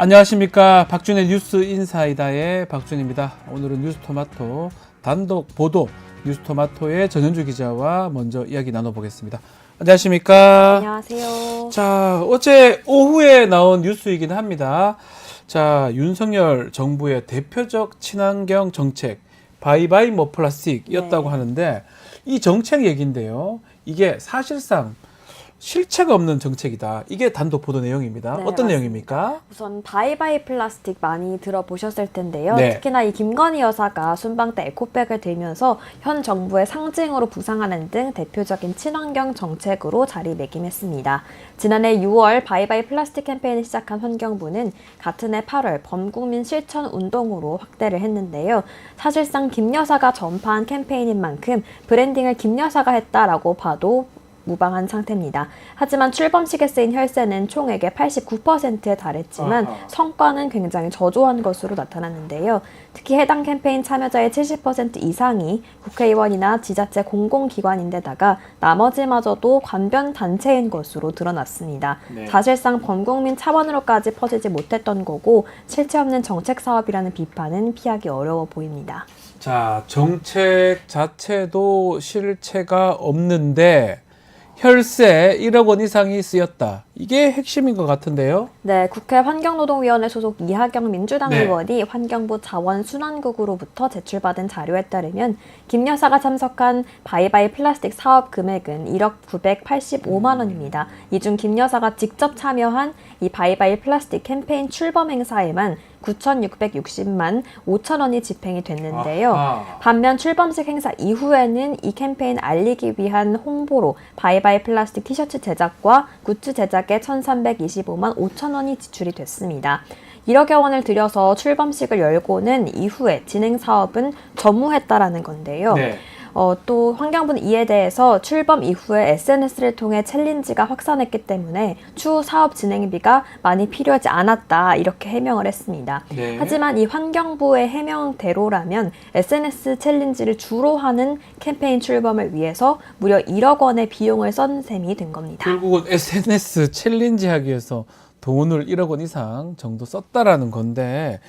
안녕하십니까. 박준의 뉴스 인사이다의 박준입니다. 오늘은 뉴스토마토 단독 보도 뉴스토마토의 전현주 기자와 먼저 이야기 나눠보겠습니다. 안녕하십니까. 안녕하세요. 자, 어제 오후에 나온 뉴스이긴 합니다. 자, 윤석열 정부의 대표적 친환경 정책 바이바이 뭐 플라스틱이었다고 하는데 이 정책 얘기인데요. 이게 사실상 실체가 없는 정책이다. 이게 단독 보도 내용입니다. 네, 어떤 맞습니다. 내용입니까? 우선 바이바이 플라스틱 많이 들어보셨을 텐데요. 네. 특히나 이 김건희 여사가 순방 때 에코백을 들면서 현 정부의 상징으로 부상하는 등 대표적인 친환경 정책으로 자리매김했습니다. 지난해 6월 바이바이 플라스틱 캠페인을 시작한 환경부는 같은 해 8월 범국민 실천 운동으로 확대를 했는데요. 사실상 김 여사가 전파한 캠페인인 만큼 브랜딩을 김 여사가 했다라고 봐도 무방한 상태입니다. 하지만 출범식에 쓰인 혈세는 총액의 89%에 달했지만 성과는 굉장히 저조한 것으로 나타났는데요. 특히 해당 캠페인 참여자의 70% 이상이 국회의원이나 지자체 공공기관인데다가 나머지마저도 관변 단체인 것으로 드러났습니다. 네. 사실상 범국민 차원으로까지 퍼지지 못했던 거고 실체 없는 정책 사업이라는 비판은 피하기 어려워 보입니다. 자, 정책 자체도 실체가 없는데 혈세 1억 원 이상이 쓰였다. 이게 핵심인 것 같은데요. 네, 국회 환경노동위원회 소속 이하경 민주당 네. 의원이 환경부 자원순환국으로부터 제출받은 자료에 따르면 김 여사가 참석한 바이바이 플라스틱 사업 금액은 1억 985만 원입니다. 이 중 김 여사가 직접 참여한 이 바이바이 플라스틱 캠페인 출범 행사에만 9,660만 5천 원이 집행이 됐는데요. 반면 출범식 행사 이후에는 이 캠페인 알리기 위한 홍보로 바이바이 플라스틱 티셔츠 제작과 굿즈 제작에 1,325만 5천 원이 지출이 됐습니다. 1억여 원을 들여서 출범식을 열고는 이후에 진행 사업은 전무했다라는 건데요. 네. 또 환경부는 이에 대해서 출범 이후에 SNS를 통해 챌린지가 확산했기 때문에 추후 사업 진행비가 많이 필요하지 않았다 이렇게 해명을 했습니다. 네. 하지만 이 환경부의 해명대로라면 SNS 챌린지를 주로 하는 캠페인 출범을 위해서 무려 1억 원의 비용을 쓴 셈이 된 겁니다. 결국은 SNS 챌린지 하기 위해서 돈을 1억 원 이상 정도 썼다라는 건데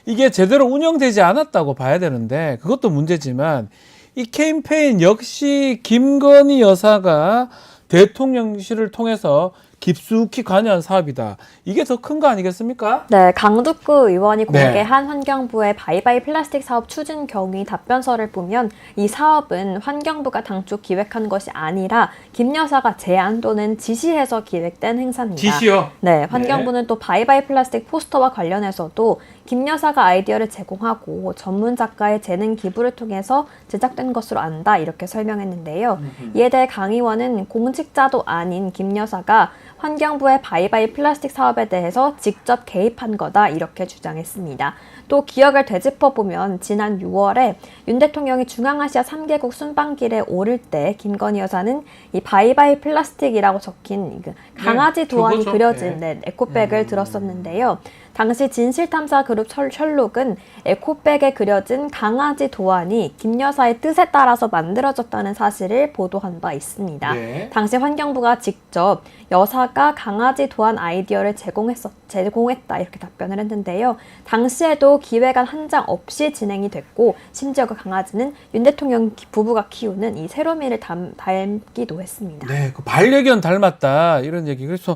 이게 제대로 운영되지 않았다고 봐야 되는데 그것도 문제지만 이 캠페인 역시 김건희 여사가 대통령실을 통해서 깊숙이 관여한 사업이다. 이게 더 큰 거 아니겠습니까? 네, 강두구 의원이 공개한 환경부의 바이바이 플라스틱 사업 추진 경위 답변서를 보면 이 사업은 환경부가 당초 기획한 것이 아니라 김 여사가 제안 또는 지시해서 기획된 행사입니다. 지시요? 네, 환경부는 또 바이바이 플라스틱 포스터와 관련해서도 김 여사가 아이디어를 제공하고 전문 작가의 재능 기부를 통해서 제작된 것으로 안다 이렇게 설명했는데요. 이에 대해 강 의원은 공직자도 아닌 김 여사가 환경부의 바이바이 플라스틱 사업에 대해서 직접 개입한 거다 이렇게 주장했습니다. 또 기억을 되짚어보면 지난 6월에 윤 대통령이 중앙아시아 3개국 순방길에 오를 때 김건희 여사는 이 바이바이 플라스틱이라고 적힌 강아지 도안이 그려진 에코백을 들었었는데요. 당시 진실탐사그룹 셜록은 에코백에 그려진 강아지 도안이 김 여사의 뜻에 따라서 만들어졌다는 사실을 보도한 바 있습니다. 네. 당시 환경부가 직접 여사가 강아지 도안 아이디어를 제공했다 이렇게 답변을 했는데요. 당시에도 기획안 한 장 없이 진행이 됐고 심지어 그 강아지는 윤 대통령 부부가 키우는 이 세로미를 닮기도 했습니다. 네, 그 반려견 닮았다 이런 얘기. 그래서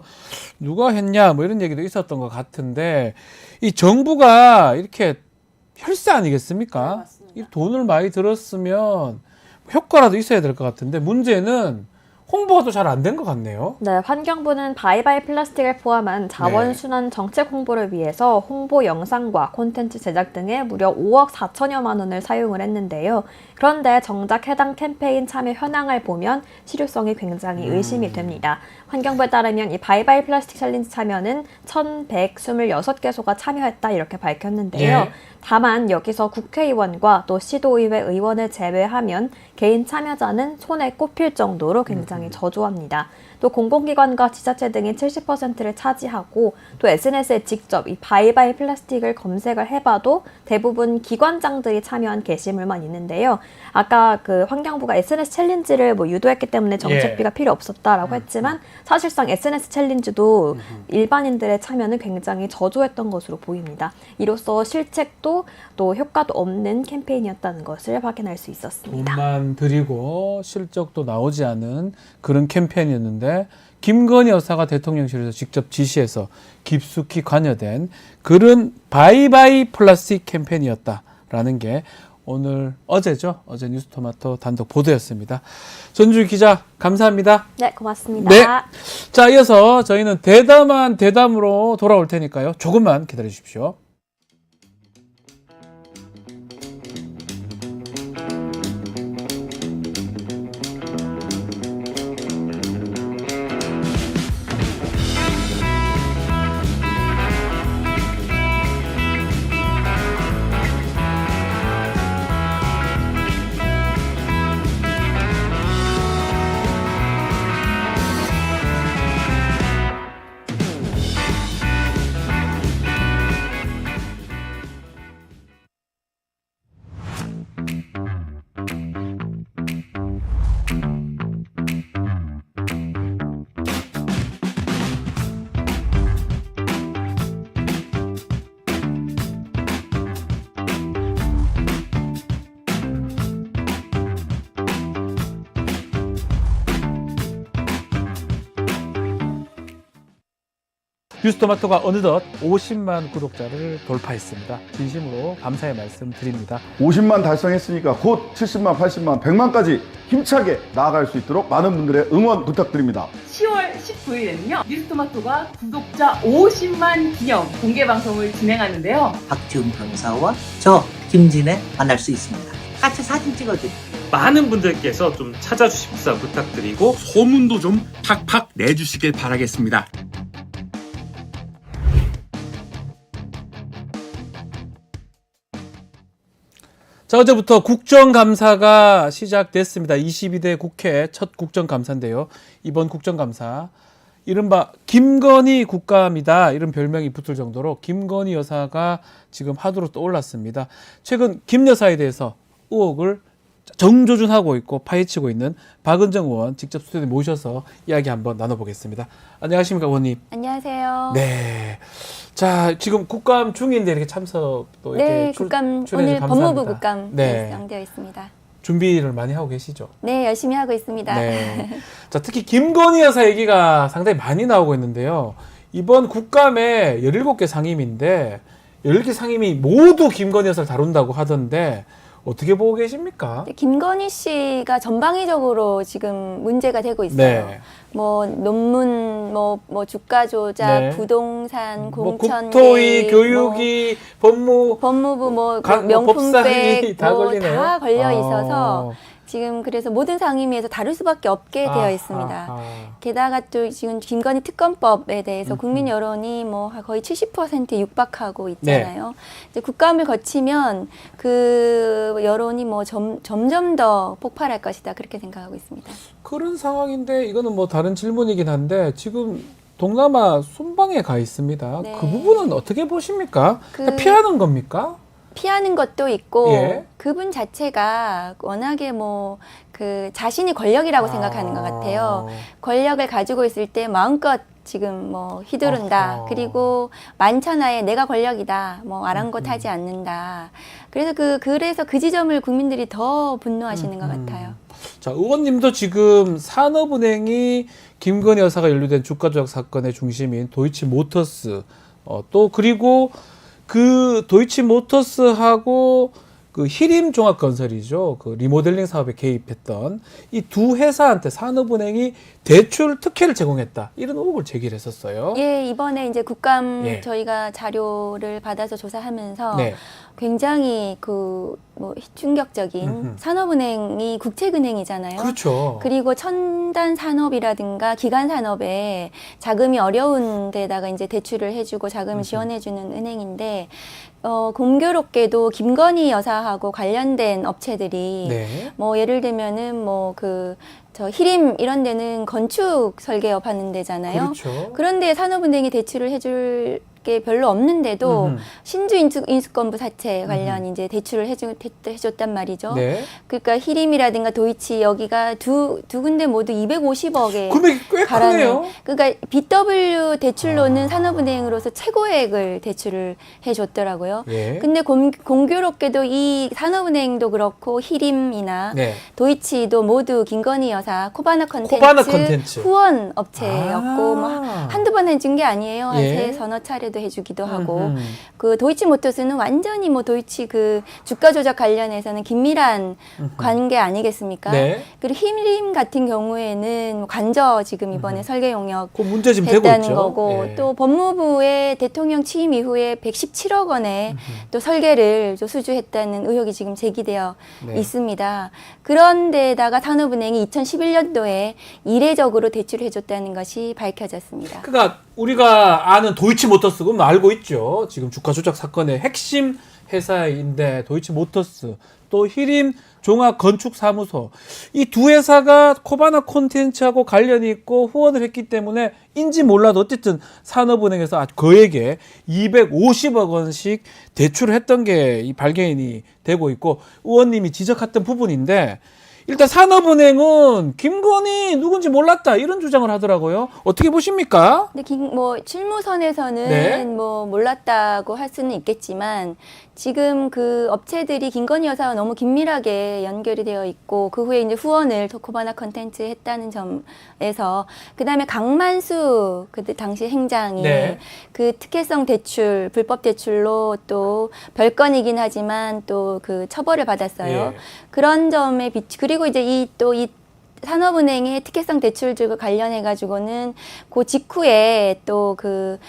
누가 했냐 뭐 이런 얘기도 있었던 것 같은데 이 정부가 이렇게 혈세 아니겠습니까? 네, 맞습니다. 이 돈을 많이 들었으면 효과라도 있어야 될 것 같은데 문제는 홍보가 또 잘 안 된 것 같네요. 네, 환경부는 바이바이 플라스틱을 포함한 자원순환 정책 홍보를 위해서 홍보 영상과 콘텐츠 제작 등에 무려 5억 4천여만 원을 사용을 했는데요. 그런데 정작 해당 캠페인 참여 현황을 보면 실효성이 굉장히 의심이 됩니다. 환경부에 따르면 이 바이바이 플라스틱 챌린지 참여는 1,126개소가 참여했다 이렇게 밝혔는데요. 예. 다만 여기서 국회의원과 또 시도의회 의원을 제외하면 개인 참여자는 손에 꼽힐 정도로 굉장히 저조합니다. 또 공공기관과 지자체 등이 70%를 차지하고 또 SNS에 직접 이 바이바이 플라스틱을 검색을 해봐도 대부분 기관장들이 참여한 게시물만 있는데요. 아까 그 환경부가 SNS 챌린지를 뭐 유도했기 때문에 정책비가 필요 없었다라고 했지만 사실상 SNS 챌린지도 일반인들의 참여는 굉장히 저조했던 것으로 보입니다. 이로써 실책도 또 효과도 없는 캠페인이었다는 것을 확인할 수 있었습니다. 돈만 들이고 실적도 나오지 않은 그런 캠페인이었는데 김건희 여사가 대통령실에서 직접 지시해서 깊숙이 관여된 그런 바이바이 플라스틱 캠페인이었다라는 게 오늘 어제죠. 어제 뉴스토마토 단독 보도였습니다. 전주희 기자 감사합니다. 네, 고맙습니다. 네. 자, 이어서 저희는 대담한 대담으로 돌아올 테니까요. 조금만 기다려 주십시오. 뉴스토마토가 어느덧 50만 구독자를 돌파했습니다. 진심으로 감사의 말씀 드립니다. 50만 달성했으니까 곧 70만, 80만, 100만까지 힘차게 나아갈 수 있도록 많은 분들의 응원 부탁드립니다. 10월 19일에는요 뉴스토마토가 구독자 50만 기념 공개 방송을 진행하는데요. 박지훈 변호사와 저 김진애 만날 수 있습니다. 같이 사진 찍어드릴게요. 많은 분들께서 좀 찾아주십사 부탁드리고 소문도 좀 팍팍 내주시길 바라겠습니다. 자, 어제부터 국정감사가 시작됐습니다. 22대 국회 첫 국정감사인데요. 이번 국정감사 이른바 김건희 국감이다 이런 별명이 붙을 정도로 김건희 여사가 지금 화두로 떠올랐습니다. 최근 김 여사에 대해서 의혹을 정조준하고 있고 파헤치고 있는 박은정 의원 직접 스튜디오에 모셔서 이야기 한번 나눠보겠습니다. 안녕하십니까 의원님. 안녕하세요. 네. 자, 지금 국감 중인데 이렇게 참석 또 이렇게 네, 국감 오늘 감사합니다. 법무부 국감 네. 예정되어 있습니다. 준비를 많이 하고 계시죠? 네, 열심히 하고 있습니다. 네. 자, 특히 김건희 여사 얘기가 상당히 많이 나오고 있는데요. 이번 국감에 17개 상임인데 17개 상임이 모두 김건희 여사를 다룬다고 하던데 어떻게 보고 계십니까? 김건희 씨가 전방위적으로 지금 문제가 되고 있어요. 네. 뭐 논문, 뭐 주가 조작, 네. 부동산, 뭐 공천, 국토위, 교육위, 법무부 뭐 명품백 다 걸리네요. 다 걸려 있어서 지금 그래서 모든 상임위에서 다룰 수밖에 없게 되어 있습니다. 게다가 또 지금 김건희 특검법에 대해서 국민 여론이 뭐 거의 70%에 육박하고 있잖아요. 이제 국감을 거치면 그 여론이 뭐 점점 더 폭발할 것이다 그렇게 생각하고 있습니다. 그런 상황인데 이거는 뭐 다른 질문이긴 한데 지금 동남아 순방에 가 있습니다. 네. 그 부분은 어떻게 보십니까? 그- 피하는 겁니까? 피하는 것도 있고 예. 그분 자체가 워낙에 뭐 그 자신이 권력이라고 생각하는 것 같아요. 권력을 가지고 있을 때 마음껏 지금 뭐 휘두른다. 아하. 그리고 만천하에 내가 권력이다. 뭐 아랑곳하지 않는다. 그래서 그 지점을 국민들이 더 분노하시는 것 같아요. 자, 의원님도 지금 산업은행이 김건희 여사가 연루된 주가 조작 사건의 중심인 도이치모터스 또 그리고 그 도이치모터스하고 그 히림종합건설이죠. 그 리모델링 사업에 개입했던 이 두 회사한테 산업은행이 대출 특혜를 제공했다. 이런 의혹을 제기를 했었어요. 예, 이번에 이제 국감 예. 저희가 자료를 받아서 조사하면서 네. 굉장히 그 뭐 충격적인 산업은행이 국책은행이잖아요. 그렇죠. 그리고 첨단 산업이라든가 기간 산업에 자금이 어려운 데다가 이제 대출을 해주고 자금을 지원해주는 은행인데 공교롭게도 김건희 여사하고 관련된 업체들이 네. 뭐 예를 들면은 뭐 저 히림 이런 데는 건축 설계업 하는 데잖아요. 그렇죠. 그런데 산업은행이 대출을 해줄 게 별로 없는데도 음흠. 신주 인수권부 사채 관련 이제 대출을 해줬단 말이죠. 네. 그러니까 히림이라든가 도이치 여기가 두 군데 모두 250억에 금액이 꽤 크네요. 그러니까 BW 대출로는 산업은행으로서 최고액을 대출을 해줬더라고요. 예. 근데 공교롭게도 이 산업은행도 그렇고 히림이나 네. 도이치도 모두 김건희 여사 코바나 코바나 컨텐츠 컨텐츠. 후원 업체였고 뭐 한두 번 해준 게 아니에요. 한 예. 서너 차례도 해주기도 하고 음흠. 그 도이치모터스는 완전히 뭐 도이치 그 주가 조작 관련해서는 긴밀한 관계 아니겠습니까? 네. 그리고 히림 같은 경우에는 뭐 관저 지금 이번에 설계 용역 그 문제 지금 되고 됐다는 있죠. 거고 예. 또 법무부의 대통령 취임 이후에 117억 원의 또 설계를 또 수주했다는 의혹이 지금 제기되어 네. 있습니다. 그런데다가 산업은행이 2011년도에 이례적으로 대출을 해줬다는 것이 밝혀졌습니다. 그러니까 우리가 아는 도이치모터스 그건 알고 있죠. 지금 주가 조작 사건의 핵심 회사인데 도이치모터스 또 히림 종합건축사무소 이 두 회사가 코바나 콘텐츠하고 관련이 있고 후원을 했기 때문에 인지 몰라도 어쨌든 산업은행에서 아주 거액의 250억 원씩 대출을 했던 게 이 발견이 되고 있고 의원님이 지적했던 부분인데 일단 산업은행은 김건희 누군지 몰랐다 이런 주장을 하더라고요. 어떻게 보십니까? 근데 뭐 실무선에서는 네. 뭐 몰랐다고 할 수는 있겠지만 지금 그 업체들이 김건희 여사와 너무 긴밀하게 연결이 되어 있고 그 후에 이제 후원을 코바나 컨텐츠 했다는 점에서 그다음에 강만수 그때 당시 행장이 네. 그 특혜성 대출 불법 대출로 또 별건이긴 하지만 또 그 처벌을 받았어요. 예. 그런 점에 그리고 이제 이 산업은행의 특혜성 대출들과 관련해 가지고는 그 직후에 또 그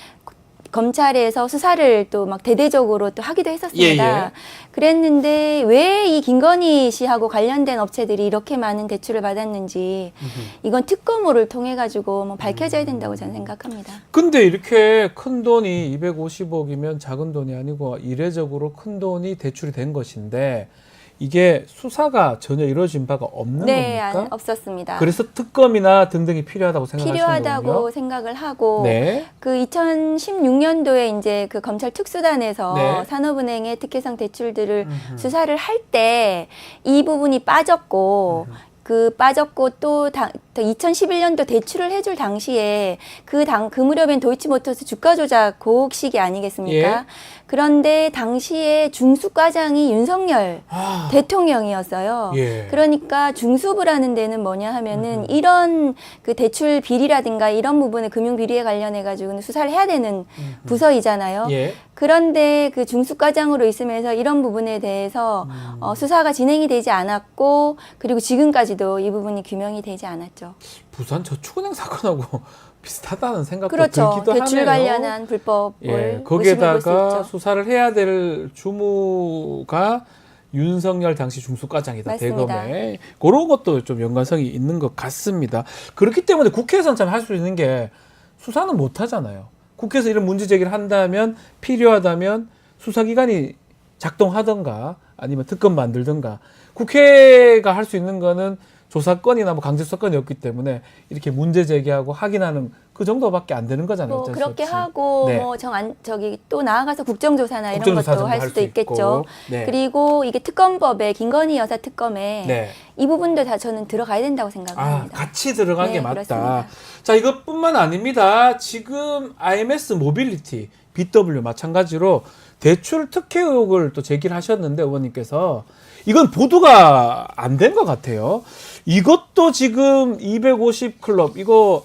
검찰에서 수사를 또 막 대대적으로 또 하기도 했었습니다. 예, 예. 그랬는데 왜 이 김건희 씨하고 관련된 업체들이 이렇게 많은 대출을 받았는지 이건 특검을 통해 가지고 뭐 밝혀져야 된다고 저는 생각합니다. 근데 이렇게 큰 돈이 250억이면 작은 돈이 아니고 이례적으로 큰 돈이 대출이 된 것인데 이게 수사가 전혀 이루어진 바가 없는 네, 겁니까? 없었습니다. 그래서 특검이나 등등이 필요하다고 생각하시는 필요하다고 거군요. 생각을 하고 네. 그 2016년도에 이제 그 검찰 특수단에서 네. 산업은행의 특혜성 대출들을 수사를 할 때 이 부분이 빠졌고 빠졌고 또 2011년도 대출을 해줄 당시에 그 무렵엔 도이치모터스 주가 조작 고혹 시기 아니겠습니까? 예. 그런데 당시에 중수과장이 윤석열 대통령이었어요. 예. 그러니까 중수부라는 데는 뭐냐 하면은 이런 그 대출 비리라든가 이런 부분의 금융 비리에 관련해 가지고는 수사를 해야 되는 부서이잖아요. 예. 그런데 그 중수과장으로 있으면서 이런 부분에 대해서 수사가 진행이 되지 않았고 그리고 지금까지도 이 부분이 규명이 되지 않았죠. 부산 저축은행 사건하고 비슷하다는 생각도 그렇죠. 들기도 대출 하네요. 관련한 불법을 예, 의심해 볼 수 거기에다가 있죠. 수사를 해야 될 주무가 윤석열 당시 중수과장이다. 맞습니다. 대검에. 그런 것도 좀 연관성이 있는 것 같습니다. 그렇기 때문에 국회에서는 참 할 수 있는 게 수사는 못 하잖아요. 국회에서 이런 문제 제기를 한다면 필요하다면 수사기관이 작동하던가 아니면 특검 만들던가 국회가 할 수 있는 거는 조사건이나 뭐 강제수사건이 없기 때문에 이렇게 문제 제기하고 확인하는 그 정도밖에 안 되는 거잖아요. 뭐 어쩔 수 그렇게 없이. 하고 네. 뭐 또 나아가서 국정조사나 이런 국정조사 것도 할 할 수도 수 있겠죠. 있고. 네. 그리고 이게 특검법에 김건희 여사 특검에 네. 이 부분도 다 저는 들어가야 된다고 생각합니다. 같이 들어간 네, 게 맞다. 그렇습니다. 자, 이것뿐만 아닙니다. 지금 IMS 모빌리티, BW 마찬가지로 대출 특혜 의혹을 또 제기를 하셨는데 의원님께서 이건 보도가 안 된 것 같아요. 이것도 지금 250 클럽, 이거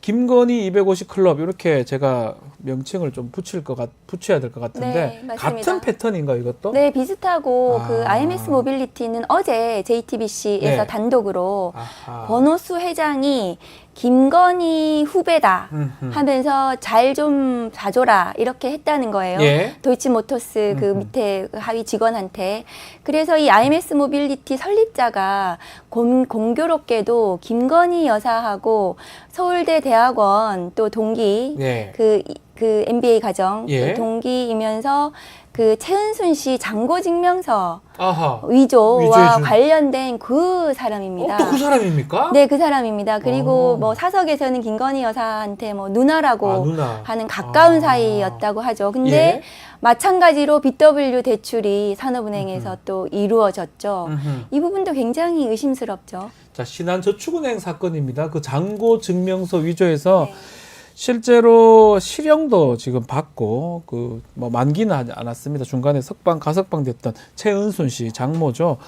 김건희 250 클럽 이렇게 제가 명칭을 좀 붙여야 될 것 같은데 네, 맞습니다. 같은 패턴인가요, 이것도? 네, 비슷하고 아. 그 IMS 모빌리티는 어제 JTBC에서 네. 단독으로 아하. 권오수 회장이 김건희 후배다 음흠. 하면서 잘 좀 봐줘라 이렇게 했다는 거예요. 예. 도이치모터스 그 음흠. 밑에 하위 직원한테. 그래서 이 IMS 모빌리티 설립자가 공교롭게도 김건희 여사하고 서울대 대학원 또 동기 예. 그 MBA 과정 예. 그 동기이면서 그 최은순 씨 잔고증명서 아하. 위조와 위조해준. 관련된 그 사람입니다. 또 그 사람입니까? 네, 그 사람입니다. 그리고 어. 뭐 사석에서는 김건희 여사한테 뭐 누나라고 아, 누나. 하는 가까운 아. 사이였다고 하죠. 근데 예. 마찬가지로 BW 대출이 산업은행에서 또 이루어졌죠. 음흠. 이 부분도 굉장히 의심스럽죠. 자, 신한저축은행 사건입니다. 그 잔고 증명서 위조에서 네. 실제로 실형도 지금 받고 그 뭐 만기는 하지 않았습니다. 중간에 가석방 됐던 최은순 씨 장모죠.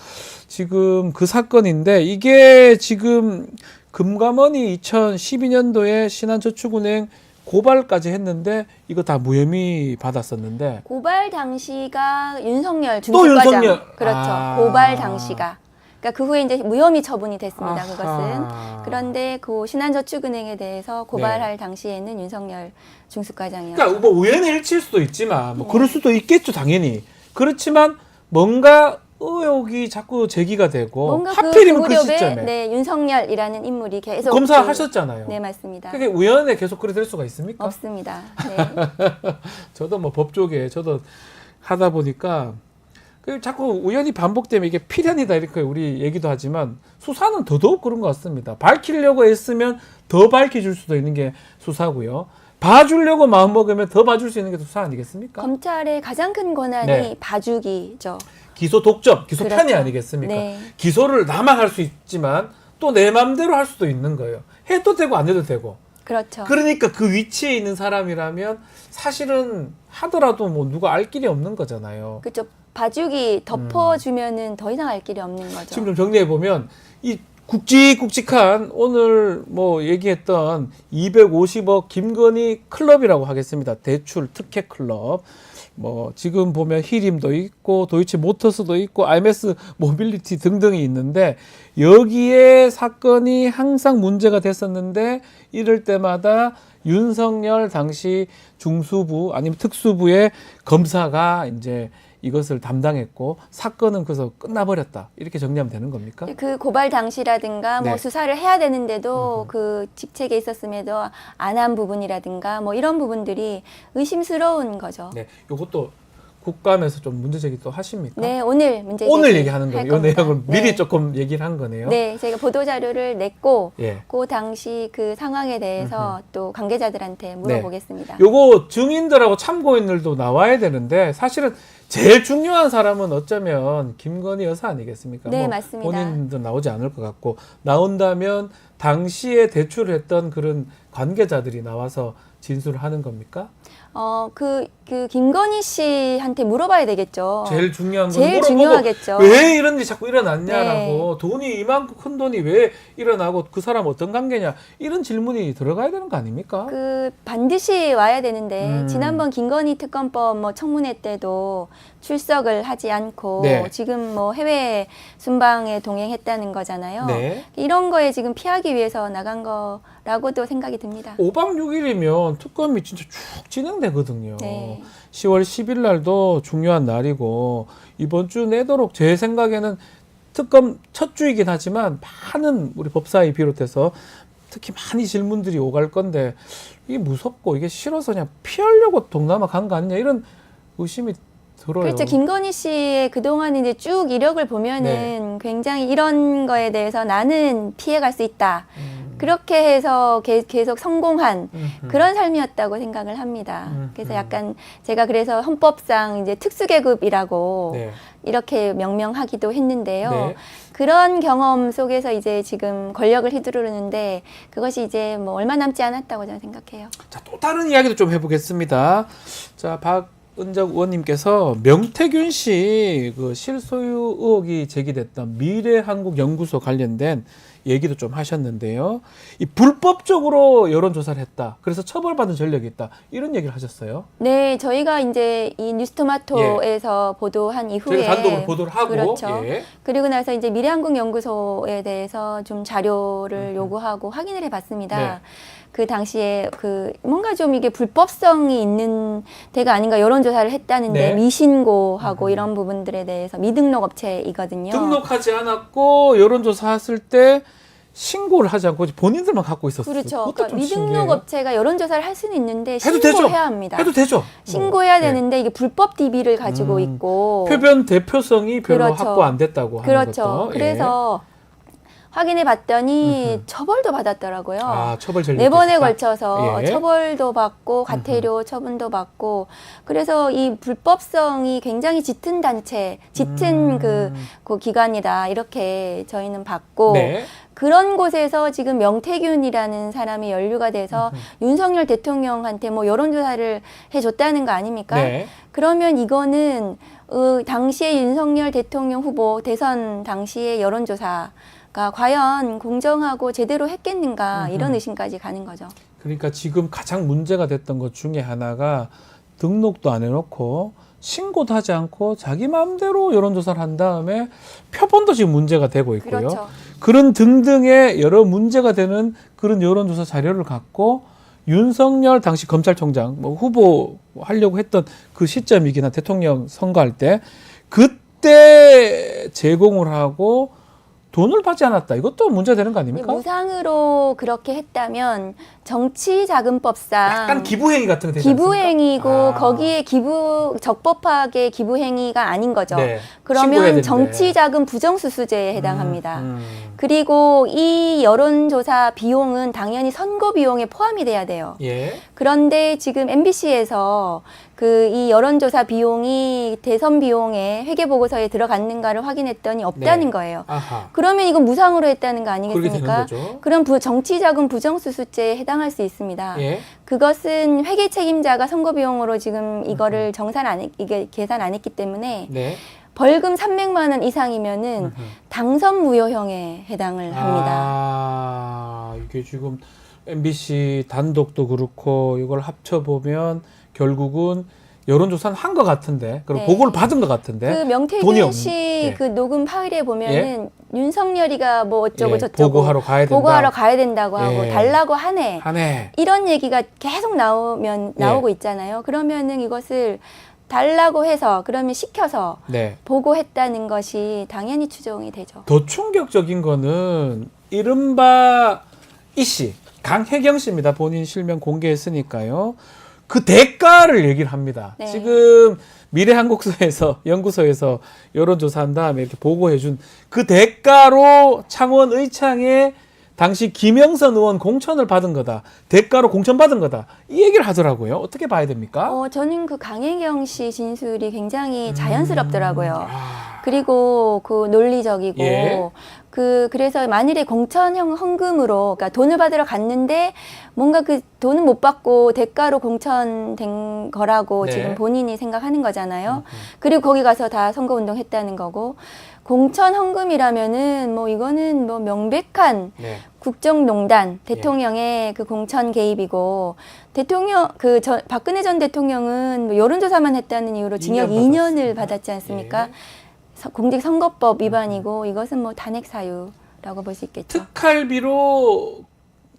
지금 그 사건인데 이게 지금 금감원이 2012년도에 신한저축은행 고발까지 했는데 이거 다 무혐의 받았었는데 고발 당시가 윤석열 또 중수과장. 윤석열. 그렇죠. 아. 고발 당시가. 그러니까 그 후에 이제 무혐의 처분이 됐습니다. 아하. 그것은. 그런데 그 신한저축은행에 대해서 고발할 당시에는 윤석열 중수과장이었죠. 그러니까 뭐 우연의 일치일 수도 있지만 뭐 그럴 수도 있겠죠, 당연히. 그렇지만 뭔가 의혹이 자꾸 제기가 되고 뭔가 하필이면 그 무렵에 시점에 네, 윤석열이라는 인물이 계속 검사하셨잖아요. 네, 맞습니다. 그게 우연에 계속 그래 될 수가 있습니까? 없습니다. 네. 저도 뭐 법 쪽에 저도 하다 보니까 그 자꾸 우연히 반복되면 이게 필연이다 이렇게 우리 얘기도 하지만 수사는 더더욱 그런 것 같습니다. 밝히려고 애쓰면 더 밝혀줄 수도 있는 게 수사고요. 봐주려고 마음먹으면 더 봐줄 수 있는 게 수사 아니겠습니까? 검찰의 가장 큰 권한이 네. 봐주기죠. 기소 독점, 기소 편이 그렇죠. 아니겠습니까? 네. 기소를 나만 할 수 있지만 또 내 맘대로 할 수도 있는 거예요. 해도 되고 안 해도 되고. 그렇죠. 그러니까 그 위치에 있는 사람이라면 사실은 하더라도 뭐 누가 알 길이 없는 거잖아요. 그렇죠. 봐주기 덮어주면은 더 이상 알 길이 없는 거죠. 지금 좀 정리해 보면 이 굵직굵직한 오늘 뭐 얘기했던 250억 김건희 클럽이라고 하겠습니다. 대출 특혜 클럽. 뭐 지금 보면 히림도 있고 도이치모터스도 있고 IMS 모빌리티 등등이 있는데 여기에 사건이 항상 문제가 됐었는데 이럴 때마다 윤석열 당시 중수부 아니면 특수부의 검사가 이제 이것을 담당했고 사건은 그래서 끝나버렸다 이렇게 정리하면 되는 겁니까? 그 고발 당시라든가 뭐 네. 수사를 해야 되는데도 그 직책에 있었음에도 안 한 부분이라든가 뭐 이런 부분들이 의심스러운 거죠. 네, 이것도 국감에서 좀 문제 제기 또 하십니까? 네, 오늘 문제 오늘 제기 얘기하는 할 거예요. 이 겁니다. 내용을 네. 미리 조금 얘기를 한 거네요. 네, 저희가 보도 자료를 냈고 예. 그 당시 그 상황에 대해서 또 관계자들한테 물어보겠습니다. 요거 증인들하고 참고인들도 나와야 되는데 사실은 제일 중요한 사람은 어쩌면 김건희 여사 아니겠습니까? 네, 뭐 맞습니다. 본인도 나오지 않을 것 같고 나온다면 당시에 대출을 했던 그런 관계자들이 나와서 진술을 하는 겁니까? 그 김건희 씨한테 물어봐야 되겠죠. 제일 중요한 건 제일 물어보고 중요하겠죠. 왜 이런 일이 자꾸 일어났냐라고 네. 돈이 이만큼 큰 돈이 왜 일어나고 그 사람 어떤 관계냐 이런 질문이 들어가야 되는 거 아닙니까? 그 반드시 와야 되는데 지난번 김건희 특검법 뭐 청문회 때도 출석을 하지 않고 네. 지금 뭐 해외 순방에 동행했다는 거잖아요. 네. 이런 거에 지금 피하기 위해서 나간 거라고도 생각이 듭니다. 5박 6일이면 특검이 진짜 쭉 진행되거든요. 네. 10월 10일 날도 중요한 날이고 이번 주 내도록 제 생각에는 특검 첫 주이긴 하지만 많은 우리 법사위 비롯해서 특히 많이 질문들이 오갈 건데 이게 무섭고 이게 싫어서 그냥 피하려고 동남아 간 거 아니냐 이런 의심이 들어요. 그렇죠. 김건희 씨의 그동안 이제 쭉 이력을 보면은 굉장히 이런 거에 대해서 나는 피해갈 수 있다. 그렇게 해서 계속 성공한 그런 삶이었다고 생각을 합니다. 그래서 약간 제가 그래서 헌법상 이제 특수계급이라고 네. 이렇게 명명하기도 했는데요. 네. 그런 경험 속에서 이제 지금 권력을 휘두르는데 그것이 이제 뭐 얼마 남지 않았다고 저는 생각해요. 자, 또 다른 이야기도 좀 해보겠습니다. 자, 박은정 의원님께서 명태균 씨 그 실소유 의혹이 제기됐던 미래한국연구소 관련된 얘기도 좀 하셨는데요. 이 불법적으로 여론조사를 했다. 그래서 처벌받은 전력이 있다. 이런 얘기를 하셨어요. 네, 저희가 이제 이 뉴스토마토에서 보도한 이후에 저희가 단독으로 보도를 하고 그렇죠. 예. 그리고 나서 이제 미래한국연구소에 대해서 좀 자료를 요구하고 확인을 해봤습니다. 네. 그 당시에 그 뭔가 좀 이게 불법성이 있는 데가 아닌가 여론조사를 했다는데 네. 미신고하고 이런 부분들에 대해서 미등록 업체이거든요. 등록하지 않았고 여론조사 했을 때 신고를 하지 않고 본인들만 갖고 있었어요. 그렇죠. 그것도 그러니까 좀 미등록 신기해요. 업체가 여론조사를 할 수는 있는데 해도 되죠. 신고해야 합니다. 해도 되죠. 신고해야 네. 되는데 이게 불법 DB를 가지고 있고 표변 대표성이 별로 그렇죠. 확보 안 됐다고 하는 그렇죠. 것도. 예. 그래서 확인해 봤더니 처벌도 받았더라고요. 아, 처벌 전력. 네 번에 걸쳐서 예. 처벌도 받고 과태료 처분도 받고 그래서 이 불법성이 굉장히 짙은 단체, 짙은 그 기관이다 이렇게 저희는 봤고 네. 그런 곳에서 지금 명태균이라는 사람이 연루가 돼서 윤석열 대통령한테 뭐 여론조사를 해줬다는 거 아닙니까? 네. 그러면 이거는 당시에 윤석열 대통령 후보 대선 당시의 여론조사가 과연 공정하고 제대로 했겠는가 이런 의심까지 가는 거죠. 그러니까 지금 가장 문제가 됐던 것 중에 하나가 등록도 안 해놓고 신고도 하지 않고 자기 마음대로 여론조사를 한 다음에 표본도 지금 문제가 되고 있고요. 그렇죠. 그런 등등의 여러 문제가 되는 그런 여론조사 자료를 갖고 윤석열 당시 검찰총장 뭐 후보 하려고 했던 그 시점이긴 한 대통령 선거할 때 그때 제공을 하고 돈을 받지 않았다. 이것도 문제되는 거 아닙니까? 무상으로 그렇게 했다면 정치자금법상 약간 기부행위 같은 거 되지 기부행위고 않습니까? 거기에 적법하게 기부행위가 아닌 거죠. 네. 신고해야 그러면 되는데. 정치자금 부정수수죄에 해당합니다. 그리고 이 여론조사 비용은 당연히 선거 비용에 포함이 돼야 돼요. 예. 그런데 지금 MBC에서 이 여론조사 비용이 대선 비용에 회계보고서에 들어갔는가를 확인했더니 없다는 네. 거예요. 아하. 그러면 이건 무상으로 했다는 거 그렇게 되는 아니겠습니까? 거죠. 그럼 정치자금 부정수수죄에 해당할 수 있습니다. 예. 그것은 회계 책임자가 선거 비용으로 지금 이거를 계산 안 했기 때문에 네. 벌금 300만 원 이상이면은 당선 무효형에 해당을 합니다. 아, 이게 지금 MBC 단독도 그렇고 이걸 합쳐 보면 결국은 여론조사는 한 것 같은데, 그리고 네. 보고를 받은 것 같은데. 그 돈이 명태균 없는. 씨 예. 그 녹음 파일에 보면은 윤석열이가 뭐 어쩌고 예, 저쩌고 보고하러 가야 된다. 보고하러 가야 된다고 하고 예. 달라고 하네. 하네. 이런 얘기가 계속 나오고 있잖아요. 그러면은 이것을 달라고 해서 그러면 시켜서 네. 보고했다는 것이 당연히 추정이 되죠. 더 충격적인 거는 이른바 이씨 강혜경 씨입니다. 본인 실명 공개했으니까요. 그 대가를 얘기를 합니다. 네. 지금 미래한국소에서 연구소에서 여론조사한 다음에 이렇게 보고해준 그 대가로 창원 의창에 당시 김영선 의원 공천을 받은 거다. 대가로 공천받은 거다. 이 얘기를 하더라고요. 어떻게 봐야 됩니까? 저는 그 강혜경 씨 진술이 굉장히 자연스럽더라고요. 아, 그리고 그 논리적이고 예. 그래서 만일에 공천형 헌금으로 그러니까 돈을 받으러 갔는데 뭔가 그 돈은 못 받고 대가로 공천된 거라고 네. 지금 본인이 생각하는 거잖아요. 그리고 거기 가서 다 선거운동 했다는 거고 공천 헌금이라면은 뭐 이거는 뭐 명백한 네. 국정농단 대통령의 그 공천 개입이고 대통령 박근혜 전 대통령은 뭐 여론조사만 했다는 이유로 징역 2년을 받았지 않습니까? 공직선거법 위반이고 이것은 뭐 탄핵 사유라고 볼 수 있겠죠. 특활비로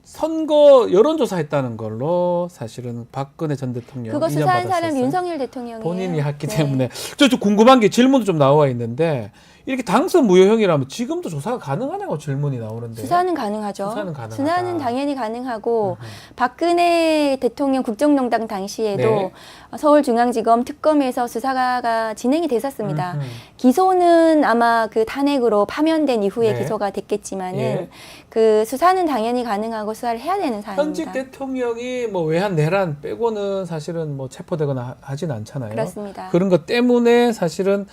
선거 여론조사 했다는 걸로 사실은 박근혜 전 대통령 그거 2년 수사한 사람 받았었어요. 윤석열 대통령이에요. 본인이 했기 네. 때문에 저 궁금한 게 질문도 좀 나와 있는데 이렇게 당선 무효형이라면 지금도 조사가 가능하냐고 질문이 나오는데 수사는 가능하죠. 수사는 가능하다. 수사는 당연히 가능하고 박근혜 대통령 국정농단 당시에도 네. 서울중앙지검 특검에서 수사가 진행이 됐었습니다. 기소는 아마 그 탄핵으로 파면된 이후에 네. 기소가 됐겠지만은 예. 그 수사는 당연히 가능하고 수사를 해야 되는 사안입니다. 현직 대통령이 뭐 외환 내란 빼고는 사실은 뭐 체포되거나 하진 않잖아요. 그렇습니다. 그런 것 때문에 사실은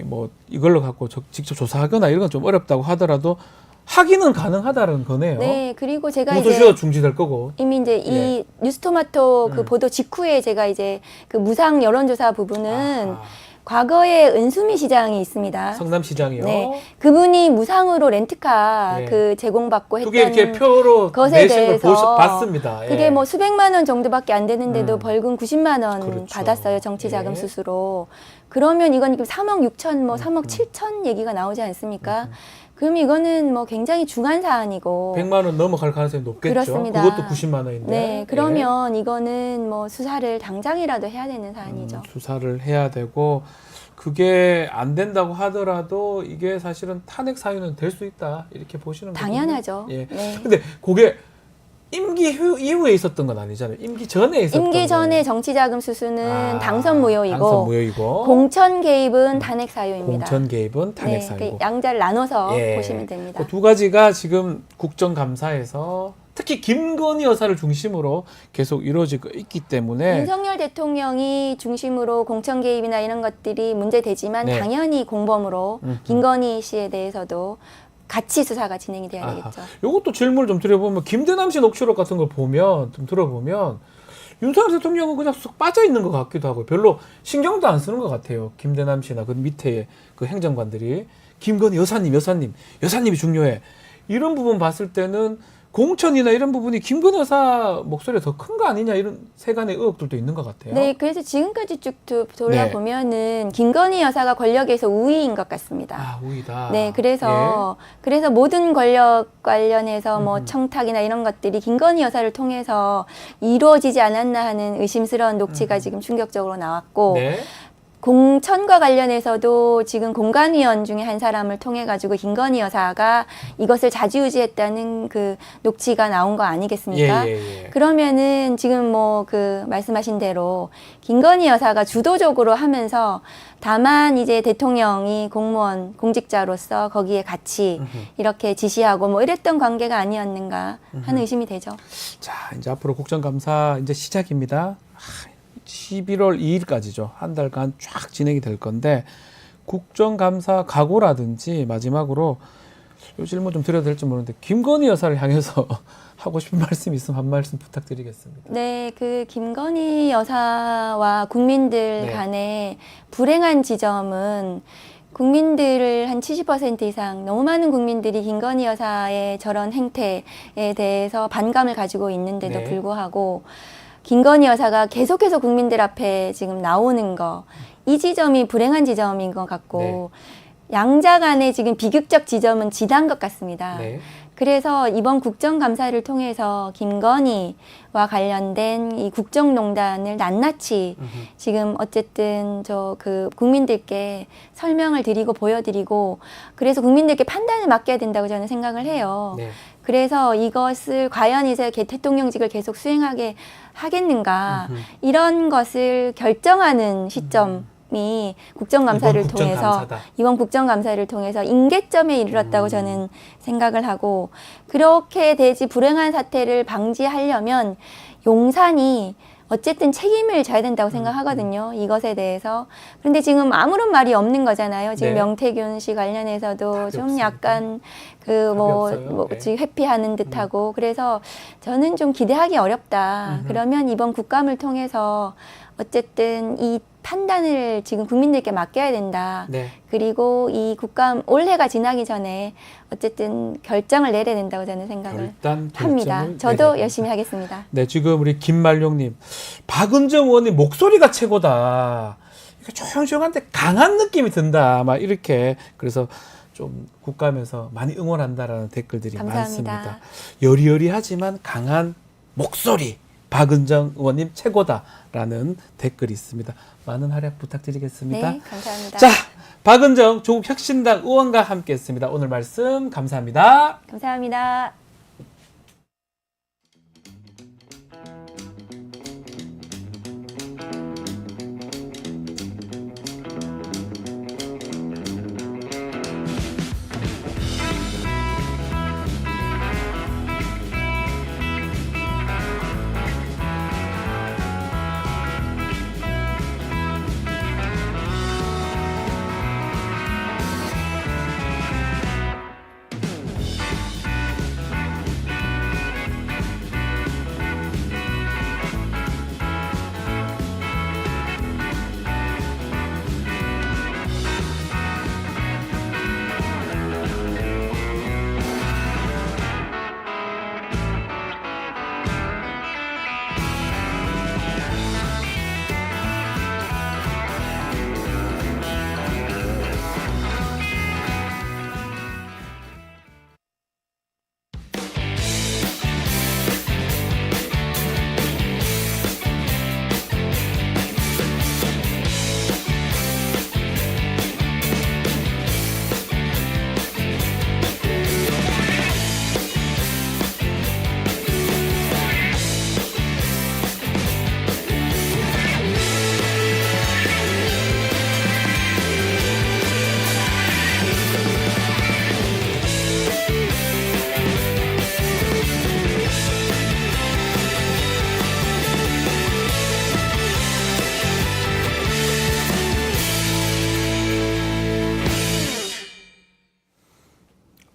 뭐 이걸로 갖고 직접 조사하거나 이런 건 좀 어렵다고 하더라도 하기는 가능하다는 거네요. 네, 그리고 제가 공소시효 이제 중지될 거고. 이미 이제 이 뉴스토마토 그 보도 직후에 제가 이제 그 무상 여론조사 부분은 아하. 과거에 은수미 시장이 있습니다. 성남시장이요. 네, 그분이 무상으로 렌트카 예. 그 제공받고 그게 이렇게 했다는 표로 것에 내신 걸 대해서 봤습니다. 예. 그게 뭐 수백만 원 정도밖에 안 되는데도 벌금 90만 원 그렇죠. 받았어요. 정치 자금 예. 수수로. 그러면 이건 3억 6천, 뭐 3억 7천 얘기가 나오지 않습니까? 그럼 이거는 뭐 굉장히 중한 사안이고. 100만 원 넘어갈 가능성이 높겠죠. 그렇습니다. 그것도 90만 원인데. 네, 그러면 이거는 뭐 수사를 당장이라도 해야 되는 사안이죠. 수사를 해야 되고 그게 안 된다고 하더라도 이게 사실은 탄핵 사유는 될 수 있다 이렇게 보시는 거죠. 당연하죠. 예. 네. 근데 그게 임기 이후에 있었던 건 아니잖아요. 임기 전에 있었던 임기 전에 거예요. 정치자금 수수는 아, 당선 무효이고, 당선 무효이고 공천 개입은 탄핵 사유입니다. 공천 개입은 탄핵 네, 사유고 그 양자를 나눠서 예. 보시면 됩니다. 그 두 가지가 지금 국정감사에서 특히 김건희 여사를 중심으로 계속 이루어지고 있기 때문에 윤석열 대통령이 중심으로 공천 개입이나 이런 것들이 문제되지만 네. 당연히 공범으로 김건희 씨에 대해서도 같이 수사가 진행이 돼야 아하. 되겠죠. 요것도 질문을 좀 드려보면 김대남 씨 녹취록 같은 걸 보면 좀 들어보면 윤석열 대통령은 그냥 쑥 빠져 있는 것 같기도 하고 별로 신경도 안 쓰는 것 같아요. 김대남 씨나 그 밑에 그 행정관들이 김건희 여사님이 중요해 이런 부분 봤을 때는 공천이나 이런 부분이 김건희 여사 목소리가 더 큰 거 아니냐 이런 세간의 의혹들도 있는 것 같아요. 네, 그래서 지금까지 쭉 돌아보면은 김건희 여사가 권력에서 우위인 것 같습니다. 아, 우위다. 네, 그래서 모든 권력 관련해서 뭐 청탁이나 이런 것들이 김건희 여사를 통해서 이루어지지 않았나 하는 의심스러운 녹취가 지금 충격적으로 나왔고, 네. 공천과 관련해서도 지금 공관위원 중에 한 사람을 통해 가지고 김건희 여사가 이것을 좌지우지했다는 그 녹취가 나온 거 아니겠습니까? 예. 그러면은 지금 뭐 그 말씀하신 대로 김건희 여사가 주도적으로 하면서 다만 이제 대통령이 공무원 공직자로서 거기에 같이 이렇게 지시하고 뭐 이랬던 관계가 아니었는가 하는 의심이 되죠. 자, 이제 앞으로 국정감사 이제 시작입니다. 11월 2일까지죠. 한 달간 쫙 진행이 될 건데 국정감사 각오라든지 마지막으로 이 질문 좀 드려도 될지 모르는데 김건희 여사를 향해서 하고 싶은 말씀 있으면 한 말씀 부탁드리겠습니다. 네, 그 김건희 여사와 국민들 네. 간의 불행한 지점은 국민들을 한 70% 이상 너무 많은 국민들이 김건희 여사의 저런 행태에 대해서 반감을 가지고 있는데도 네. 불구하고 김건희 여사가 계속해서 국민들 앞에 지금 나오는 거, 이 지점이 불행한 지점인 것 같고 양자 간의 지금 비극적 지점은 지단 것 같습니다. 네. 그래서 이번 국정감사를 통해서 김건희와 관련된 이 국정농단을 낱낱이 지금 어쨌든 그 국민들께 설명을 드리고 보여드리고 그래서 국민들께 판단을 맡겨야 된다고 저는 생각을 해요. 네. 그래서 이것을 과연 이제 대통령직을 계속 수행하게 하겠는가 이런 것을 결정하는 시점이 국정감사를 이번 통해서 국정감사다. 이번 국정감사를 통해서 임계점에 이르렀다고 저는 생각을 하고 그렇게 되지 불행한 사태를 방지하려면 용산이 어쨌든 책임을 져야 된다고 생각하거든요. 이것에 대해서. 그런데 지금 아무런 말이 없는 거잖아요. 지금 네. 명태균 씨 관련해서도 답이 좀 없습니까? 약간 없어요. 네. 지금 회피하는 듯하고 그래서 저는 좀 기대하기 어렵다. 그러면 이번 국감을 통해서 어쨌든 이 판단을 지금 국민들께 맡겨야 된다. 네. 그리고 이 국감 올해가 지나기 전에 어쨌든 결정을 내려야 된다고 저는 생각을 합니다. 저도 열심히 하겠습니다. 네, 지금 우리 김말룡님, 박은정 의원님 목소리가 최고다. 이게 조용조용한데 강한 느낌이 든다. 막 이렇게 그래서 좀 국감에서 많이 응원한다라는 댓글들이 감사합니다. 많습니다. 여리여리하지만 강한 목소리. 박은정 의원님 최고다라는 댓글이 있습니다. 많은 활약 부탁드리겠습니다. 네, 감사합니다. 자, 박은정 조국혁신당 의원과 함께했습니다. 오늘 말씀 감사합니다. 감사합니다.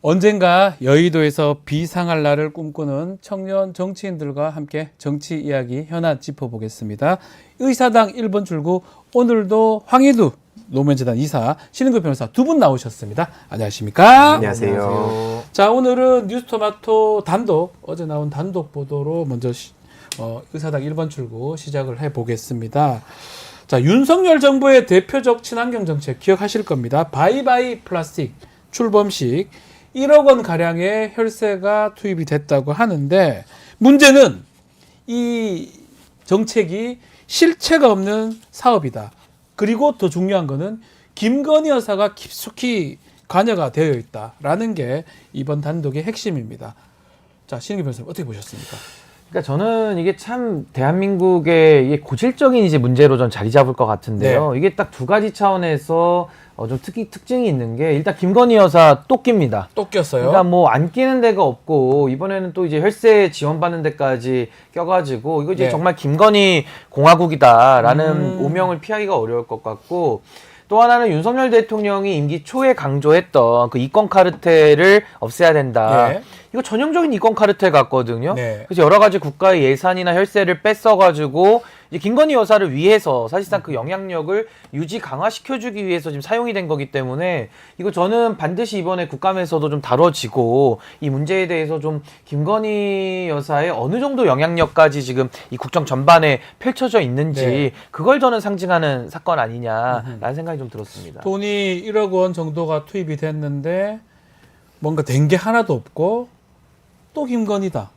언젠가 여의도에서 비상할 날을 꿈꾸는 청년 정치인들과 함께 정치 이야기 현안 짚어보겠습니다. 의사당 1번 출구 오늘도 황희두 노무현재단 이사 신은규 변호사 두 분 나오셨습니다. 안녕하십니까? 안녕하세요. 자, 오늘은 뉴스토마토 단독 어제 나온 단독 보도로 먼저 의사당 1번 출구 시작을 해보겠습니다. 자, 윤석열 정부의 대표적 친환경 정책 기억하실 겁니다. 바이바이 플라스틱 출범식 1억 원 가량의 혈세가 투입이 됐다고 하는데 문제는 이 정책이 실체가 없는 사업이다. 그리고 더 중요한 거는 김건희 여사가 깊숙이 관여가 되어 있다라는 게 이번 단독의 핵심입니다. 자, 신은규 변호사님 어떻게 보셨습니까? 그러니까 저는 이게 참 대한민국의 이게 고질적인 이제 문제로 전 자리 잡을 것 같은데요. 네. 이게 딱 두 가지 차원에서 좀 특징이 있는 게 일단 김건희 여사 또 낍니다. 또 꼈어요. 그러니까 뭐 안 끼는 데가 없고 이번에는 또 이제 혈세 지원받는 데까지 껴가지고 이거 이제 네. 정말 김건희 공화국이다라는 오명을 피하기가 어려울 것 같고 또 하나는 윤석열 대통령이 임기 초에 강조했던 그 이권 카르텔을 없애야 된다. 네. 이거 전형적인 이권 카르텔 같거든요. 네. 그래서 여러 가지 국가의 예산이나 혈세를 뺏어가지고 이제 김건희 여사를 위해서 사실상 그 영향력을 유지 강화시켜주기 위해서 지금 사용이 된 거기 때문에 이거 저는 반드시 이번에 국감에서도 좀 다뤄지고 이 문제에 대해서 좀 김건희 여사의 어느 정도 영향력까지 지금 이 국정 전반에 펼쳐져 있는지 네. 그걸 저는 상징하는 사건 아니냐라는 생각이 좀 들었습니다. 돈이 1억 원 정도가 투입이 됐는데 뭔가 된 게 하나도 없고 또 김건희다.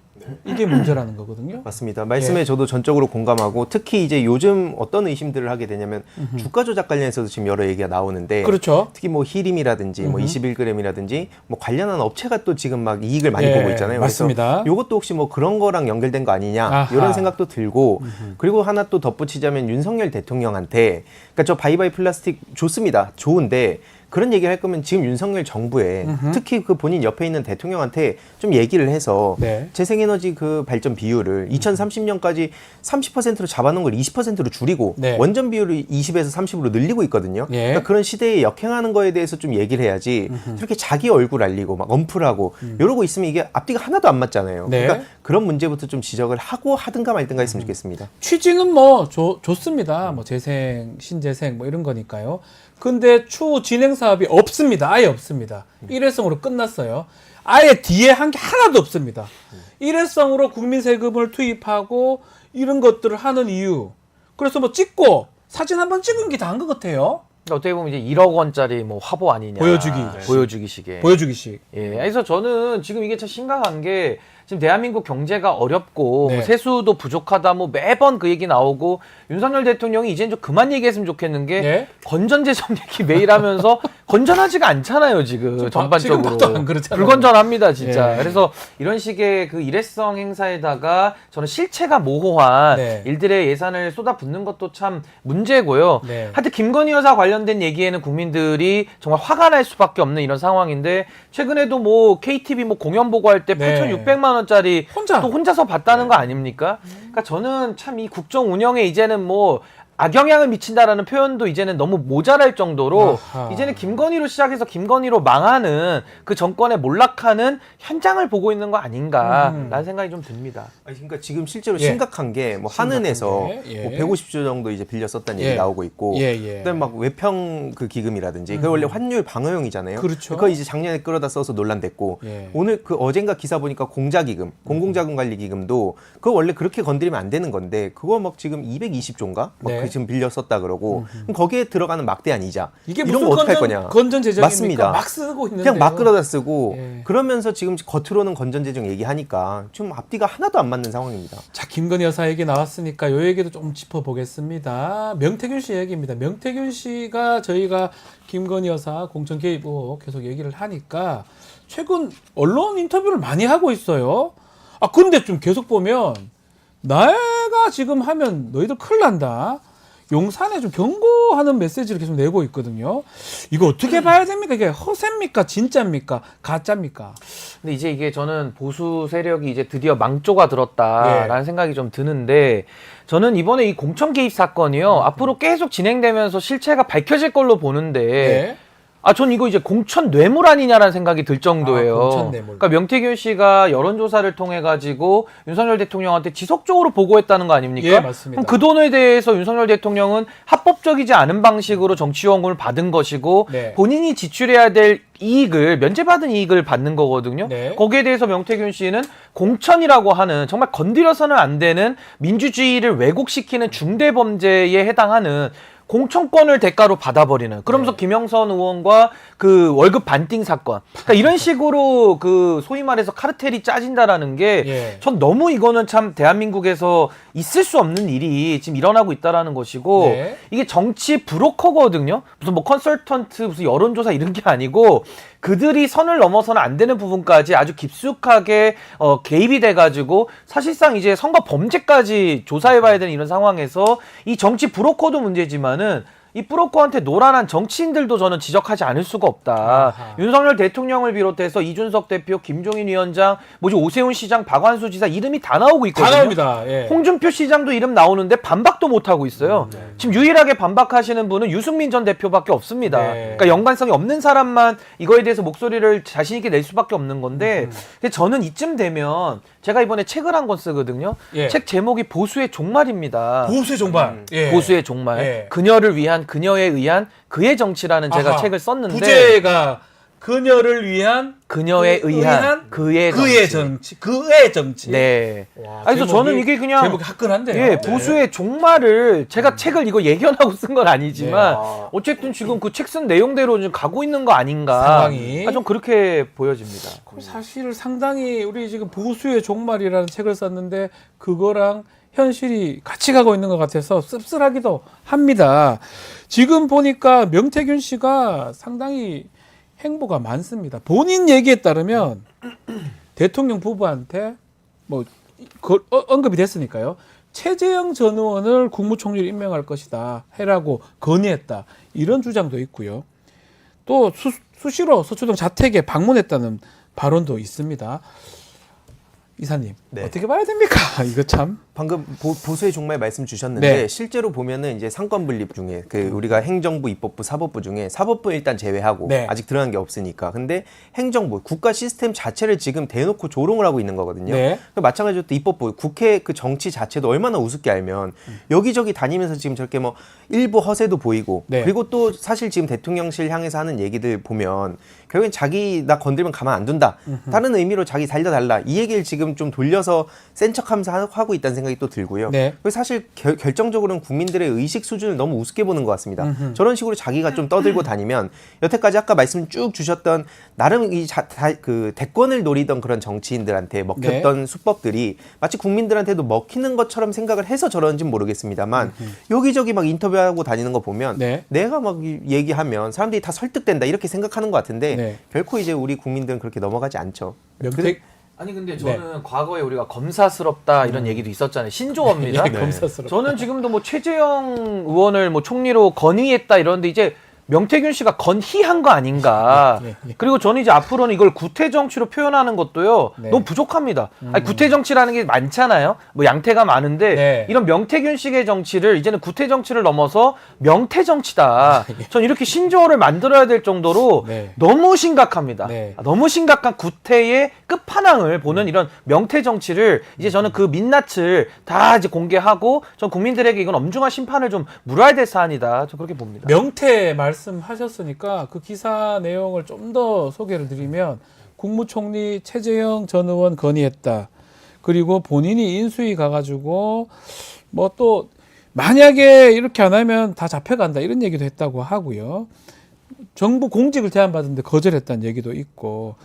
이게 문제라는 거거든요. 맞습니다. 말씀에 저도 전적으로 공감하고 특히 이제 요즘 어떤 의심들을 하게 되냐면 주가 조작 관련해서도 지금 여러 얘기가 나오는데 그렇죠. 특히 뭐 히림이라든지 뭐 21g이라든지 뭐 관련한 업체가 또 지금 막 이익을 많이 보고 있잖아요. 맞습니다. 그래서 이것도 혹시 뭐 그런 거랑 연결된 거 아니냐 아하. 이런 생각도 들고 그리고 하나 또 덧붙이자면 윤석열 대통령한테 그러니까 저 바이바이 플라스틱 좋습니다. 좋은데 그런 얘기를 할 거면 지금 윤석열 정부에 특히 그 본인 옆에 있는 대통령한테 좀 얘기를 해서 네. 재생에너지 그 발전 비율을 2030년까지 30%로 잡아놓은 걸 20%로 줄이고 네. 원전 비율을 20에서 30으로 늘리고 있거든요. 예. 그러니까 그런 시대에 역행하는 거에 대해서 좀 얘기를 해야지 저렇게 자기 얼굴 알리고 막 언플하고 이러고 있으면 이게 앞뒤가 하나도 안 맞잖아요. 네. 그러니까 그런 문제부터 좀 지적을 하고 하든가 말든가 했으면 좋겠습니다. 취지는 뭐 좋습니다. 뭐 재생, 신재생 뭐 이런 거니까요. 근데 추후 진행 사업이 없습니다. 아예 없습니다. 일회성으로 끝났어요. 아예 뒤에 한 게 하나도 없습니다. 일회성으로 국민 세금을 투입하고 이런 것들을 하는 이유. 그래서 뭐 찍고 사진 한번 찍은 게 다 한 것 같아요. 그러니까 어떻게 보면 이제 1억 원짜리 뭐 화보 아니냐. 보여주기식에. 보여주기식. 예. 그래서 저는 지금 이게 참 심각한 게 지금 대한민국 경제가 어렵고 네. 뭐 세수도 부족하다 뭐 매번 그 얘기 나오고 윤석열 대통령이 이제는 좀 그만 얘기했으면 좋겠는 게 네. 건전재정 얘기 매일 하면서 건전하지가 않잖아요 지금 전반적으로. 지금 봐도 안 그렇잖아요. 불건전합니다 진짜. 예. 그래서 이런 식의 그 일회성 행사에다가 저는 실체가 모호한 네. 일들의 예산을 쏟아붓는 것도 참 문제고요. 네. 하여튼 김건희 여사 관련된 얘기에는 국민들이 정말 화가 날 수밖에 없는 이런 상황인데 최근에도 뭐 KTV 뭐 공연 보고 할 때 네. 8,600만 원짜리 혼자. 또 혼자서 봤다는 거 아닙니까? 그러니까 저는 참 이 국정 운영에 이제는 뭐 악영향을 미친다라는 표현도 이제는 너무 모자랄 정도로 아하. 이제는 김건희로 시작해서 김건희로 망하는 그 정권에 몰락하는 현장을 보고 있는 거 아닌가라는 생각이 좀 듭니다. 아니, 그러니까 지금 실제로 예. 심각한 게 뭐 한은에서 심각한 게, 예. 뭐 150조 정도 이제 빌려 썼다는 예. 얘기 나오고 있고 예. 그다음에 막 외평 그 기금이라든지 그게 원래 환율 방어용이잖아요. 그렇죠. 그거 이제 작년에 끌어다 써서 논란됐고 예. 오늘 그 어젠가 기사 보니까 공자기금, 공공자금관리기금도 그거 원래 그렇게 건드리면 안 되는 건데 그거 막 지금 220조인가 막 네. 그 지금 빌려 썼다 그러고 그럼 거기에 들어가는 막대한 이자 이게 이런 무슨 거 어떻게 할 거냐? 건전 재정입니까? 맞습니다. 막 쓰고 있는데 그냥 막 끌어다 쓰고 예. 그러면서 지금 겉으로는 건전재정 얘기하니까 좀 앞뒤가 하나도 안 맞는 상황입니다. 자, 김건희 여사 얘기 나왔으니까 요 얘기도 좀 짚어보겠습니다. 명태균 씨 얘기입니다. 명태균 씨가 저희가 김건희 여사 공천 개입 의혹 계속 얘기를 하니까 최근 언론 인터뷰를 많이 하고 있어요. 아, 근데 좀 계속 보면 내가 지금 하면 너희들 큰일 난다. 용산에 좀 경고하는 메시지를 계속 내고 있거든요. 이거 어떻게 봐야 됩니까? 이게 허세입니까? 진짜입니까? 가짜입니까? 근데 이제 이게 저는 보수 세력이 이제 드디어 망조가 들었다라는 생각이 좀 드는데 저는 이번에 이 공천 개입 사건이요 앞으로 계속 진행되면서 실체가 밝혀질 걸로 보는데 네. 전 이거 이제 공천 뇌물 아니냐라는 생각이 들 정도예요. 공천 뇌물. 그러니까 명태균 씨가 여론조사를 통해 가지고 윤석열 대통령한테 지속적으로 보고했다는 거 아닙니까? 예, 맞습니다. 그럼 그 돈에 대해서 윤석열 대통령은 합법적이지 않은 방식으로 정치원금을 받은 것이고 네. 본인이 지출해야 될 이익을 면제받은 이익을 받는 거거든요. 네. 거기에 대해서 명태균 씨는 공천이라고 하는 정말 건드려서는 안 되는 민주주의를 왜곡시키는 중대 범죄에 해당하는 공천권을 대가로 받아버리는 그러면서 네. 김영선 의원과 그 월급 반띵 사건 그러니까 이런 식으로 그 소위 말해서 카르텔이 짜진다라는 게 전 예. 너무 이거는 참 대한민국에서 있을 수 없는 일이 지금 일어나고 있다라는 것이고 네. 이게 정치 브로커거든요. 무슨 뭐 컨설턴트 무슨 여론조사 이런 게 아니고 그들이 선을 넘어서는 안 되는 부분까지 아주 깊숙하게 개입이 돼가지고 사실상 이제 선거 범죄까지 조사해봐야 되는 이런 상황에서 이 정치 브로커도 문제지만은 이 브로커한테 노란한 정치인들도 저는 지적하지 않을 수가 없다. 아하. 윤석열 대통령을 비롯해서 이준석 대표, 김종인 위원장, 오세훈 시장, 박완수 지사 이름이 다 나오고 있거든요. 다 나옵니다. 예. 홍준표 시장도 이름 나오는데 반박도 못하고 있어요. 지금 유일하게 반박하시는 분은 유승민 전 대표밖에 없습니다. 네. 그러니까 연관성이 없는 사람만 이거에 대해서 목소리를 자신 있게 낼 수밖에 없는 건데 근데 저는 이쯤 되면 제가 이번에 책을 한 권 쓰거든요. 예. 책 제목이 보수의 종말입니다. 보수의 종말. 예. 보수의 종말. 예. 그녀를 위한 그녀에 의한 그의 정치라는 제가 아하. 책을 썼는데 부제가 그녀를 위한 그녀에 의한 그의 정치. 정치. 그의 정치. 네. 와, 그래서 저는 이게 그냥 제목이 화끈한데요. 예, 보수의 종말을 제가 책을 이거 예견하고 쓴 건 아니지만 네. 어쨌든 지금 그 책 쓴 내용대로 좀 가고 있는 거 아닌가. 상황이. 좀 그렇게 보여집니다. 사실 상당히 우리 지금 보수의 종말이라는 책을 썼는데 그거랑 현실이 같이 가고 있는 것 같아서 씁쓸하기도 합니다. 지금 보니까 명태균 씨가 상당히 행보가 많습니다. 본인 얘기에 따르면 대통령 부부한테 언급이 됐으니까요. 최재형 전 의원을 국무총리로 임명할 것이다 해라고 건의했다. 이런 주장도 있고요. 또 수시로 서초동 자택에 방문했다는 발언도 있습니다. 이사님, 네. 어떻게 봐야 됩니까? 이거 참. 방금 보수의 종말 말씀 주셨는데 네. 실제로 보면은 이제 상권 분립 중에 그 우리가 행정부, 입법부, 사법부 중에 사법부 일단 제외하고 네. 아직 드러난 게 없으니까. 근데 행정부, 국가 시스템 자체를 지금 대놓고 조롱을 하고 있는 거거든요. 네. 마찬가지로 또 입법부, 국회 그 정치 자체도 얼마나 우습게 알면 여기저기 다니면서 지금 저렇게 뭐 일부 허세도 보이고 네. 그리고 또 사실 지금 대통령실 향해서 하는 얘기들 보면 결국엔 자기 나 건들면 가만 안 둔다. 다른 의미로 자기 살려달라. 이 얘기를 지금 좀 돌려서 센 척하면서 하고 있다는 생각이 또 들고요. 네. 그리고 사실 결정적으로는 국민들의 의식 수준을 너무 우습게 보는 것 같습니다. 저런 식으로 자기가 좀 떠들고 다니면 여태까지 아까 말씀 쭉 주셨던 나름 그 대권을 노리던 그런 정치인들한테 먹혔던 수법들이 마치 국민들한테도 먹히는 것처럼 생각을 해서 저런지 모르겠습니다만 여기저기 막 인터뷰하고 다니는 거 보면 네. 내가 막 얘기하면 사람들이 다 설득된다 이렇게 생각하는 것 같은데 네. 결코 이제 우리 국민들은 그렇게 넘어가지 않죠. 아니 근데 저는 과거에 우리가 검사스럽다 이런 얘기도 있었잖아요. 신조어입니다. 네, 검사스럽다. 저는 지금도 뭐 최재형 의원을 뭐 총리로 건의했다 이러는데 이제 명태균 씨가 건의한 거 아닌가. 그리고 저는 이제 앞으로는 이걸 구태 정치로 표현하는 것도요. 네. 너무 부족합니다. 아니, 구태 정치라는 게 많잖아요. 뭐 양태가 많은데 네. 이런 명태균식의 정치를 이제는 구태 정치를 넘어서 명태 정치다. 전 이렇게 신조어를 만들어야 될 정도로 네. 너무 심각합니다. 네. 너무 심각한 구태의 끝판왕을 보는 이런 명태 정치를 이제 저는 그 민낯을 다 이제 공개하고 전 국민들에게 이건 엄중한 심판을 좀 물어야 될 사안이다. 저 그렇게 봅니다. 명태 말씀하셨으니까 그 기사 내용을 좀 더 소개를 드리면 국무총리 최재형 전 의원 건의했다. 그리고 본인이 인수위 가가지고 뭐 또 만약에 이렇게 안 하면 다 잡혀간다 이런 얘기도 했다고 하고요. 정부 공직을 제안받았는데 거절했다는 얘기도 있고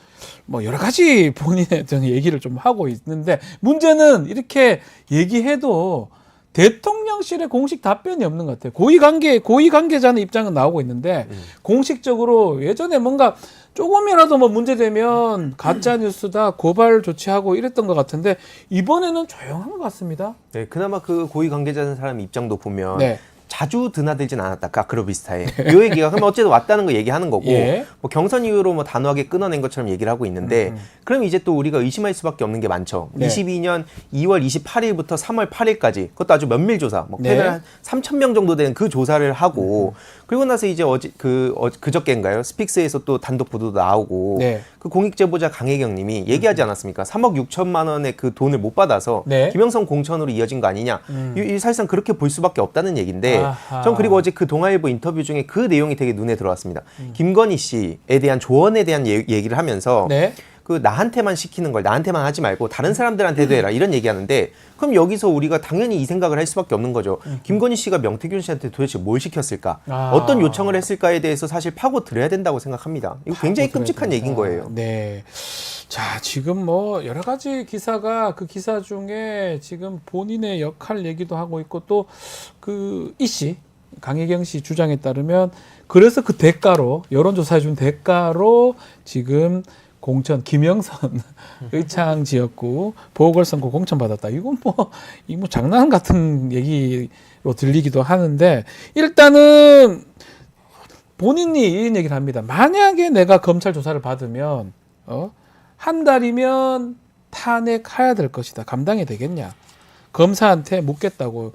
뭐 여러 가지 본인의 얘기를 좀 하고 있는데 문제는 이렇게 얘기해도 대통령실의 공식 답변이 없는 것 같아요. 고위 관계자는 입장은 나오고 있는데 공식적으로 예전에 뭔가 조금이라도 뭐 문제되면 가짜 뉴스다 고발 조치하고 이랬던 것 같은데 이번에는 조용한 것 같습니다. 네, 그나마 그 고위 관계자는 사람 입장도 보면 네. 자주 드나들진 않았다. 아크로비스타에. 요 얘기가 그럼 어쨌든 왔다는 거 얘기하는 거고 예. 뭐 경선 이후로 뭐 단호하게 끊어낸 것처럼 얘기를 하고 있는데 그럼 이제 또 우리가 의심할 수밖에 없는 게 많죠. 네. 22년 2월 28일부터 3월 8일까지 그것도 아주 면밀 조사. 뭐 네. 패널 한 3,000명 정도 되는 그 조사를 하고 그리고 나서 이제 그저께인가요? 스픽스에서 또 단독 보도도 나오고 네. 그 공익제보자 강혜경 님이 얘기하지 않았습니까? 3억 6천만 원의 그 돈을 못 받아서 네. 김영선 공천으로 이어진 거 아니냐. 이 사실상 그렇게 볼 수밖에 없다는 얘기인데 아하. 전 그리고 어제 그 동아일보 인터뷰 중에 그 내용이 되게 눈에 들어왔습니다. 김건희 씨에 대한 조언에 대한 얘기를 하면서 네. 그 나한테만 시키는 걸 나한테만 하지 말고 다른 사람들한테도 해라 이런 얘기하는데 그럼 여기서 우리가 당연히 이 생각을 할 수밖에 없는 거죠. 김건희 씨가 명태균 씨한테 도대체 뭘 시켰을까? 아. 어떤 요청을 했을까에 대해서 사실 파고 들어야 된다고 생각합니다. 이거 굉장히 끔찍한 얘기인 거예요. 네. 자, 지금 뭐 여러 가지 기사가 그 기사 중에 지금 본인의 역할 얘기도 하고 있고 또 그 이씨 강혜경 씨 주장에 따르면 그래서 그 대가로 여론조사해 준 대가로 지금 공천 김영선 의창 지역구 보궐선거 공천 받았다. 이건 뭐 장난 같은 얘기로 들리기도 하는데 일단은 본인이 이런 얘기를 합니다. 만약에 내가 검찰 조사를 받으면 한 달이면 탄핵해야 될 것이다. 감당이 되겠냐? 검사한테 묻겠다고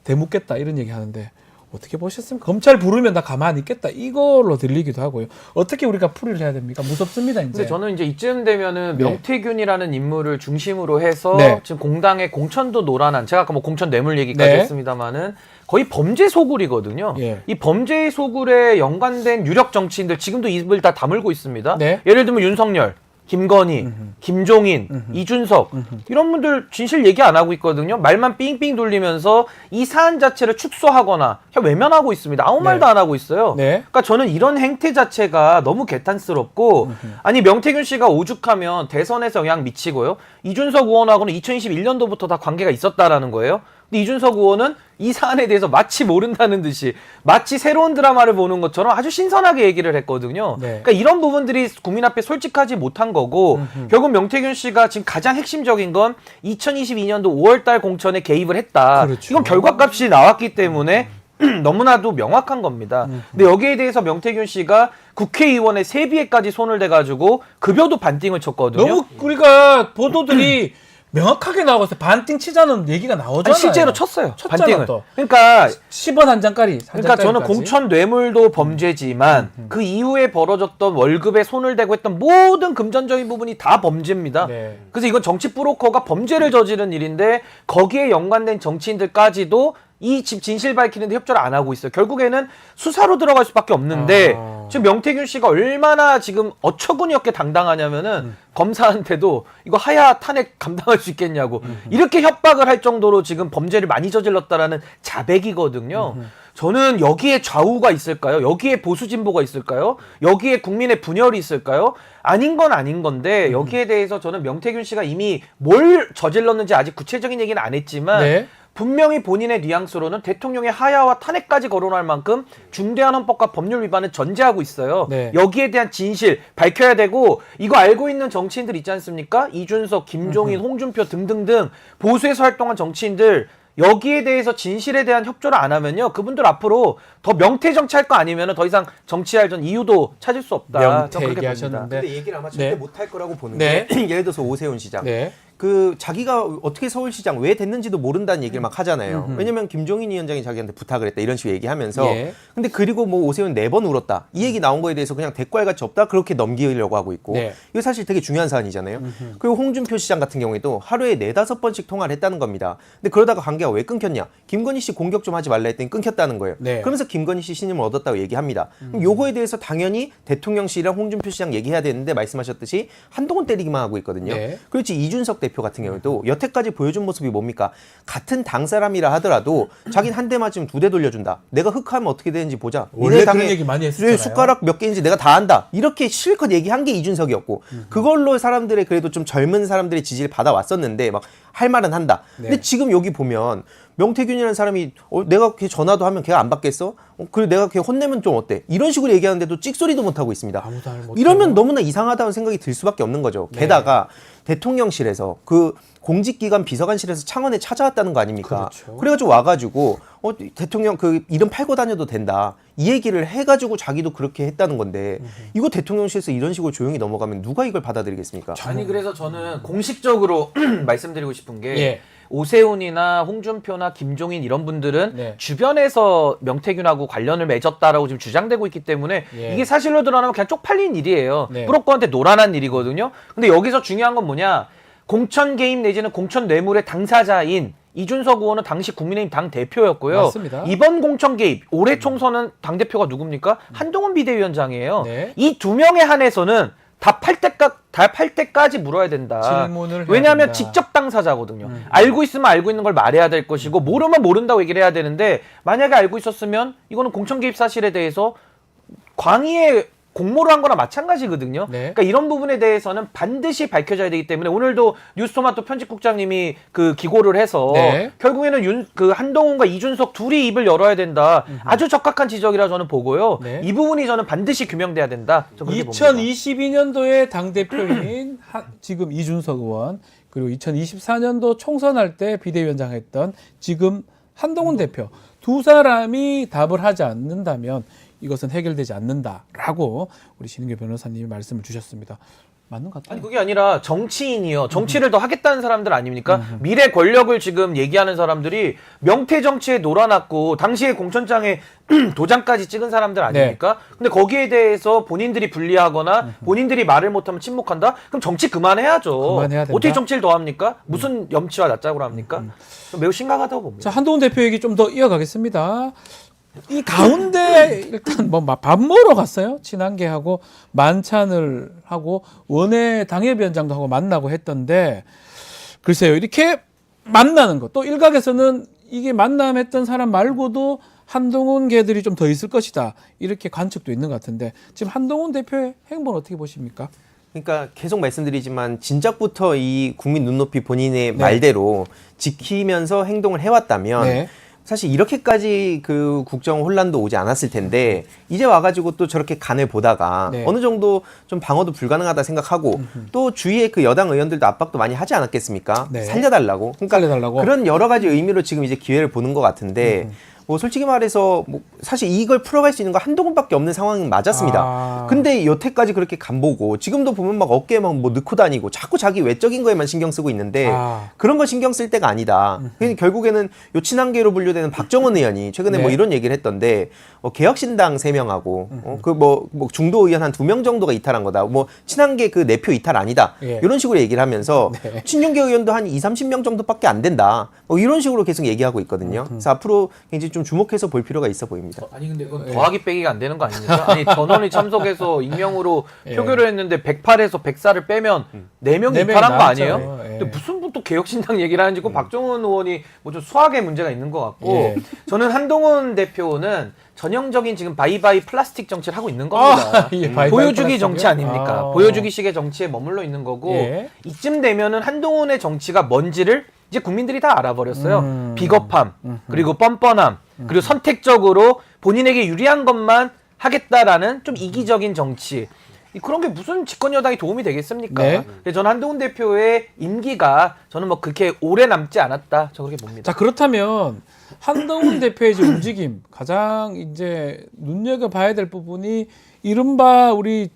대묻겠다 이런 얘기 하는데 어떻게 보셨습니까? 검찰 부르면 나 가만히 있겠다 이걸로 들리기도 하고요. 어떻게 우리가 풀이를 해야 됩니까? 무섭습니다 이제. 근데 저는 이제 이쯤 되면은 네. 명태균이라는 인물을 중심으로 해서 네. 지금 공당의 공천도 노란한 제가 아까 뭐 공천 뇌물 얘기까지 네. 했습니다만은 거의 범죄 소굴이거든요. 예. 이 범죄 소굴에 연관된 유력 정치인들 지금도 입을 다 다물고 있습니다. 네. 예를 들면 윤석열, 김건희, 김종인, 이준석 이런 분들 진실 얘기 안 하고 있거든요. 말만 삥삥 돌리면서 이 사안 자체를 축소하거나 외면하고 있습니다. 아무 말도 안 하고 있어요. 네. 그러니까 저는 이런 행태 자체가 너무 개탄스럽고 아니 명태균 씨가 오죽하면 대선에서 영향 미치고요. 이준석 의원하고는 2021년도부터 다 관계가 있었다라는 거예요. 근데 이준석 의원은 이 사안에 대해서 마치 모른다는 듯이 마치 새로운 드라마를 보는 것처럼 아주 신선하게 얘기를 했거든요. 네. 그러니까 이런 부분들이 국민 앞에 솔직하지 못한 거고 결국 명태균 씨가 지금 가장 핵심적인 건 2022년도 5월달 공천에 개입을 했다. 그렇죠. 이건 결과값이 나왔기 때문에 너무나도 명확한 겁니다. 근데 여기에 대해서 명태균 씨가 국회의원의 세비에까지 손을 대가지고 급여도 반띵을 쳤거든요. 너무 우리가 보도들이 명확하게 나오고 반띵 치자는 얘기가 나오잖아요. 아니, 실제로 쳤어요. 쳤잖아, 반띵을. 또. 그러니까 10원 한 장짜리. 그러니까 저는 공천 뇌물도 범죄지만 그 이후에 벌어졌던 월급에 손을 대고 했던 모든 금전적인 부분이 다 범죄입니다. 네. 그래서 이건 정치 브로커가 범죄를 저지른 일인데 거기에 연관된 정치인들까지도 이 집 진실 밝히는데 협조를 안 하고 있어요. 결국에는 수사로 들어갈 수밖에 없는데 지금 명태균 씨가 얼마나 지금 어처구니 없게 당당하냐면은 검사한테도 이거 하야 탄핵 감당할 수 있겠냐고 이렇게 협박을 할 정도로 지금 범죄를 많이 저질렀다라는 자백이거든요. 저는 여기에 좌우가 있을까요? 여기에 보수 진보가 있을까요? 여기에 국민의 분열이 있을까요? 아닌 건 아닌 건데 여기에 대해서 저는 명태균 씨가 이미 뭘 저질렀는지 아직 구체적인 얘기는 안 했지만 네. 분명히 본인의 뉘앙스로는 대통령의 하야와 탄핵까지 거론할 만큼 중대한 헌법과 법률 위반을 전제하고 있어요. 네. 여기에 대한 진실 밝혀야 되고 이거 알고 있는 정치인들 있지 않습니까? 이준석, 김종인, 홍준표 등등등 보수에서 활동한 정치인들 여기에 대해서 진실에 대한 협조를 안 하면요. 그분들 앞으로 더 명태 정치할 거 아니면 더 이상 정치할 전 이유도 찾을 수 없다. 명태 저는 그렇게 얘기하셨는데. 근데 얘기를 아마 절대 네. 못할 거라고 보는 네. 게 예를 들어서 오세훈 시장. 네. 그 자기가 어떻게 서울시장 왜 됐는지도 모른다는 얘기를 막 하잖아요. 왜냐면 김종인 위원장이 자기한테 부탁을 했다 이런 식으로 얘기하면서 예. 근데 그리고 뭐 오세훈 4번 울었다 이 얘기 나온 거에 대해서 그냥 대과일같이 없다 그렇게 넘기려고 하고 있고 네. 이거 사실 되게 중요한 사안이잖아요. 그리고 홍준표 시장 같은 경우에도 하루에 4-5번씩 통화를 했다는 겁니다. 근데 그러다가 관계가 왜 끊겼냐? 김건희 씨 공격 좀 하지 말라 했더니 끊겼다는 거예요. 네. 그러면서 김건희 씨 신임을 얻었다고 얘기합니다. 그럼 요거에 대해서 당연히 대통령실이랑 홍준표 시장 얘기해야 되는데 말씀하셨듯이 한동훈 때리기만 하고 있거든요. 네. 그렇지 이준석 대표 같은 경우도 여태까지 보여준 모습이 뭡니까? 같은 당 사람이라 하더라도 자기는 한 대 맞으면 2대 돌려준다. 내가 흑하면 어떻게 되는지 보자. 원래 니네 그런 당에 얘기 많이 했었잖아요. 숟가락 몇 개인지 내가 다 안다. 이렇게 실컷 얘기한 게 이준석이었고 그걸로 사람들의 그래도 좀 젊은 사람들의 지지를 받아왔었는데 막 할 말은 한다. 네. 근데 지금 여기 보면 명태균이라는 사람이 내가 걔 전화도 하면 걔가 안 받겠어? 그리고 내가 걔 혼내면 좀 어때? 이런 식으로 얘기하는데도 찍소리도 못하고 있습니다. 아무도 말 못해요. 이러면 너무나 이상하다는 생각이 들 수밖에 없는 거죠. 네. 게다가 대통령실에서 그 공직기관 비서관실에서 창원에 찾아왔다는 거 아닙니까? 그렇죠. 그래가지고 와가지고 대통령 그 이름 팔고 다녀도 된다 이 얘기를 해가지고 자기도 그렇게 했다는 건데 이거 대통령실에서 이런 식으로 조용히 넘어가면 누가 이걸 받아들이겠습니까? 아니 그래서 저는 공식적으로 말씀드리고 싶은 게 예. 오세훈이나 홍준표나 김종인 이런 분들은 네. 주변에서 명태균하고 관련을 맺었다라고 지금 주장되고 있기 때문에 예. 이게 사실로 드러나면 그냥 쪽팔린 일이에요. 네. 뿌록거한테 노란한 일이거든요. 근데 여기서 중요한 건 뭐냐? 공천 개입 내지는 공천 뇌물의 당사자인 이준석 의원은 당시 국민의힘 당 대표였고요. 맞습니다. 이번 공천 개입 올해 총선은 당 대표가 누굽니까? 한동훈 비대위원장이에요. 네. 이 두 명에 한해서는 다 팔 때까지 물어야 된다. 질문을 해야 왜냐하면 된다. 직접 당사자거든요. 알고 있으면 알고 있는 걸 말해야 될 것이고 모르면 모른다고 얘기를 해야 되는데 만약에 알고 있었으면 이거는 공천 개입 사실에 대해서 광의의 공모를 한 거나 마찬가지거든요. 네. 그러니까 이런 부분에 대해서는 반드시 밝혀져야 되기 때문에 오늘도 뉴스토마토 편집국장님이 그 기고를 해서 네. 결국에는 그 한동훈과 이준석 둘이 입을 열어야 된다. 아주 적합한 지적이라 저는 보고요. 네. 이 부분이 저는 반드시 규명돼야 된다. 저는 그렇게 봅니다. 2022년도에 당대표인 지금 이준석 의원 그리고 2024년도 총선할 때 비대위원장 했던 지금 한동훈 대표 두 사람이 답을 하지 않는다면 이것은 해결되지 않는다라고 우리 신은규 변호사님이 말씀을 주셨습니다. 맞는 것 같아요. 아니 그게 아니라 정치인이요. 정치를 더 하겠다는 사람들 아닙니까? 미래 권력을 지금 얘기하는 사람들이 명태 정치에 놀아놨고 당시에 공천장에 도장까지 찍은 사람들 아닙니까? 근데 거기에 대해서 본인들이 불리하거나 본인들이 말을 못하면 침묵한다? 그럼 정치 그만해야죠. 그만해야 된다? 어떻게 정치를 더 합니까? 무슨 염치와 낯짝으로 합니까? 매우 심각하다고 봅니다. 자, 한동훈 대표 얘기 좀 더 이어가겠습니다. 이 가운데 일단 뭐 밥 먹으러 갔어요. 친한계하고 만찬을 하고 원외 당협위원장도 하고 만나고 했던데 글쎄요. 이렇게 만나는 것 또 일각에서는 이게 만남했던 사람 말고도 한동훈 계들이 좀 더 있을 것이다. 이렇게 관측도 있는 것 같은데 지금 한동훈 대표의 행보는 어떻게 보십니까? 그러니까 계속 말씀드리지만 진작부터 이 국민 눈높이 본인의 말대로 지키면서 행동을 해왔다면 네. 사실 이렇게까지 그 국정 혼란도 오지 않았을 텐데 이제 와가지고 또 저렇게 간을 보다가 네. 어느 정도 좀 방어도 불가능하다 생각하고 또 주위에 그 여당 의원들도 압박도 많이 하지 않았겠습니까? 네. 살려달라고. 그러니까 살려달라고. 그런 여러 가지 의미로 지금 이제 기회를 보는 것 같은데 뭐 솔직히 말해서 뭐 사실 이걸 풀어갈 수 있는 거 한동훈밖에 없는 상황은 맞았습니다. 근데 여태까지 그렇게 간보고 지금도 보면 막 어깨에 막 뭐 넣고 다니고 자꾸 자기 외적인 거에만 신경 쓰고 있는데 그런 거 신경 쓸 때가 아니다. 결국에는 요 친한계로 분류되는 박정원 의원이 최근에 뭐 이런 얘기를 했던데 개혁신당 3명하고 그 뭐 중도 의원 한 2명 정도가 이탈한 거다. 뭐 친한계 그 내표 이탈 아니다. 예. 이런 식으로 얘기를 하면서 친윤계 의원도 한 30명 정도밖에 안 된다. 뭐 이런 식으로 계속 얘기하고 있거든요. 그래서 앞으로 굉장히 좀 주목해서 볼 필요가 있어 보입니다. 아니 근데 이건 더하기 빼기가 안 되는 거 아닙니까? 아니 전원이 참석해서 익명으로 표결을 했는데 108에서 104를 빼면 4명이 네 명이 이탈한 거 나왔죠. 아니에요? 예. 근데 무슨 또 개혁신당 얘기를 하는지 그 박정훈 의원이 뭐 좀 수학에 문제가 있는 것 같고 예. 저는 한동훈 대표는 전형적인 지금 바이바이 플라스틱 정치를 하고 있는 겁니다. 예, 바이바이 보여주기 플라스틱이요? 정치 아닙니까? 아. 보여주기식의 정치에 머물러 있는 거고 예. 이쯤 되면은 한동훈의 정치가 뭔지를 이제 국민들이 다 알아버렸어요. 비겁함, 그리고 뻔뻔함, 그리고 선택적으로 본인에게 유리한 것만 하겠다라는 좀 이기적인 정치. 그런 게 무슨 집권 여당이 도움이 되겠습니까? 네. 그래서 저는 한동훈 대표의 임기가 저는 뭐 그렇게 오래 남지 않았다. 저 그렇게 봅니다. 자, 그렇다면 한동훈 대표의 이제 움직임 가장 이제 눈여겨봐야 될 부분이 이른바 우리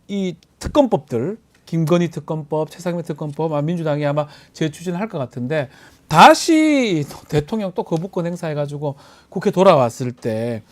이 특검법들 김건희 특검법, 최상민 특검법, 민주당이 아마 재추진할 것 같은데 다시 대통령 또 거부권 행사해가지고 국회 돌아왔을 때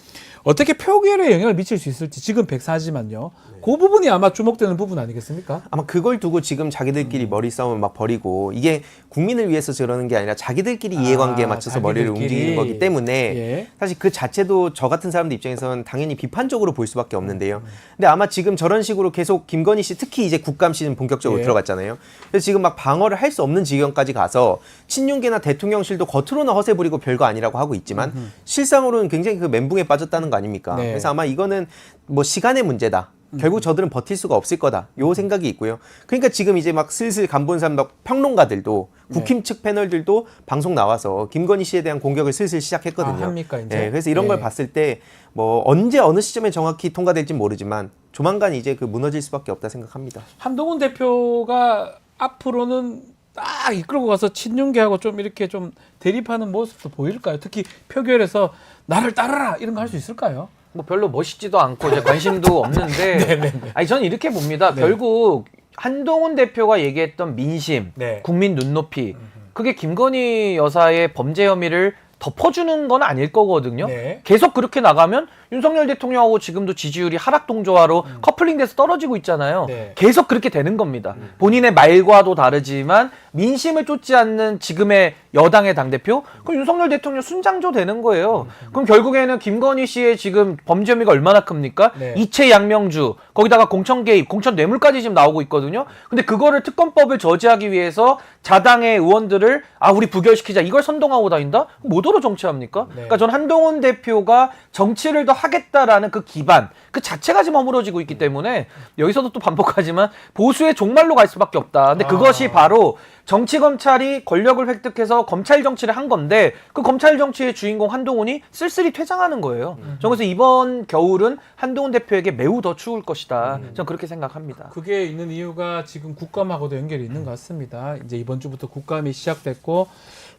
어떻게 표결에 영향을 미칠 수 있을지 지금 104지만요. 그 부분이 아마 주목되는 부분 아니겠습니까? 아마 그걸 두고 지금 자기들끼리 머리 싸움을 막 벌이고 이게 국민을 위해서 저러는 게 아니라 자기들끼리 이해관계에 맞춰서 머리를 자기들끼리. 움직이는 거기 때문에 예. 사실 그 자체도 저 같은 사람들 입장에서는 당연히 비판적으로 볼 수밖에 없는데요. 근데 아마 지금 저런 식으로 계속 김건희 씨 특히 이제 국감 시즌 본격적으로 예. 들어갔잖아요. 그래서 지금 막 방어를 할 수 없는 지경까지 가서 친윤계나 대통령실도 겉으로는 허세 부리고 별거 아니라고 하고 있지만 실상으로는 굉장히 그 멘붕에 빠졌다는 거 아닙니까? 네. 그래서 아마 이거는 뭐 시간의 문제다. 결국 저들은 버틸 수가 없을 거다. 요 생각이 있고요. 그러니까 지금 이제 막 슬슬 간본산 막 평론가들도 국힘 측 패널들도 방송 나와서 김건희 씨에 대한 공격을 슬슬 시작했거든요. 합니까 이제? 네, 그래서 이런 걸 봤을 때 뭐 언제 어느 시점에 정확히 통과될지 모르지만 조만간 이제 그 무너질 수밖에 없다 생각합니다. 한동훈 대표가 앞으로는 딱 이끌고 가서 친윤계하고 좀 이렇게 좀 대립하는 모습도 보일까요? 특히 표결에서 나를 따르라 이런 거 할 수 있을까요? 뭐 별로 멋있지도 않고 이제 관심도 없는데 아니 저는 이렇게 봅니다. 결국 한동훈 대표가 얘기했던 민심, 국민 눈높이 그게 김건희 여사의 범죄 혐의를 덮어주는 건 아닐 거거든요. 계속 그렇게 나가면 윤석열 대통령하고 지금도 지지율이 하락 동조화로 커플링돼서 떨어지고 있잖아요. 계속 그렇게 되는 겁니다. 본인의 말과도 다르지만 민심을 쫓지 않는 지금의 여당의 당대표? 그럼 윤석열 대통령 순장조 되는 거예요. 그럼 결국에는 김건희 씨의 지금 범죄 혐의가 얼마나 큽니까? 이채 양명주, 거기다가 공천 개입, 공천 뇌물까지 지금 나오고 있거든요. 근데 그거를 특검법을 저지하기 위해서 자당의 의원들을 우리 부결시키자 이걸 선동하고 다닌다? 뭐더러 정치합니까? 그러니까 전 한동훈 대표가 정치를 더 하겠다라는 그 기반 그 자체가 지금 허물어지고 있기 때문에 여기서도 또 반복하지만 보수의 종말로 갈 수밖에 없다. 근데 그것이 바로 정치 검찰이 권력을 획득해서 검찰 정치를 한 건데 그 검찰 정치의 주인공 한동훈이 쓸쓸히 퇴장하는 거예요. 저는 그래서 이번 겨울은 한동훈 대표에게 매우 더 추울 것이다. 저는 그렇게 생각합니다. 그게 있는 이유가 지금 국감하고도 연결이 있는 것 같습니다. 이제 이번 주부터 국감이 시작됐고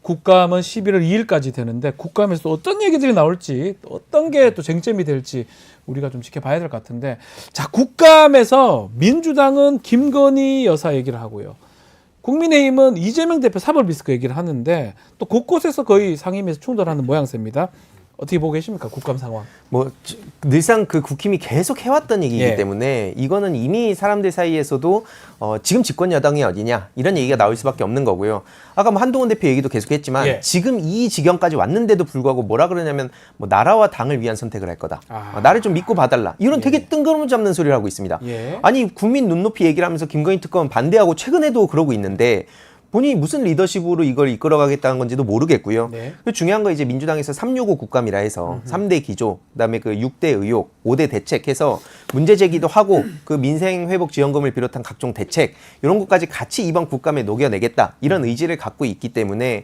국감은 11월 2일까지 되는데 국감에서 또 어떤 얘기들이 나올지 어떤 게 또 쟁점이 될지 우리가 좀 지켜봐야 될 것 같은데 자 국감에서 민주당은 김건희 여사 얘기를 하고요. 국민의힘은 이재명 대표 사법 리스크 얘기를 하는데 또 곳곳에서 거의 상임위에서 충돌하는 모양새입니다. 어떻게 보고 계십니까? 국감 상황. 뭐 늘상 그 국힘이 계속 해왔던 얘기이기 때문에 이거는 이미 사람들 사이에서도 지금 집권 여당이 어디냐 이런 얘기가 나올 수밖에 없는 거고요. 아까 뭐 한동훈 대표 얘기도 계속했지만 지금 이 지경까지 왔는데도 불구하고 뭐라 그러냐면 뭐 나라와 당을 위한 선택을 할 거다. 나를 좀 믿고 봐달라. 이런 되게 뜬구름 잡는 소리를 하고 있습니다. 아니 국민 눈높이 얘기를 하면서 김건희 특검은 반대하고 최근에도 그러고 있는데 본인이 무슨 리더십으로 이걸 이끌어가겠다는 건지도 모르겠고요. 중요한 거 이제 민주당에서 365 국감이라 해서 3대 기조, 그다음에 그 6대 의혹, 5대 대책해서 문제 제기도 하고 그 민생 회복 지원금을 비롯한 각종 대책 이런 것까지 같이 이번 국감에 녹여내겠다 이런 의지를 갖고 있기 때문에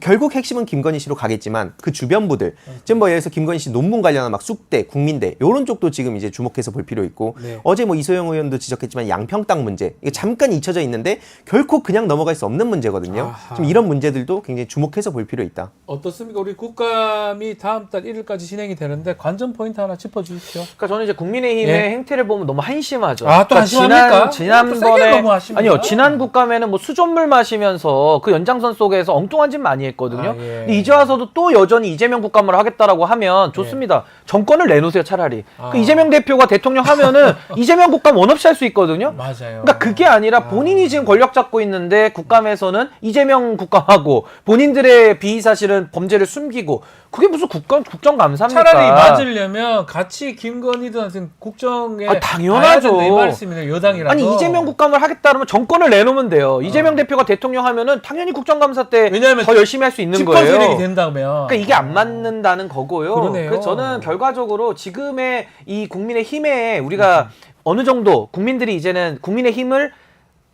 결국 핵심은 김건희 씨로 가겠지만 그 주변부들 지금 뭐 예를 들어서 김건희 씨 논문 관련한 막 쑥대, 국민대 이런 쪽도 지금 이제 주목해서 볼 필요 있고 어제 뭐 이소영 의원도 지적했지만 양평 땅 문제 이게 잠깐 잊혀져 있는데 결코 그냥 넘어갈 수 없는 문제거든요. 지금 이런 문제들도 굉장히 주목해서 볼 필요 있다. 어떻습니까? 우리 국감이 다음 달 1일까지 진행이 되는데 관전 포인트 하나 짚어주십시오. 그러니까 저는 이제 국민의힘의 행태를 보면 너무 한심하죠. 또 한심합니까? 지난번에 아니요 지난 국감에는 뭐 수돗물 마시면서 그 연장선 속에서 엉뚱한 짓 많이 했거든요. 근데 이제 와서도 또 여전히 이재명 국감을 하겠다라고 하면 좋습니다. 정권을 내놓으세요 차라리. 그 이재명 대표가 대통령 하면은 이재명 국감 원없이 할 수 있거든요. 맞아요. 그러니까 그게 아니라 본인이 지금 권력 잡고 있는데 국감에서는 이재명 국감하고 본인들의 비의 사실은 범죄를 숨기고 그게 무슨 국정감사입니까? 차라리 맞으려면 같이 김건희든 하여튼 국정에 당연하죠. 이 말씀이네요. 여당이라도. 아니 이재명 국감을 하겠다 그러면 정권을 내놓으면 돼요. 이재명 대표가 대통령 하면은 당연히 국정감사 때 왜냐하면 더 열심히 할 수 있는 집권 거예요. 세력이 된다면. 그러니까 이게 안 맞는다는 거고요. 그러네요. 그래서 저는 결과적으로 지금의 이 국민의 힘에 우리가 어느 정도 국민들이 이제는 국민의 힘을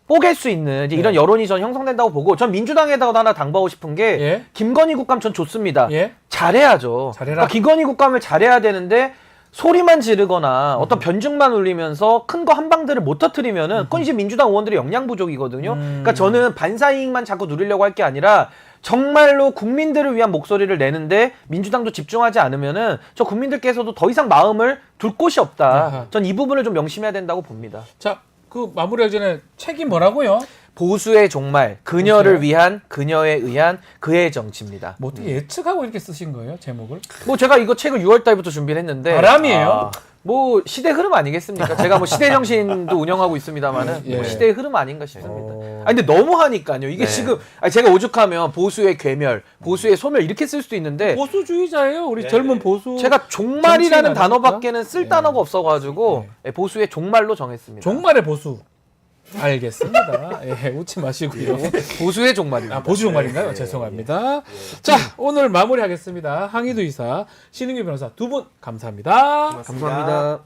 뽀갤 수 있는 이제 이런 여론이 전 형성된다고 보고 전 민주당에다가 하나 당부하고 싶은 게 김건희 국감 전 좋습니다. 잘해야죠. 그러니까 김건희 국감을 잘해야 되는데 소리만 지르거나 어떤 변증만 울리면서 큰 거 한 방들을 못 터뜨리면은 그건 이제 민주당 의원들의 역량 부족이거든요. 그러니까 저는 반사이익만 자꾸 누리려고 할 게 아니라 정말로 국민들을 위한 목소리를 내는데 민주당도 집중하지 않으면은 저 국민들께서도 더 이상 마음을 둘 곳이 없다. 전 이 부분을 좀 명심해야 된다고 봅니다. 자, 그 마무리하기 전에 책이 뭐라고요? 보수의 종말, 그녀를 위한, 그녀에 의한 그의 정치입니다. 뭐 어떻게 예측하고 이렇게 쓰신 거예요, 제목을? 뭐 제가 이거 책을 6월 달부터 준비를 했는데 바람이에요. 뭐 시대 흐름 아니겠습니까? 제가 뭐 시대 정신도 운영하고 있습니다만은 뭐 시대의 흐름 아닌가 싶습니다. 근데 너무 하니까요. 이게 지금 제가 오죽하면 보수의 괴멸, 보수의 소멸 이렇게 쓸 수도 있는데 보수주의자예요. 우리 젊은 보수. 제가 종말이라는 정치인 단어밖에는 쓸 단어가 없어가지고 보수의 종말로 정했습니다. 종말의 보수. 알겠습니다. 웃지 마시고요. 보수의 종말입니다. 보수 종말인가요? 죄송합니다. 자, 오늘 마무리하겠습니다. 항의도 이사, 신은규 변호사 두 분 감사합니다. 감사합니다.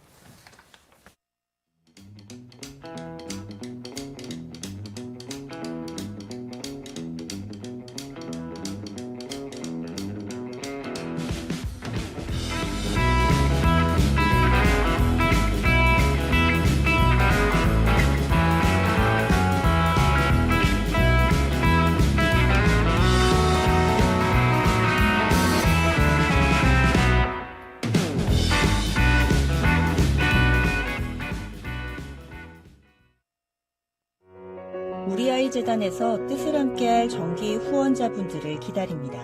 우리아이재단에서 뜻을 함께할 정기 후원자분들을 기다립니다.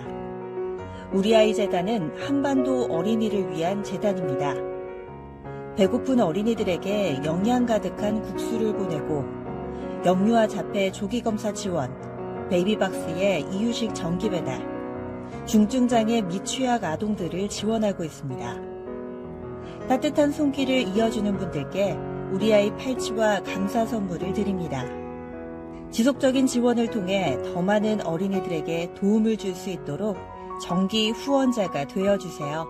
우리아이재단은 한반도 어린이를 위한 재단입니다. 배고픈 어린이들에게 영양 가득한 국수를 보내고 영유아 자폐 조기검사 지원, 베이비박스의 이유식 정기 배달, 중증장애 및 취약 아동들을 지원하고 있습니다. 따뜻한 손길을 이어주는 분들께 우리 아이 팔찌와 감사 선물을 드립니다. 지속적인 지원을 통해 더 많은 어린이들에게 도움을 줄 수 있도록 정기 후원자가 되어주세요.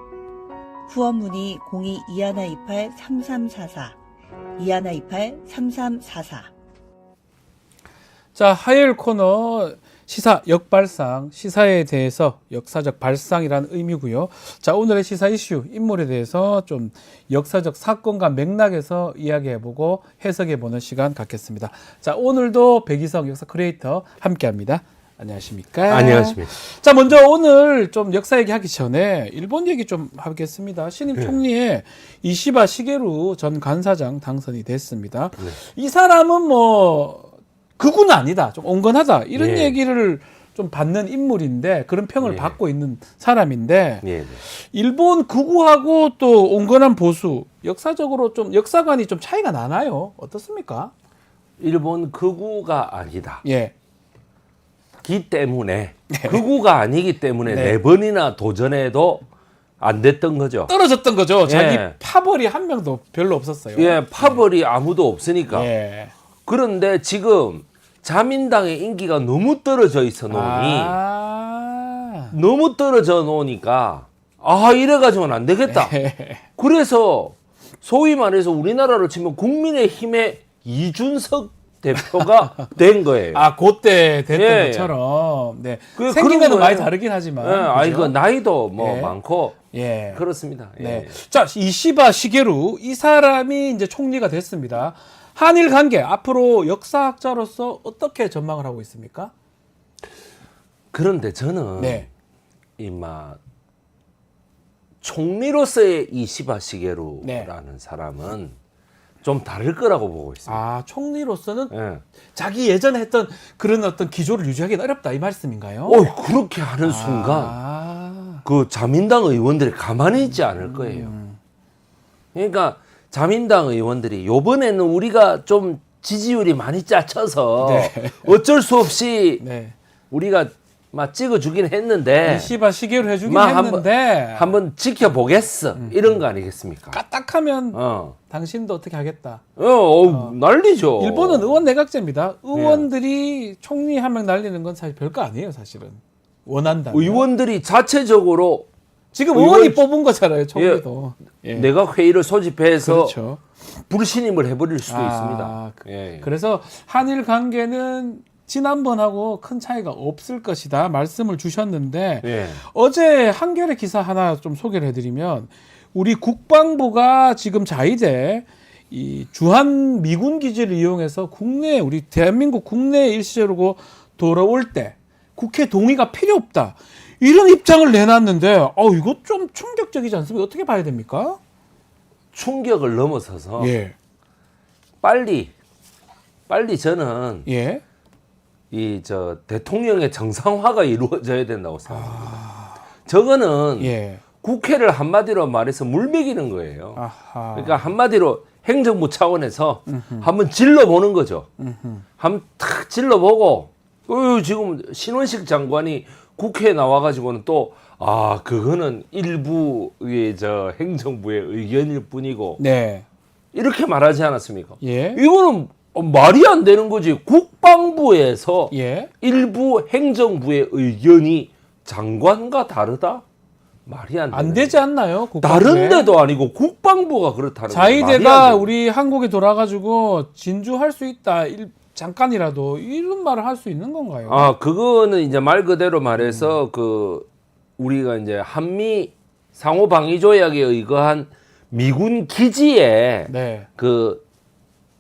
후원 문의 02-2128-3344, 2128-3344. 자, 화요일 코너 시사 역발상, 시사에 대해서 역사적 발상이라는 의미고요. 자, 오늘의 시사 이슈, 인물에 대해서 좀 역사적 사건과 맥락에서 이야기해보고 해석해보는 시간 갖겠습니다. 자, 오늘도 백이성 역사 크리에이터 함께합니다. 안녕하십니까? 안녕하십니까? 자, 먼저 오늘 좀 역사 얘기하기 전에 일본 얘기 좀 하겠습니다. 신임 총리의 이시바 시게루 전 간사장 당선이 됐습니다. 네. 이 사람은 뭐 극우는 아니다, 좀 온건하다 이런 예. 얘기를 좀 받는 인물인데 그런 평을 받고 있는 사람인데 예. 일본 극우하고 또 온건한 보수 역사적으로 좀 역사관이 좀 차이가 나나요? 어떻습니까? 일본 극우가 아니다. 예. 기 때문에 극우가 아니기 때문에 네. 네 번이나 도전해도 안 됐던 거죠. 떨어졌던 거죠. 예. 자기 파벌이 한 명도 별로 없었어요. 예, 파벌이 아무도 없으니까. 예. 그런데 지금 자민당의 인기가 너무 떨어져 있어 놓으니 너무 떨어져 놓으니까 이래가지고는 안 되겠다. 그래서 소위 말해서 우리나라로 치면 국민의힘의 이준석 대표가 된 거예요. 그때 됐던 예. 것처럼. 네. 그런 생긴 거는 거예요. 많이 다르긴 하지만. 예, 그죠? 그 나이도 뭐 예. 많고 예. 그렇습니다. 예. 네. 자, 이시바 시게루 이 사람이 이제 총리가 됐습니다. 한일 관계 앞으로 역사학자로서 어떻게 전망을 하고 있습니까? 그런데 저는 네. 총리로서의 이시바 시게루라는 네. 사람은 좀 다를 거라고 보고 있습니다. 총리로서는 예. 자기 예전에 했던 그런 어떤 기조를 유지하기는 어렵다 이 말씀인가요? 그렇게 하는 순간 그 자민당 의원들이 가만히 있지 않을 거예요. 그러니까 자민당 의원들이 요번에는 우리가 좀 지지율이 많이 짜쳐서 네. 어쩔 수 없이 네. 우리가 막 찍어주긴 했는데 이시바 시게루 해주긴 막 했는데 한번 지켜보겠어 이런 거 아니겠습니까? 까딱하면 당신도 어떻게 하겠다. 난리죠. 일본은 의원 내각제입니다. 의원들이 총리 한 명 날리는 건 사실 별거 아니에요, 사실은. 원한다면. 의원들이 자체적으로 지금 의원이 뽑은 거잖아요, 총리도. 예. 내각 회의를 소집해서 그렇죠. 불신임을 해버릴 수도 있습니다. 그래서 한일 관계는 지난번하고 큰 차이가 없을 것이다 말씀을 주셨는데 어제 한겨레 기사 하나 좀 소개를 해드리면 우리 국방부가 지금 자위대 이 주한 미군 기지를 이용해서 국내 우리 대한민국 국내에 일시적으로 돌아올 때 국회 동의가 필요 없다 이런 입장을 내놨는데 이거 좀 충격적이지 않습니까? 어떻게 봐야 됩니까? 충격을 넘어서서 빨리 저는 대통령의 정상화가 이루어져야 된다고 생각합니다. 저거는 국회를 한마디로 말해서 물먹이는 거예요. 그러니까 한마디로 행정부 차원에서 한번 질러보는 거죠. 한번 탁 질러보고 지금 신원식 장관이 국회에 나와가지고는 또 그거는 일부의 행정부의 의견일 뿐이고 이렇게 말하지 않았습니까? 이거는 말이 안 되는 거지. 국방부에서 일부 행정부의 의견이 장관과 다르다? 말이 안 되지 않나요? 다른 데도 아니고 국방부가 그렇다는 거예요. 자위대가 우리 한국에 돌아가지고 진주할 수 있다. 잠깐이라도 이런 말을 할 수 있는 건가요? 그거는 이제 말 그대로 말해서 우리가 이제 한미 상호 방위 조약에 의거한 미군 기지에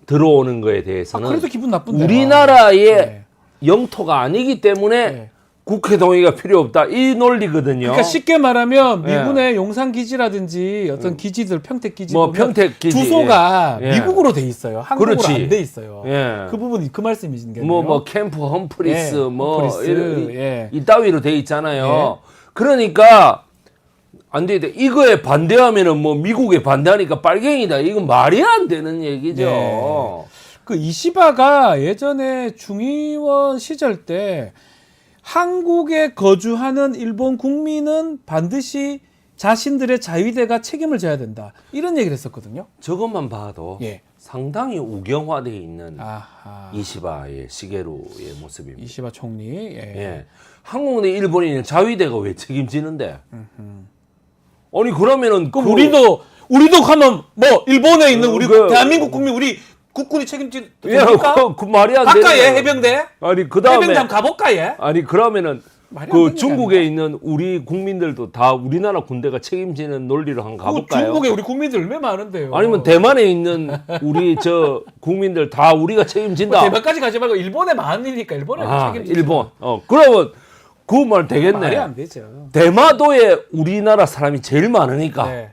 들어오는 거에 대해서는 그래도 기분 나쁜데 우리나라의 영토가 아니기 때문에 국회 동의가 필요 없다. 이 논리거든요. 그러니까 쉽게 말하면 예. 미군의 용산 기지라든지 어떤 기지들 평택 기지 뭐 보면 평택 기지. 주소가 예. 미국으로 돼 있어요. 한국으로 그렇지. 안 돼 있어요. 예. 그 부분이 그 말씀이신 게요. 뭐 캠프 험프리스 예, 뭐 험프리스, 예. 이따위로 돼 있잖아요. 예. 그러니까 안 돼. 이거에 반대하면은 뭐 미국에 반대하니까 빨갱이다. 이건 말이 안 되는 얘기죠. 네. 그 이시바가 예전에 중의원 시절 때 한국에 거주하는 일본 국민은 반드시 자신들의 자위대가 책임을 져야 된다. 이런 얘기를 했었거든요. 저것만 봐도 예. 상당히 우경화되어 있는 아하. 이시바의 시게루의 모습입니다. 이시바 총리. 예. 예. 한국의 일본인은 자위대가 왜 책임지는데? 아니 그러면은 그럼 우리도 가면 뭐 일본에 있는 우리 그- 대한민국 국민 우리 국군이 책임질 예, 됩니까? 그 말이 안 되는 갈까 예 거예요. 해병대? 아니 그다음에 해병대 한번 가볼까 예? 아니 그러면은 말이 안 그 되는 게 중국에 아닌가? 있는 우리 국민들도 다 우리나라 군대가 책임지는 논리로 한번 가볼까요? 중국에 우리 국민들 얼마나 많은데요. 아니면 대만에 있는 우리 저 국민들 다 우리가 책임진다. 뭐 대만까지 가지 말고 일본에 많으니까 일본에 아, 책임지죠. 일본. 그러면 그 말 되겠네. 말이 안 되죠. 대마도에 우리나라 사람이 제일 많으니까 네.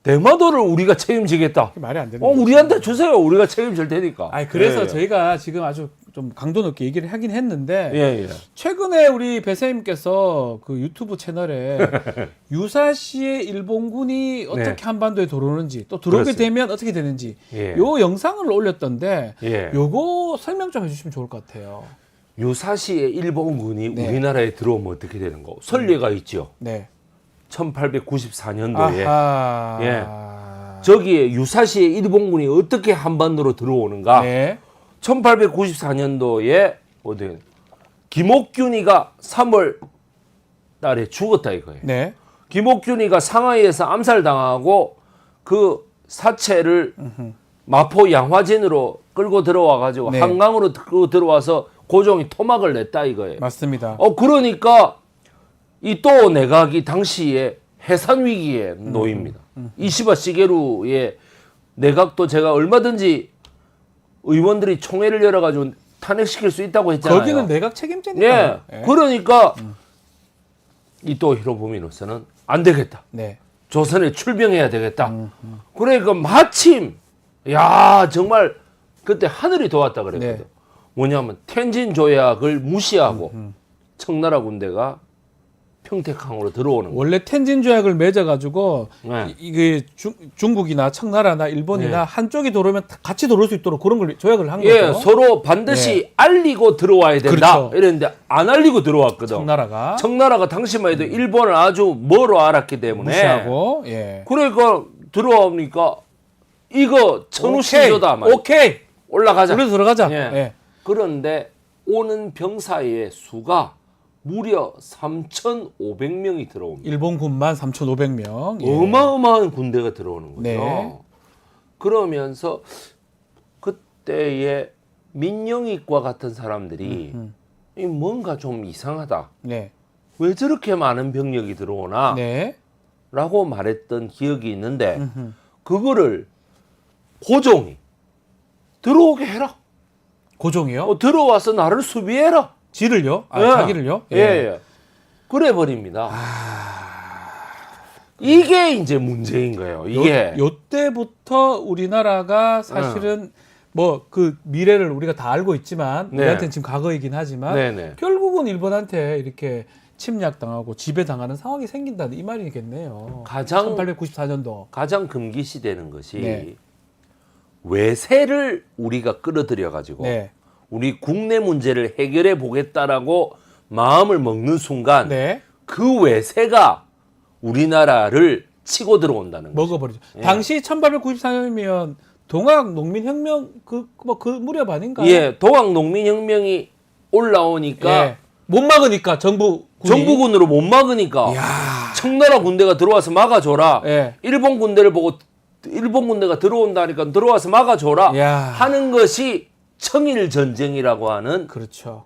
대마도를 우리가 책임지겠다. 말이 안 되는 거죠. 우리한테 주세요. 우리가 책임질 테니까. 아니 그래서 예, 저희가 지금 아주 좀 강도 높게 얘기를 하긴 했는데 예, 예. 최근에 우리 배세님께서 그 유튜브 채널에 유사시의 일본군이 어떻게 네. 한반도에 들어오는지 또 들어오게 그렇습니다. 되면 어떻게 되는지 예. 요 영상을 올렸던데 예. 요거 설명 좀 해주시면 좋을 것 같아요. 유사시에 일본군이 네. 우리나라에 들어오면 어떻게 되는 거? 선례가 있죠. 네. 1894년도에 아하. 예. 저기에 유사시에 일본군이 어떻게 한반도로 들어오는가? 네. 1894년도에 어디 김옥균이가 3월 달에 죽었다 이거예요. 네. 김옥균이가 상하이에서 암살당하고 그 사체를 마포 양화진으로 끌고 들어와 가지고 네. 한강으로 끌고 들어와서 고종이 토막을 냈다 이거예요. 맞습니다. 그러니까 이 또 내각이 당시에 해산 위기에 놓입니다. 이시바 시게루의 내각도 제가 얼마든지 의원들이 총회를 열어가지고 탄핵시킬 수 있다고 했잖아요. 거기는 내각 책임제니까. 예. 그러니까 이또 히로부미로서는 안 되겠다. 네. 조선에 출병해야 되겠다. 그러니까 마침 야 정말 그때 하늘이 도왔다 그랬거든. 네. 뭐냐면 텐진 조약을 무시하고 청나라 군대가 평택항으로 들어오는 거예요. 원래 텐진 조약을 맺어가지고 네. 이게 중국이나 청나라나 일본이나 네. 한쪽이 들어오면 같이 들어올 수 있도록 그런 걸 조약을 한 예, 거죠. 서로 반드시 알리고 들어와야 된다. 그렇죠. 이랬는데 안 알리고 들어왔거든. 청나라가 당시만 해도 일본을 아주 뭐로 알았기 때문에 무시하고 예. 그러니까 들어오니까 이거 천우시조다 말. 오케이. 올라가자. 우리도 들어가자. 예. 예. 그런데 오는 병사의 수가 무려 3,500명이 들어옵니다. 일본 군만 3,500명. 예. 어마어마한 군대가 들어오는 거죠. 네. 그러면서 그때의 민영익과 같은 사람들이 이 뭔가 좀 이상하다. 네. 왜 저렇게 많은 병력이 들어오나? 네. 라고 말했던 기억이 있는데 그거를 고종이 들어오게 해라. 고종이요? 들어와서 나를 수비해라. 지를요? 아, 예. 자기를요? 예. 예. 그래 버립니다. 이게 이제 문제인 거예요. 이게 요때부터 우리나라가 사실은 뭐 그 미래를 우리가 다 알고 있지만 네. 우리한테는 지금 과거이긴 하지만 네네. 결국은 일본한테 이렇게 침략당하고 지배당하는 상황이 생긴다는 이 말이겠네요. 가장 1894년도 가장 금기시되는 것이 네. 외세를 우리가 끌어들여 가지고 네. 우리 국내 문제를 해결해 보겠다라고 마음을 먹는 순간 네. 그 외세가 우리나라를 치고 들어온다는 거죠. 먹어버리죠. 예. 당시 1894년이면 동학 농민혁명 그 무렵 아닌가요? 예, 동학 농민혁명이 올라오니까 예. 못 막으니까 정부군으로 못 막으니까 청나라 군대가 들어와서 막아줘라. 예. 일본 군대를 보고 일본 군대가 들어온다니까 들어와서 막아줘라 야. 하는 것이 청일 전쟁이라고 하는 그렇죠.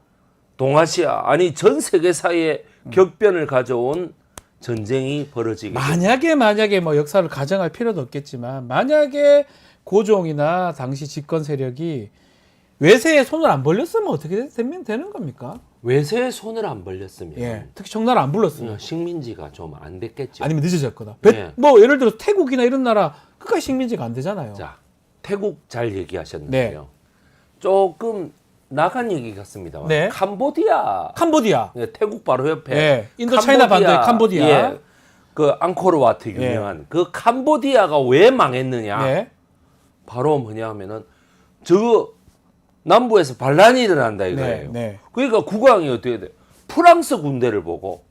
동아시아 아니 전 세계사의 격변을 가져온 전쟁이 벌어지게 만약에 뭐 역사를 가정할 필요도 없겠지만 만약에 고종이나 당시 집권 세력이 외세에 손을 안 벌렸으면 어떻게 되는 겁니까? 외세에 손을 안 벌렸으면 예. 특히 청나라 안 불렀어요. 식민지가 좀 안 됐겠죠. 아니면 늦어졌거나. 예. 뭐 예를 들어 태국이나 이런 나라 끝까지 식민지가 안 되잖아요. 자, 태국 잘 얘기하셨는데요. 네. 조금 나간 얘기 같습니다. 네. 캄보디아. 네, 태국 바로 옆에. 예. 인도 차이나 반도의 캄보디아. 예. 그 앙코르와트 유명한 그 캄보디아가 왜 망했느냐? 네. 바로 뭐냐 하면은 저 남부에서 반란이 일어난다 이거예요. 네. 그러니까 국왕이 어떻게 돼? 프랑스 군대를 보고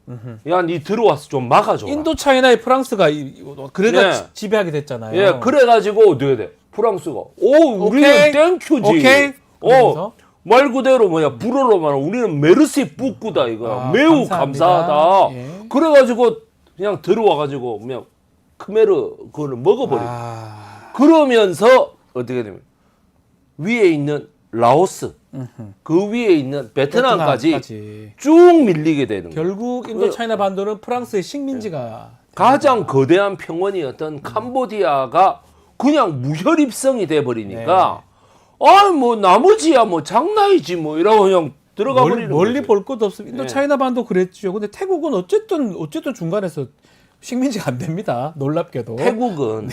야, 니 들어와서 좀 막아줘라. 인도 차이나의 프랑스가 그래가 네. 지배하게 됐잖아요. 예, 그래가지고 어떻게 돼? 프랑스가 우리는 땡큐지. 오케이. 말 그대로 뭐야 불어로 말하면 우리는 메르시 뿌꾸다 이거 매우 감사하다. 예. 그래가지고 그냥 들어와가지고 그냥 크메르 그거를 먹어버려. 그러면서 어떻게 되면 위에 있는 라오스 그 위에 있는 베트남까지 쭉 밀리게 되는 거예요. 결국 인도 차이나 반도는 프랑스의 식민지가 가장 거대한 평원이었던 캄보디아가 그냥 무혈입성이 돼 버리니까 뭐 나머지야 뭐 장난이지 뭐 이러고 그냥 들어가 버리는 멀리 볼 것도 없습니다. 인도 차이나 반도 그랬죠. 근데 태국은 어쨌든 중간에서 식민지가 안 됩니다. 놀랍게도. 태국은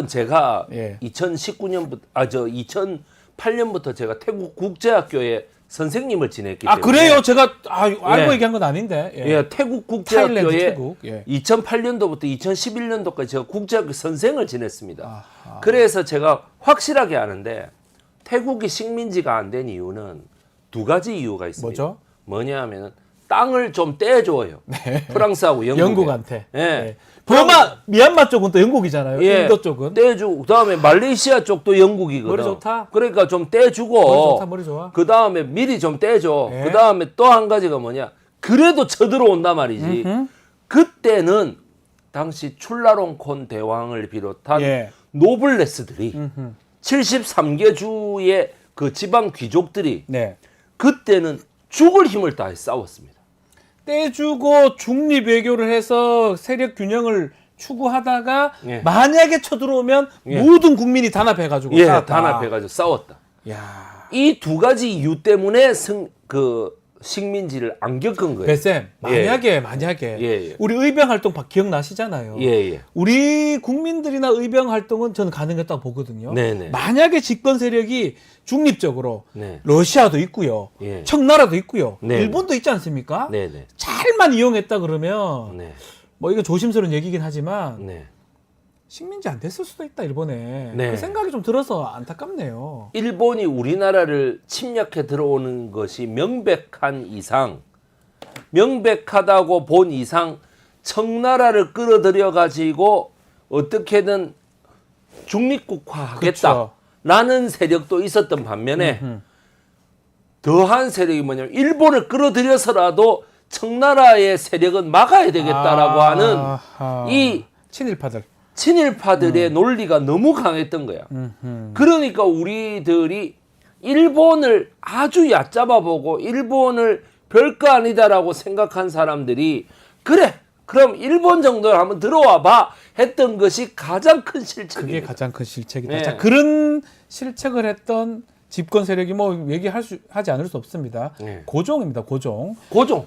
제가 예. 2019년부터 2008년부터 제가 태국 국제학교에 선생님을 지냈기 때문에 그래요? 제가 알고 예. 얘기한 건 아닌데. 예, 태국 국제학교에 태국. 예. 2008년도부터 2011년도까지 제가 국제학교 선생을 지냈습니다. 그래서 제가 확실하게 아는데 태국이 식민지가 안 된 이유는 두 가지 이유가 있습니다. 뭐죠? 뭐냐 하면은 땅을 좀 떼줘요. 프랑스하고 영국한테. 예. 버마, 미얀마 쪽은 또 영국이잖아요. 예. 인도 쪽은. 떼주고 그다음에 말레이시아 쪽도 영국이거든. 머리 좋다. 그러니까 좀 떼주고. 머리 좋다, 머리 좋아. 그다음에 미리 좀 떼줘. 예. 그다음에 또 한 가지가 뭐냐? 그래도 쳐들어온단 말이지. 그때는 당시 출라롱콘 대왕을 비롯한 노블레스들이 73개 주의 그 지방 귀족들이 그때는 죽을 힘을 다해 싸웠습니다. 떼주고 중립 외교를 해서 세력 균형을 추구하다가 만약에 쳐들어오면 모든 국민이 단합해가지고 싸웠다. 단합해가지고 싸웠다. 이 두 가지 이유 때문에 식민지를 안 겪은 거예요. 배쌤, 만약에 우리 의병 활동 기억나시잖아요. 우리 국민들이나 의병 활동은 저는 가능했다고 보거든요. 만약에 집권 세력이 중립적으로 러시아도 있고요, 청나라도 있고요, 일본도 있지 않습니까? 잘만 이용했다 그러면 뭐 이거 조심스러운 얘기긴 하지만 식민지 안 됐을 수도 있다 일본에. 그 생각이 좀 들어서 안타깝네요. 일본이 우리나라를 침략해 들어오는 것이 명백하다고 본 이상 청나라를 끌어들여 가지고 어떻게든 중립국화하겠다라는 세력도 있었던 반면에 더한 세력이 뭐냐면 일본을 끌어들여서라도 청나라의 세력은 막아야 되겠다라고 하는 이 친일파들의 논리가 너무 강했던 거야. 그러니까 우리들이 일본을 아주 얕잡아 보고 일본을 별거 아니다라고 생각한 사람들이 그럼 일본 정도를 한번 들어와 봐 했던 것이 가장 큰 실책입니다. 그게 가장 큰 실책이다. 자, 그런 실책을 했던 집권 세력이 뭐 하지 않을 수 없습니다. 고종입니다. 고종.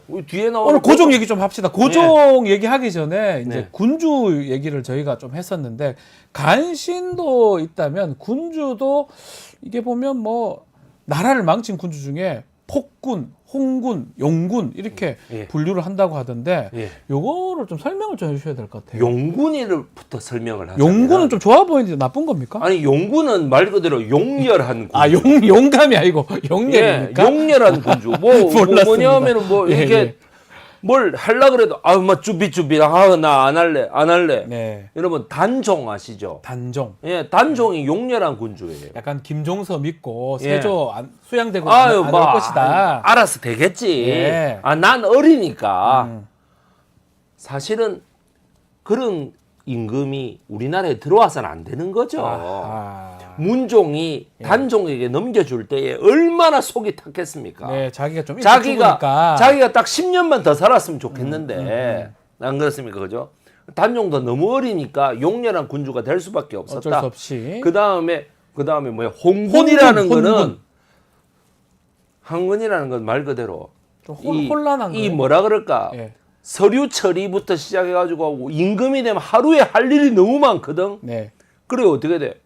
우리 뒤에 나오는 오늘 고종 얘기 좀 합시다. 고종 얘기하기 전에 이제 군주 얘기를 저희가 좀 했었는데 간신도 있다면 군주도 이게 보면 뭐 나라를 망친 군주 중에 폭군, 홍군, 용군 이렇게 분류를 한다고 하던데 요거를 좀 설명을 좀 해주셔야 될 것 같아요. 용군이부터 설명을 하자면 용군은 좀 좋아 보이는데 나쁜 겁니까? 아니 용군은 말 그대로 용렬한 군주. 용감이 아니고 용렬입니까? 용렬한 군주. 뭐냐면은 뭐 이렇게 뭘 하려 그래도 막 쭈비쭈비 나 안 할래. 여러분 단종 아시죠? 단종. 단종이 용렬한 군주예요. 약간 김종서 믿고 세조 수양되고 안 올 것이다. 알아서 되겠지. 난 어리니까. 사실은 그런 임금이 우리나라에 들어와서는 안 되는 거죠. 문종이 단종에게 넘겨줄 때에 얼마나 속이 탔겠습니까? 자기가 좀 일찍 죽으니까. 자기가 딱 10년만 더 살았으면 좋겠는데 안 그렇습니까? 그죠? 단종도 너무 어리니까 용렬한 군주가 될 수밖에 없었다. 어쩔 수 없이. 그 다음에 뭐야? 홍군이라는 거는 말 그대로 좀 혼란한 이 거예요. 뭐라 그럴까? 예. 서류 처리부터 시작해가지고 임금이 되면 하루에 할 일이 너무 많거든. 네. 그래 어떻게 돼?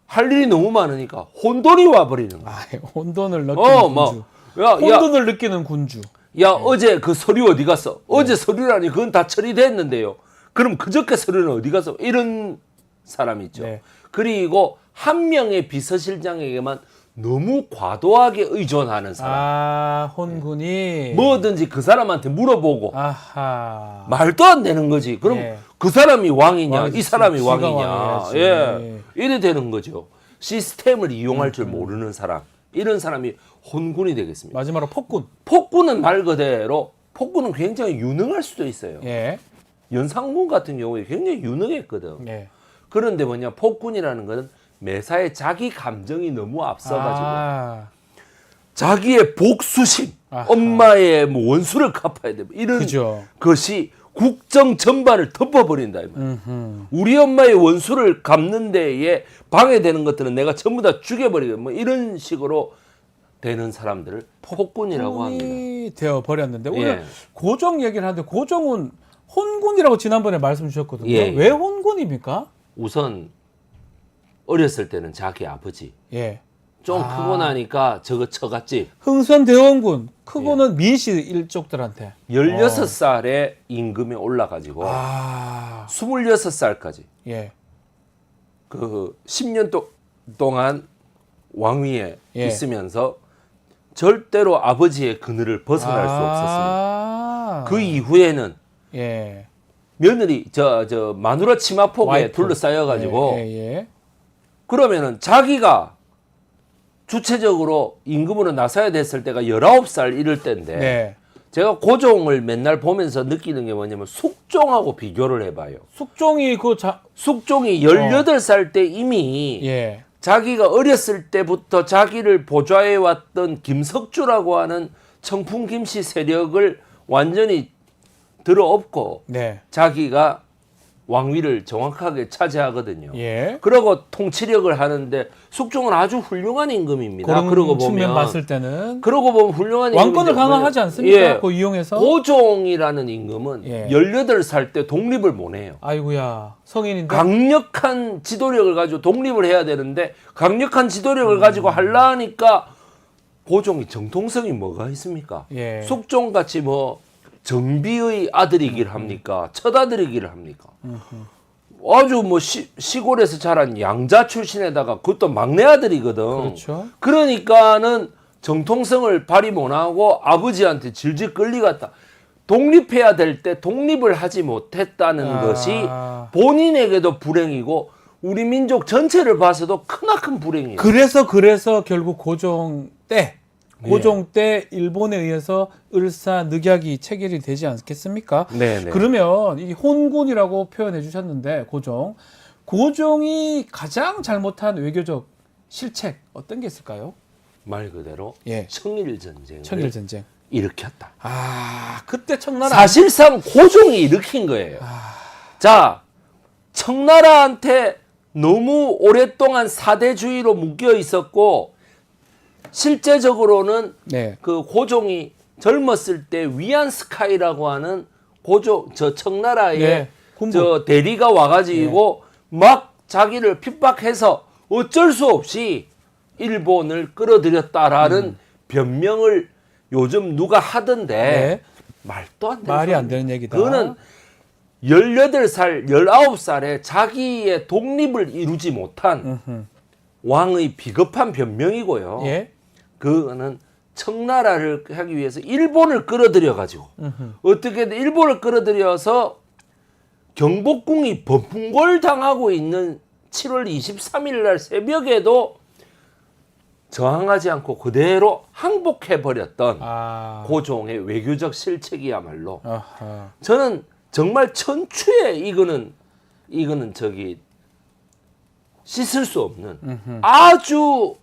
할 일이 너무 많으니까 혼돈이 와버리는 거야. 혼돈을 느끼는 군주. 혼돈을 느끼는 군주. 어제 그 서류 어디 갔어? 어제 서류라니 그건 다 처리됐는데요. 그럼 그저께 서류는 어디 갔어? 이런 사람 있죠. 네. 그리고 한 명의 비서실장에게만 너무 과도하게 의존하는 사람. 혼군이 뭐든지 그 사람한테 물어보고. 아하. 말도 안 되는 거지. 그럼 그 사람이 왕이냐, 왕이지. 이 사람이 지가 왕이냐. 왕이야지. 예. 이래 되는 거죠. 시스템을 이용할 줄 모르는 사람. 이런 사람이 혼군이 되겠습니다. 마지막으로 폭군. 폭군은 말 그대로 폭군은 굉장히 유능할 수도 있어요. 예. 연산군 같은 경우에 굉장히 유능했거든. 예. 그런데 뭐냐, 폭군이라는 것은 매사에 자기 감정이 너무 앞서가지고 자기의 복수심, 엄마의 뭐 원수를 갚아야 돼. 이런 것이 국정 전반을 덮어버린다. 우리 엄마의 원수를 갚는 데에 방해되는 것들은 내가 전부 다 죽여버리고 뭐 이런 식으로 되는 사람들을 폭군이라고 합니다. 되어 버렸는데 오늘 고종 얘기를 하는데 고종은 혼군이라고 지난번에 말씀 주셨거든요. 왜 혼군입니까? 우선 어렸을 때는 자기 아버지 좀 크고 나니까 저거 쳐갔지. 흥선대원군 크고는 민씨 일족들한테 16살에 임금에 올라가지고 26살까지 그 10년 동안 왕위에 있으면서 절대로 아버지의 그늘을 벗어날 수 없었습니다. 그 이후에는 며느리 저 마누라 치마폭에 둘러싸여 가지고 그러면은 자기가 주체적으로 임금으로 나서야 됐을 때가 19살 이럴 때인데 제가 고종을 맨날 보면서 느끼는 게 뭐냐면 숙종하고 비교를 해봐요. 숙종이 숙종이 18살 때 이미 자기가 어렸을 때부터 자기를 보좌해 왔던 김석주라고 하는 청풍 김씨 세력을 완전히 들어엎고 자기가 왕위를 정확하게 차지하거든요. 그러고 통치력을 하는데 숙종은 아주 훌륭한 임금입니다. 그러고 측면 보면 봤을 때는 그러고 보면 훌륭한 왕권을 강화하지 않습니까? 그거 이용해서 고종이라는 임금은 18살 때 독립을 못 해요. 아이고야 성인인데 강력한 지도력을 가지고 독립을 해야 되는데 강력한 지도력을 가지고 하려니까 고종이 정통성이 뭐가 있습니까? 숙종같이 뭐 정비의 아들이길 합니까? 첫 아들이길 합니까? 아주 뭐 시골에서 자란 양자 출신에다가 그것도 막내 아들이거든. 그러니까는 정통성을 발휘 못하고 아버지한테 질질 끌리갔다. 독립해야 될 때 독립을 하지 못했다는 것이 본인에게도 불행이고 우리 민족 전체를 봐서도 크나큰 불행이에요. 그래서 결국 고종 때 일본에 의해서 을사늑약이 체결이 되지 않겠습니까? 그러면 이 혼군이라고 표현해 주셨는데 고종이 가장 잘못한 외교적 실책 어떤 게 있을까요? 말 그대로 청일전쟁을 청일전쟁 일으켰다. 그때 청나라 사실상 고종이 일으킨 거예요. 자, 청나라한테 너무 오랫동안 사대주의로 묶여 있었고 실제적으로는 그 고종이 젊었을 때 위안스카이라고 하는 저 청나라의 저 대리가 와가지고 막 자기를 핍박해서 어쩔 수 없이 일본을 끌어들였다라는 변명을 요즘 누가 하던데 말도 안 되는 말이 안 되는 얘기다. 그거는 18살, 19살에 자기의 독립을 이루지 못한 왕의 비겁한 변명이고요. 그거는 청나라를 하기 위해서 일본을 끌어들여 가지고 어떻게든 일본을 끌어들여서 경복궁이 범풍골 당하고 있는 7월 23일 날 새벽에도 저항하지 않고 그대로 항복해 버렸던 고종의 외교적 실책이야말로 저는 정말 천추에 이거는 저기 씻을 수 없는 아주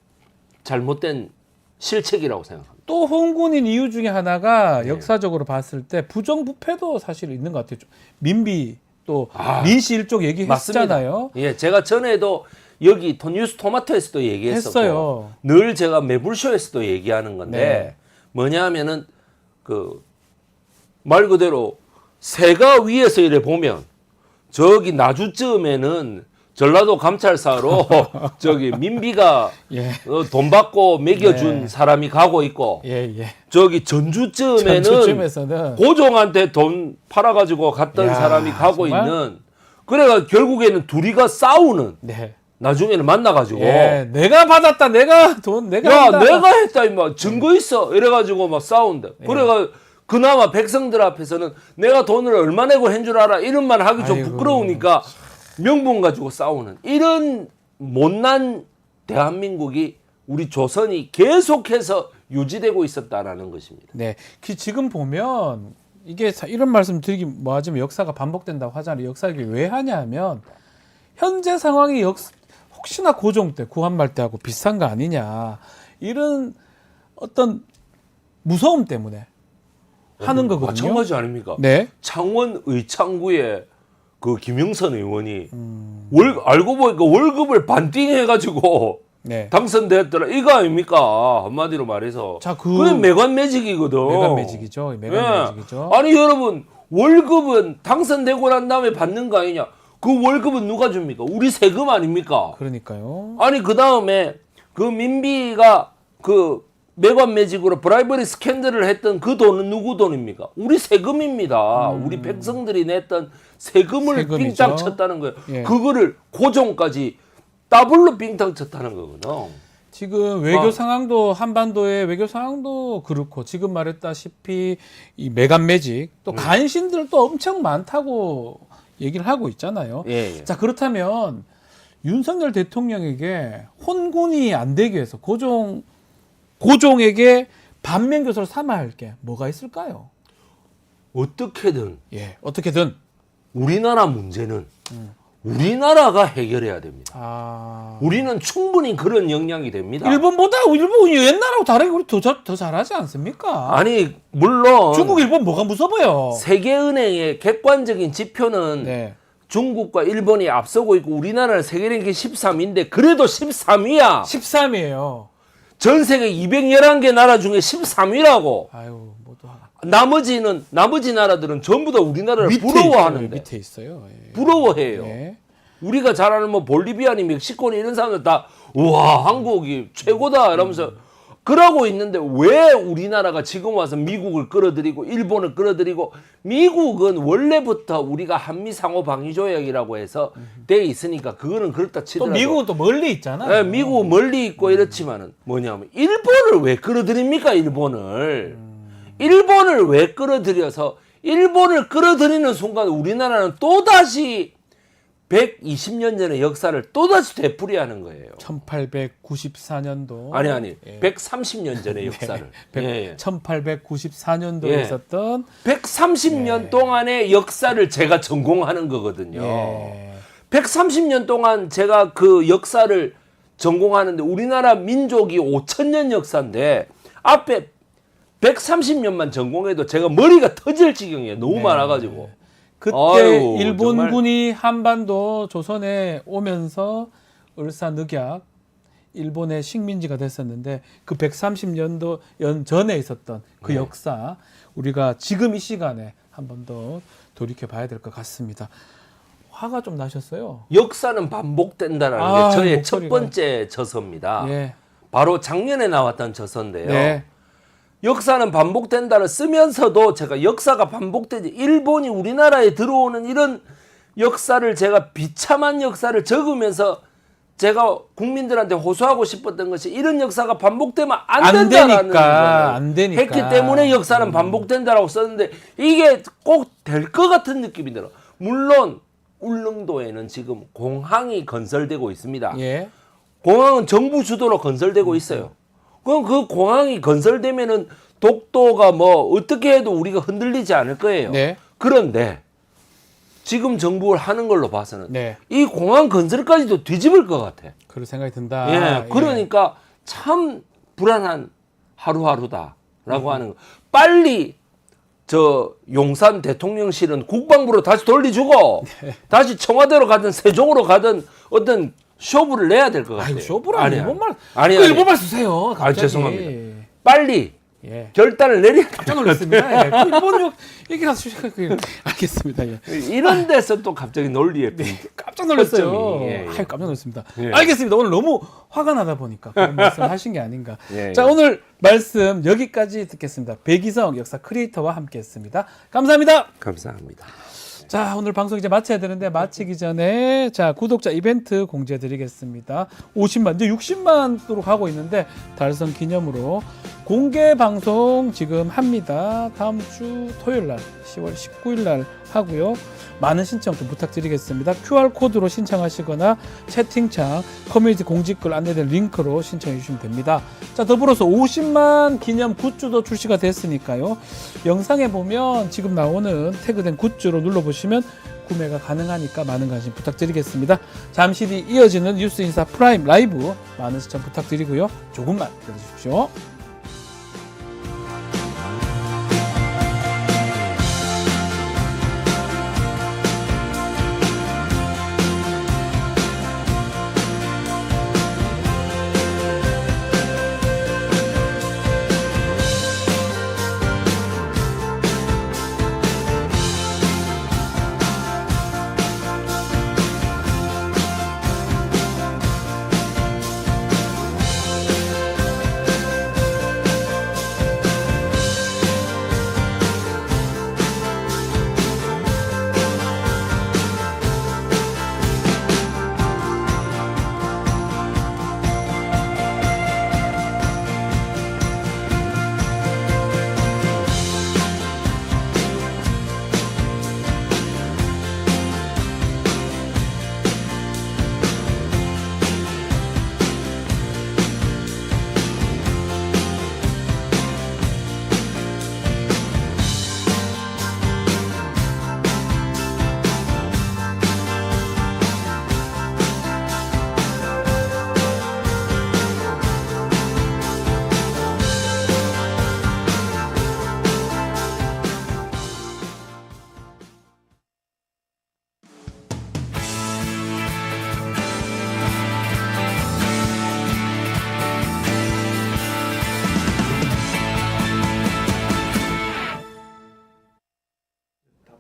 잘못된 실책이라고 생각합니다. 또 혼군인 이유 중에 하나가 역사적으로 봤을 때 부정부패도 사실 있는 것 같아요. 민비 또 민씨 일족 얘기했잖아요. 제가 전에도 여기 뉴스 토마토에서도 얘기했었고 늘 제가 매불쇼에서도 얘기하는 건데 뭐냐 하면은 그 말 그대로 새가 위에서 이래 보면 저기 나주쯤에는 전라도 감찰사로 저기 민비가 예. 돈 받고 먹여준 네. 사람이 가고 있고 예. 저기 전주쯤에는 전주쯤에서는 고종한테 돈 팔아가지고 갔던 야, 사람이 가고 정말? 있는 그래가 결국에는 둘이가 싸우는 네. 나중에는 만나가지고 예. 내가 받았다. 내가 야 한다. 내가 했다 임마 증거 있어 이래가지고 막 싸운다. 그래가 그나마 백성들 앞에서는 내가 돈을 얼마 내고 한 줄 알아 이런 말 하기 좀 아이고. 부끄러우니까 명분 가지고 싸우는 이런 못난 대한민국이 우리 조선이 계속해서 유지되고 있었다라는 것입니다. 네. 지금 보면 이게 이런 말씀 드리기 뭐하지만 역사가 반복된다고 하잖아요. 역사를 왜 하냐면 현재 상황이 혹시나 고종 때 구한말 때하고 비슷한 거 아니냐 이런 어떤 무서움 때문에 하는 거거든요. 마찬가지 아닙니까? 네. 창원 의창구에 그 김영선 의원이 알고 보니까 월급을 반띵 해가지고 네. 당선됐더라. 이거 아닙니까? 한마디로 말해서. 자, 그게 매관매직이거든. 매간매직이죠. 매간매직이죠. 아니 여러분 월급은 당선되고 난 다음에 받는 거 아니냐? 그 월급은 누가 줍니까? 우리 세금 아닙니까? 그러니까요. 아니 그 다음에 그 민비가 그 매관매직으로 브라이버리 스캔들을 했던 그 돈은 누구 돈입니까? 우리 세금입니다. 우리 백성들이 냈던 세금을 세금이죠. 빙땅 쳤다는 거예요. 예. 그거를 고종까지 더블로 빙땅 쳤다는 거거든. 지금 외교 상황도 한반도의 외교 상황도 그렇고 지금 말했다시피 이 매간매직 또 간신들도 엄청 많다고 얘기를 하고 있잖아요. 예. 자 그렇다면 윤석열 대통령에게 혼군이 안 되기 위해서 고종에게 반면교사를 삼아야 할 게 뭐가 있을까요? 어떻게든 예, 어떻게든 우리나라 문제는 우리나라가 해결해야 됩니다. 우리는 충분히 그런 역량이 됩니다. 일본보다 일본이 옛날하고 다르게 우리 더 잘하지 않습니까? 아니 물론 중국, 일본 뭐가 무서워요? 세계은행의 객관적인 지표는 네. 중국과 일본이 앞서고 있고 우리나라는 세계 랭킹 13인데 그래도 13위야. 13이에요. 전 세계 211개 나라 중에 13위라고. 아유, 모두 나머지 나라들은 전부 다 우리나라를 밑에 부러워하는데. 밑에 있어요. 예. 부러워해요. 예. 우리가 잘 아는 뭐 볼리비아니 멕시코니 이런 사람들 다 우와 한국이 최고다 이러면서 그러고 있는데 왜 우리나라가 지금 와서 미국을 끌어들이고 일본을 끌어들이고 미국은 원래부터 우리가 한미 상호 방위 조약이라고 해서 돼 있으니까 그거는 그렇다 또 치더라도 미국은 또 멀리 있잖아요. 네, 미국은 멀리 있고 이렇지만은 뭐냐면 일본을 왜 끌어들입니까? 일본을 왜 끌어들여서 일본을 끌어들이는 순간 우리나라는 또다시 120년 전의 역사를 또다시 되풀이하는 거예요. 1894년도 아니 예. 130년 전의 역사를. 예. 1894년도에 예. 있었던 130년 동안의 역사를 제가 전공하는 거거든요. 예. 130년 동안 제가 그 역사를 전공하는데 우리나라 민족이 5,000년 역사인데 앞에 130년만 전공해도 제가 머리가 터질 지경이에요. 너무 많아가지고. 그때 아유, 일본군이 한반도 조선에 오면서 을사늑약 일본의 식민지가 됐었는데 그 130년도 전에 있었던 그 역사 우리가 지금 이 시간에 한 번 더 돌이켜 봐야 될 것 같습니다. 화가 좀 나셨어요? 역사는 반복된다라는 게 저의 첫 목소리가. 번째 저서입니다. 예. 바로 작년에 나왔던 저서인데요. 네. 역사는 반복된다를 쓰면서도 제가 역사가 반복되지 일본이 우리나라에 들어오는 이런 역사를 제가 비참한 역사를 적으면서 제가 국민들한테 호소하고 싶었던 것이 이런 역사가 반복되면 안 된다라는 안 되니까 했기 때문에 역사는 반복된다라고 썼는데 이게 꼭 될 것 같은 느낌이 들어. 물론 울릉도에는 지금 공항이 건설되고 있습니다. 예. 공항은 정부 주도로 건설되고 있어요. 그럼 그 공항이 건설되면은 독도가 뭐 어떻게 해도 우리가 흔들리지 않을 거예요. 네. 그런데 지금 정부를 하는 걸로 봐서는 네. 이 공항 건설까지도 뒤집을 것 같아. 그런 생각이 든다. 예, 그러니까 참 불안한 하루하루다라고 하는 거. 빨리 저 용산 대통령실은 국방부로 다시 돌려주고 다시 청와대로 가든 세종으로 가든 어떤 쇼부를 내야 될 것 같아요. 아이고, 쇼부라니 일본말. 아니. 일본말 쓰세요. 갑자기. 죄송합니다. 빨리 예. 결단을 내려야 깜짝 놀랐습니다. 예. 그 일본 욕 얘기라서 알겠습니다. 예. 이런 데서 또 갑자기 논리에 깜짝 놀랐어요. 거점이, 예, 예. 아유, 깜짝 놀랐습니다. 예. 알겠습니다. 오늘 너무 화가 나다 보니까 그런 말씀하신 게 아닌가. 예, 자, 예. 오늘 말씀 여기까지 듣겠습니다. 백이성 역사 크리에이터와 함께했습니다. 감사합니다. 감사합니다. 자, 오늘 방송 이제 마쳐야 되는데 마치기 전에 자, 구독자 이벤트 공지해 드리겠습니다. 50만, 이제 60만으로 가고 있는데 달성 기념으로 공개 방송 지금 합니다. 다음 주 토요일 날 10월 19일 날 하고요. 많은 신청 좀 부탁드리겠습니다. QR코드로 신청하시거나 채팅창 커뮤니티 공지글 안내된 링크로 신청해 주시면 됩니다. 자, 더불어서 50만 기념 굿즈도 출시가 됐으니까요. 영상에 보면 지금 나오는 태그된 굿즈로 눌러보시면 구매가 가능하니까 많은 관심 부탁드리겠습니다. 잠시 뒤 이어지는 뉴스인사 프라임 라이브 많은 시청 부탁드리고요. 조금만 기다려주십시오.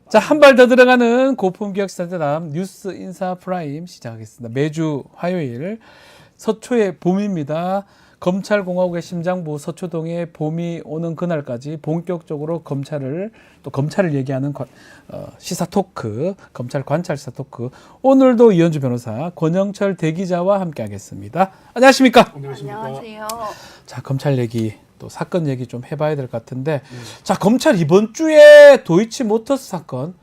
자, 한 발 더 들어가는 고품격시사대담 뉴스 인사 프라임 시작하겠습니다. 매주 화요일 서초의 봄입니다. 검찰공화국의 심장부 서초동에 봄이 오는 그날까지 본격적으로 검찰을 얘기하는 시사 토크, 검찰 관찰 시사 토크. 오늘도 이현주 변호사, 권영철 대기자와 함께하겠습니다. 안녕하십니까? 안녕하세요. 자, 검찰 얘기, 또 사건 얘기 좀 해봐야 될 것 같은데, 자, 검찰 이번 주에 도이치모터스 사건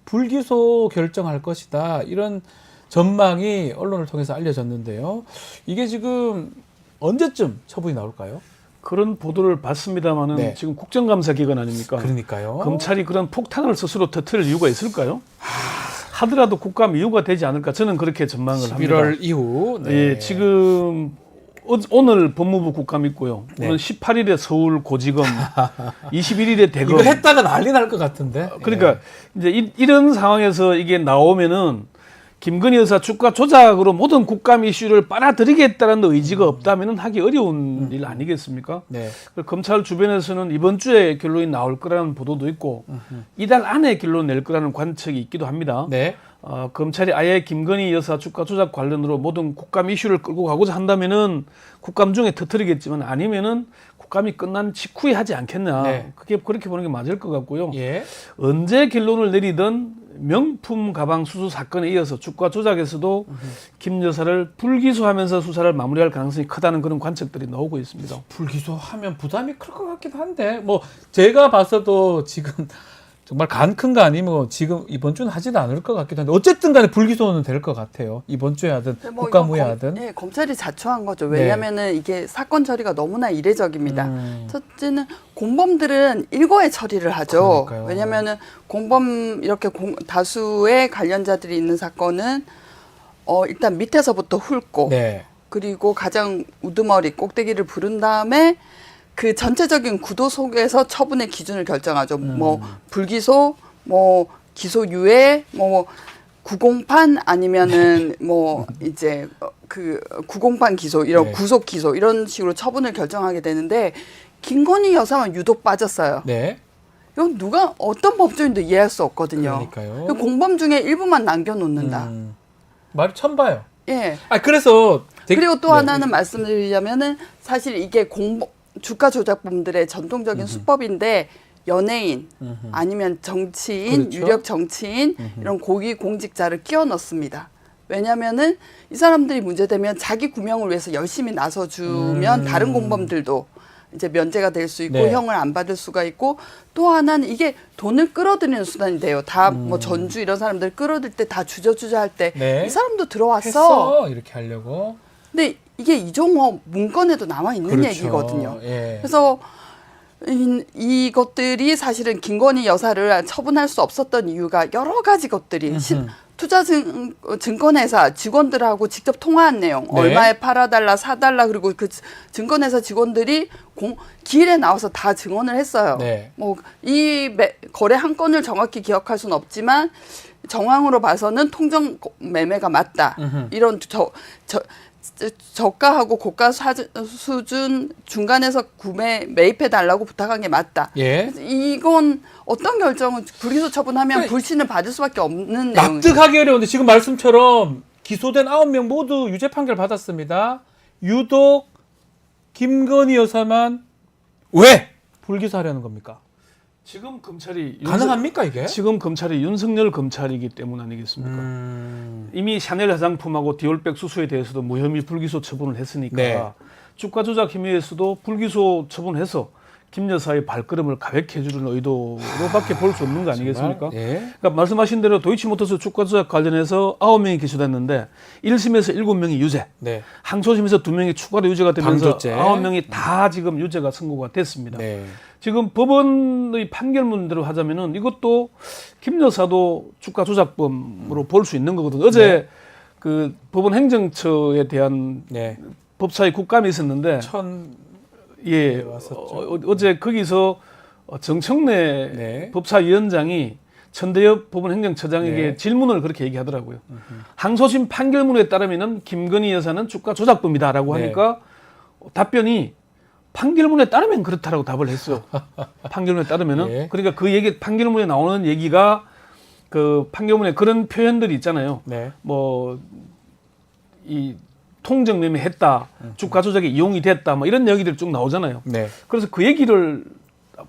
불기소 결정할 것이다, 이런 전망이 언론을 통해서 알려졌는데요. 이게 지금 언제쯤 처분이 나올까요? 그런 보도를 봤습니다마는 네. 지금 국정감사 기간 아닙니까? 그러니까요. 검찰이 그런 폭탄을 스스로 터뜨릴 이유가 있을까요? 하더라도 국감 이유가 되지 않을까, 저는 그렇게 전망을 11월 합니다. 이후. 네. 예, 지금 오늘 법무부 국감 있고요. 네. 오늘 18일에 서울 고지검, 21일에 대검. 이거 했다가 난리 날 것 같은데. 그러니까 이제 이런 상황에서 이게 나오면은 김건희 여사 주가 조작으로 모든 국감 이슈를 빨아들이겠다는 의지가 없다면 하기 어려운 일 아니겠습니까? 네. 검찰 주변에서는 이번 주에 결론이 나올 거라는 보도도 있고 이달 안에 결론 낼 거라는 관측이 있기도 합니다. 네. 검찰이 아예 김건희 여사 주가 조작 관련으로 모든 국감 이슈를 끌고 가고자 한다면은 국감 중에 터뜨리겠지만, 아니면은 국감이 끝난 직후에 하지 않겠냐. 네. 그게 그렇게 보는 게 맞을 것 같고요. 예. 언제 결론을 내리든 명품 가방 수수 사건에 이어서 주가 조작에서도 김 여사를 불기소하면서 수사를 마무리할 가능성이 크다는 그런 관측들이 나오고 있습니다. 불기소하면 부담이 클 것 같기도 한데, 뭐 제가 봐서도 지금 정말 간 큰 거 아니면 지금 이번 주는 하지도 않을 것 같기도 한데, 어쨌든 간에 불기소는 될 것 같아요. 이번 주에 하든 뭐 국감 후에 하든. 네, 검찰이 자초한 거죠. 왜냐하면은 이게 사건 처리가 너무나 이례적입니다. 첫째는 공범들은 일거에 처리를 하죠. 그러니까요. 왜냐하면은 공범 이렇게 다수의 관련자들이 있는 사건은 일단 밑에서부터 훑고, 네. 그리고 가장 우두머리 꼭대기를 부른 다음에 그 전체적인 구도 속에서 처분의 기준을 결정하죠. 뭐 불기소, 뭐 기소유예, 뭐 구공판, 아니면은 뭐 이제 그 구공판 기소, 이런 네. 구속 기소, 이런 식으로 처분을 결정하게 되는데, 김건희 여사만 유독 빠졌어요. 네. 이건 누가 어떤 법조인도 이해할 수 없거든요. 그러니까요. 공범 중에 일부만 남겨놓는다. 말이 처음 봐요. 예. 그래서 그리고 또 하나는 말씀드리자면은 사실 이게 주가 조작범들의 전통적인 수법인데 연예인 아니면 정치인, 그렇죠. 유력 정치인 이런 고위 공직자를 끼워 넣습니다. 왜냐면은 이 사람들이 문제되면 자기 구명을 위해서 열심히 나서주면 다른 공범들도 이제 면제가 될 수 있고 네. 형을 안 받을 수가 있고 또 하나는 이게 돈을 끌어들이는 수단이 돼요. 다 뭐 전주 이런 사람들 끌어들 때 다 주저주저 할 때 이 네. 사람도 들어왔어. 했어 이렇게 하려고. 근데 이게 이종호 문건에도 나와 있는 그렇죠. 얘기거든요. 예. 그래서 이것들이 사실은 김건희 여사를 처분할 수 없었던 이유가 여러 가지 것들이 투자증권회사 직원들하고 직접 통화한 내용, 네. 얼마에 팔아달라, 사달라, 그리고 그 증권회사 직원들이 기일에 나와서 다 증언을 했어요. 네. 뭐 이 거래 한 건을 정확히 기억할 수는 없지만 정황으로 봐서는 통정 매매가 맞다. 이런 저가하고 고가 수준 중간에서 매입해 달라고 부탁한 게 맞다. 예. 이건 어떤 결정은 불기소 처분하면 불신을 받을 수밖에 없는 내용이에요. 납득하기 어려운데 지금 말씀처럼 기소된 9명 모두 유죄 판결 받았습니다. 유독 김건희 여사만 왜 불기소하려는 겁니까? 지금 검찰이 가능합니까 이게? 지금 검찰이 윤석열 검찰이기 때문 아니겠습니까? 이미 샤넬 화장품하고 디올백 수수에 대해서도 무혐의 불기소 처분을 했으니까 네. 주가 조작 혐의에서도 불기소 처분해서 김 여사의 발걸음을 가볍게 해주는 의도로밖에 볼 수 없는 거 아니겠습니까? 예. 그러니까 말씀하신 대로 도이치모터스 주가 조작 관련해서 9명이 기소됐는데 1심에서 7명이 유죄, 네. 항소심에서 2명이 추가로 유죄가 되면서 방조죄. 9명이 다 지금 유죄가 선고가 됐습니다. 네. 지금 법원의 판결문대로 하자면은 이것도 김 여사도 주가 조작범으로 볼 수 있는 거거든요. 어제 그 법원 행정처에 대한 법사위 국감이 있었는데 어제 거기서 정청래 법사위원장이 천대엽 법원 행정처장에게 질문을 그렇게 얘기하더라고요. 항소심 판결문에 따르면은 김건희 여사는 주가 조작범이다라고 하니까 답변이 판결문에 따르면 그렇다라고 답을 했어요. 판결문에 따르면은 그러니까 그 얘기 판결문에 나오는 얘기가 그 판결문에 그런 표현들이 있잖아요. 뭐 이 통정 매매했다, 주가 조작에 이용이 됐다, 뭐 이런 얘기들 쭉 나오잖아요. 그래서 그 얘기를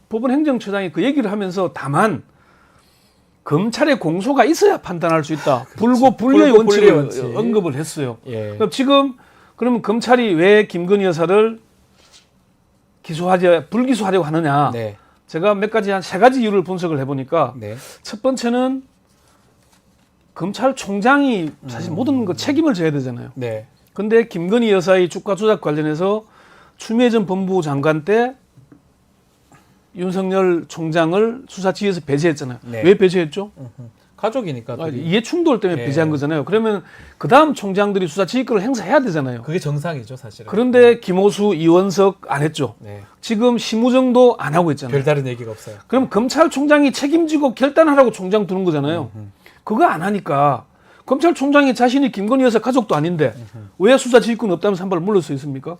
법원 행정처장이 그 얘기를 하면서 다만 검찰의 공소가 있어야 판단할 수 있다. 불고 불리의 원칙을 언급을 했어요. 그럼 지금 그러면 검찰이 왜 김건희 여사를 불기소하려고 하느냐? 제가 몇 가지 한 3가지 이유를 분석을 해보니까 첫 번째는 검찰총장이 사실 모든 거 책임을 져야 되잖아요. 근데 김건희 여사의 주가 조작 관련해서 추미애 전 법무부 장관 때 윤석열 총장을 수사지휘에서 배제했잖아요. 왜 배제했죠? 가족이니까. 이해 충돌 때문에 배제한 거잖아요. 그러면 그 다음 총장들이 수사지휘권을 행사해야 되잖아요. 그게 정상이죠, 사실은. 그런데 김호수, 이원석 안 했죠. 지금 심우정도 안 하고 있잖아요. 별다른 얘기가 없어요. 그럼 검찰총장이 책임지고 결단하라고 총장 두는 거잖아요. 그거 안 하니까 검찰총장이 자신이 김건희 여사 가족도 아닌데 왜 수사지휘권이 없다면서 한 발 물러설 수 있습니까?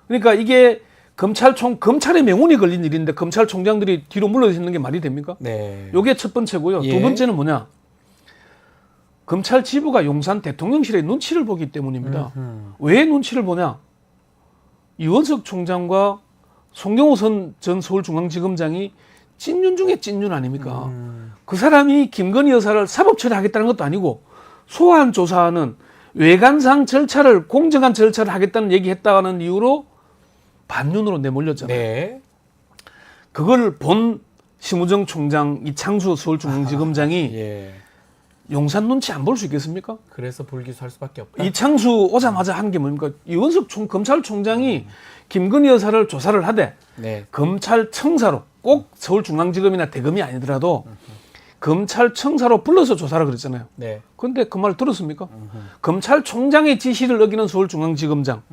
그러니까 이게 검찰의 명운이 걸린 일인데 검찰총장들이 뒤로 물러서는 게 말이 됩니까? 요게 첫 번째고요. 두 번째는 뭐냐? 검찰 지부가 용산 대통령실의 눈치를 보기 때문입니다. 왜 눈치를 보냐? 이원석 총장과 송경호 전 서울중앙지검장이 찐윤 중에 찐윤 아닙니까? 그 사람이 김건희 여사를 사법 처리하겠다는 것도 아니고 소환 조사하는 외관상 절차를 공정한 절차를 하겠다는 얘기했다는 이유로 반윤으로 내몰렸잖아요. 그걸 본 심우정 총장, 이창수 서울중앙지검장이 용산 눈치 안 볼 수 있겠습니까? 그래서 불기소할 수밖에 없다. 이창수 오자마자 한 게 뭡니까? 이원석 검찰총장이 김건희 여사를 조사를 하되 검찰청사로 꼭 서울중앙지검이나 대검이 아니더라도 검찰청사로 불러서 조사를 그랬잖아요. 그런데 그 말 들었습니까? 검찰총장의 지시를 어기는 서울중앙지검장.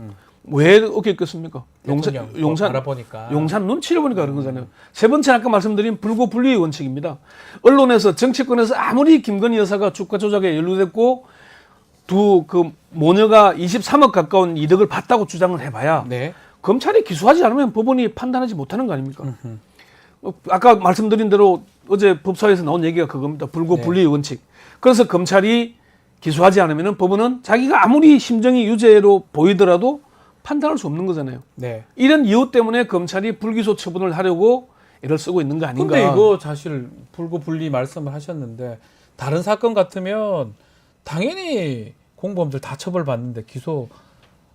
왜 어겼겠습니까? 용산 눈치를 보니까 그런 거잖아요. 세 번째 아까 말씀드린 불고 불리의 원칙입니다. 언론에서 정치권에서 아무리 김건희 여사가 주가 조작에 연루됐고 그 모녀가 23억 가까운 이득을 봤다고 주장을 해봐야 검찰이 기소하지 않으면 법원이 판단하지 못하는 거 아닙니까? 아까 말씀드린 대로 어제 법사위에서 나온 얘기가 그겁니다. 불구 불리의 원칙. 그래서 검찰이 기소하지 않으면 법원은 자기가 아무리 심정이 유죄로 보이더라도 판단할 수 없는 거잖아요. 네. 이런 이유 때문에 검찰이 불기소 처분을 하려고 애를 쓰고 있는 거 아닌가. 근데 이거 사실 불구 불리 말씀을 하셨는데 다른 사건 같으면 당연히 공범들 다 처벌받는데 기소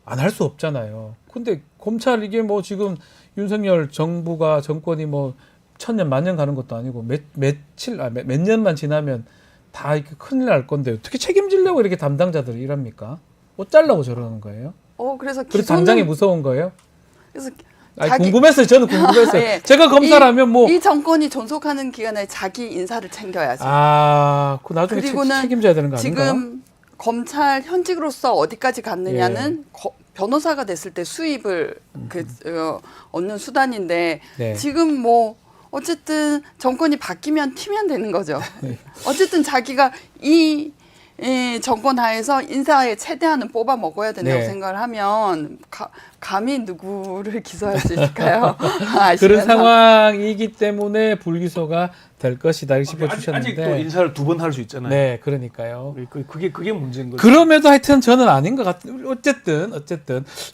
안 할 수 없잖아요. 근데 검찰 이게 뭐 지금 윤석열 정부가 정권이 뭐 천년 만년 가는 것도 아니고 몇 년만 지나면 다 이렇게 큰일 날 건데 어떻게 책임지려고 이렇게 담당자들이 이럽니까? 어쩌려고 저러는 거예요? 그래서 그래서 당장이 무서운 거예요? 그래서 궁금했어요. 저는 궁금했어요. 예. 제가 검사라면 뭐 이 정권이 존속하는 기간에 자기 인사를 챙겨야죠. 그 나중에 그리고는 책임져야 되는 거 아닌가? 지금 검찰 현직으로서 어디까지 갔느냐는 변호사가 됐을 때 수입을 얻는 수단인데 네. 지금 뭐 어쨌든 정권이 바뀌면 튀면 되는 거죠. 어쨌든 자기가 이 정권 하에서 인사에 최대한은 뽑아 먹어야 된다고 네. 생각을 하면 감히 누구를 기소할 수 있을까요? 그런 상황이기 때문에 불기소가 될 것이다 이렇게 짚어주셨는데 아직도 인사를 2번 할 수 있잖아요. 네, 그러니까요. 그게 문제인 거죠. 그럼에도 하여튼 저는 아닌 것 같아요. 어쨌든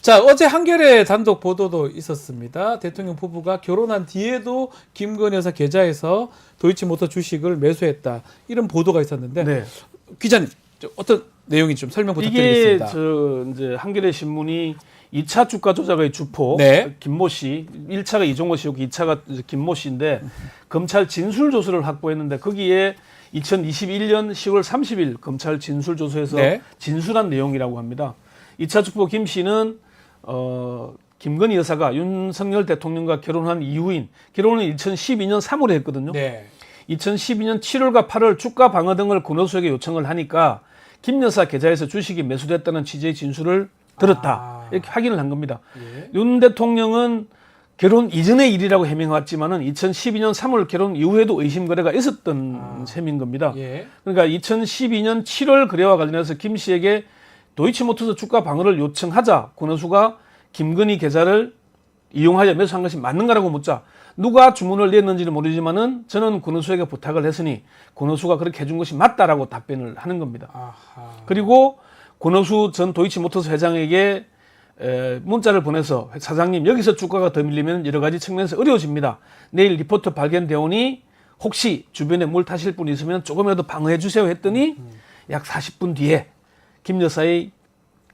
자 어제 한겨레 단독 보도도 있었습니다. 대통령 부부가 결혼한 뒤에도 김건희 여사 계좌에서 도이치모터 주식을 매수했다 이런 보도가 있었는데 네. 기자님 어떤 내용인지 좀 설명 이게 부탁드리겠습니다. 이제 한겨레 신문이 2차 주가 조작의 주포 네. 김모 씨, 1차가 이종호 씨였고 2차가 김모 씨인데 검찰 진술 조서를 확보했는데 거기에 2021년 10월 30일 검찰 진술 조서에서 네. 진술한 내용이라고 합니다. 2차 주포 김 씨는 김건희 여사가 윤석열 대통령과 결혼한 이후인 결혼은 2012년 3월에 했거든요. 네. 2012년 7월과 8월 주가 방어 등을 권오수에게 요청을 하니까 김 여사 계좌에서 주식이 매수됐다는 취지의 진술을 들었다. 이렇게 확인을 한 겁니다. 예. 윤 대통령은 결혼 이전의 일이라고 해명했지만은 2012년 3월 결혼 이후에도 의심 거래가 있었던 셈인 겁니다. 예. 그러니까 2012년 7월 거래와 관련해서 김 씨에게 도이치모터스 주가 방어를 요청하자 권오수가 김건희 계좌를 이용하여 매수한 것이 맞는가라고 묻자 누가 주문을 냈는지는 모르지만은 저는 권오수에게 부탁을 했으니 권오수가 그렇게 해준 것이 맞다라고 답변을 하는 겁니다. 그리고 권오수 전 도이치모터스 회장에게 문자를 보내서 사장님 여기서 주가가 더 밀리면 여러 가지 측면에서 어려워집니다. 내일 리포트 발견되오니 혹시 주변에 물 타실 분 있으면 조금이라도 방어해 주세요 했더니 약 40분 뒤에 김 여사의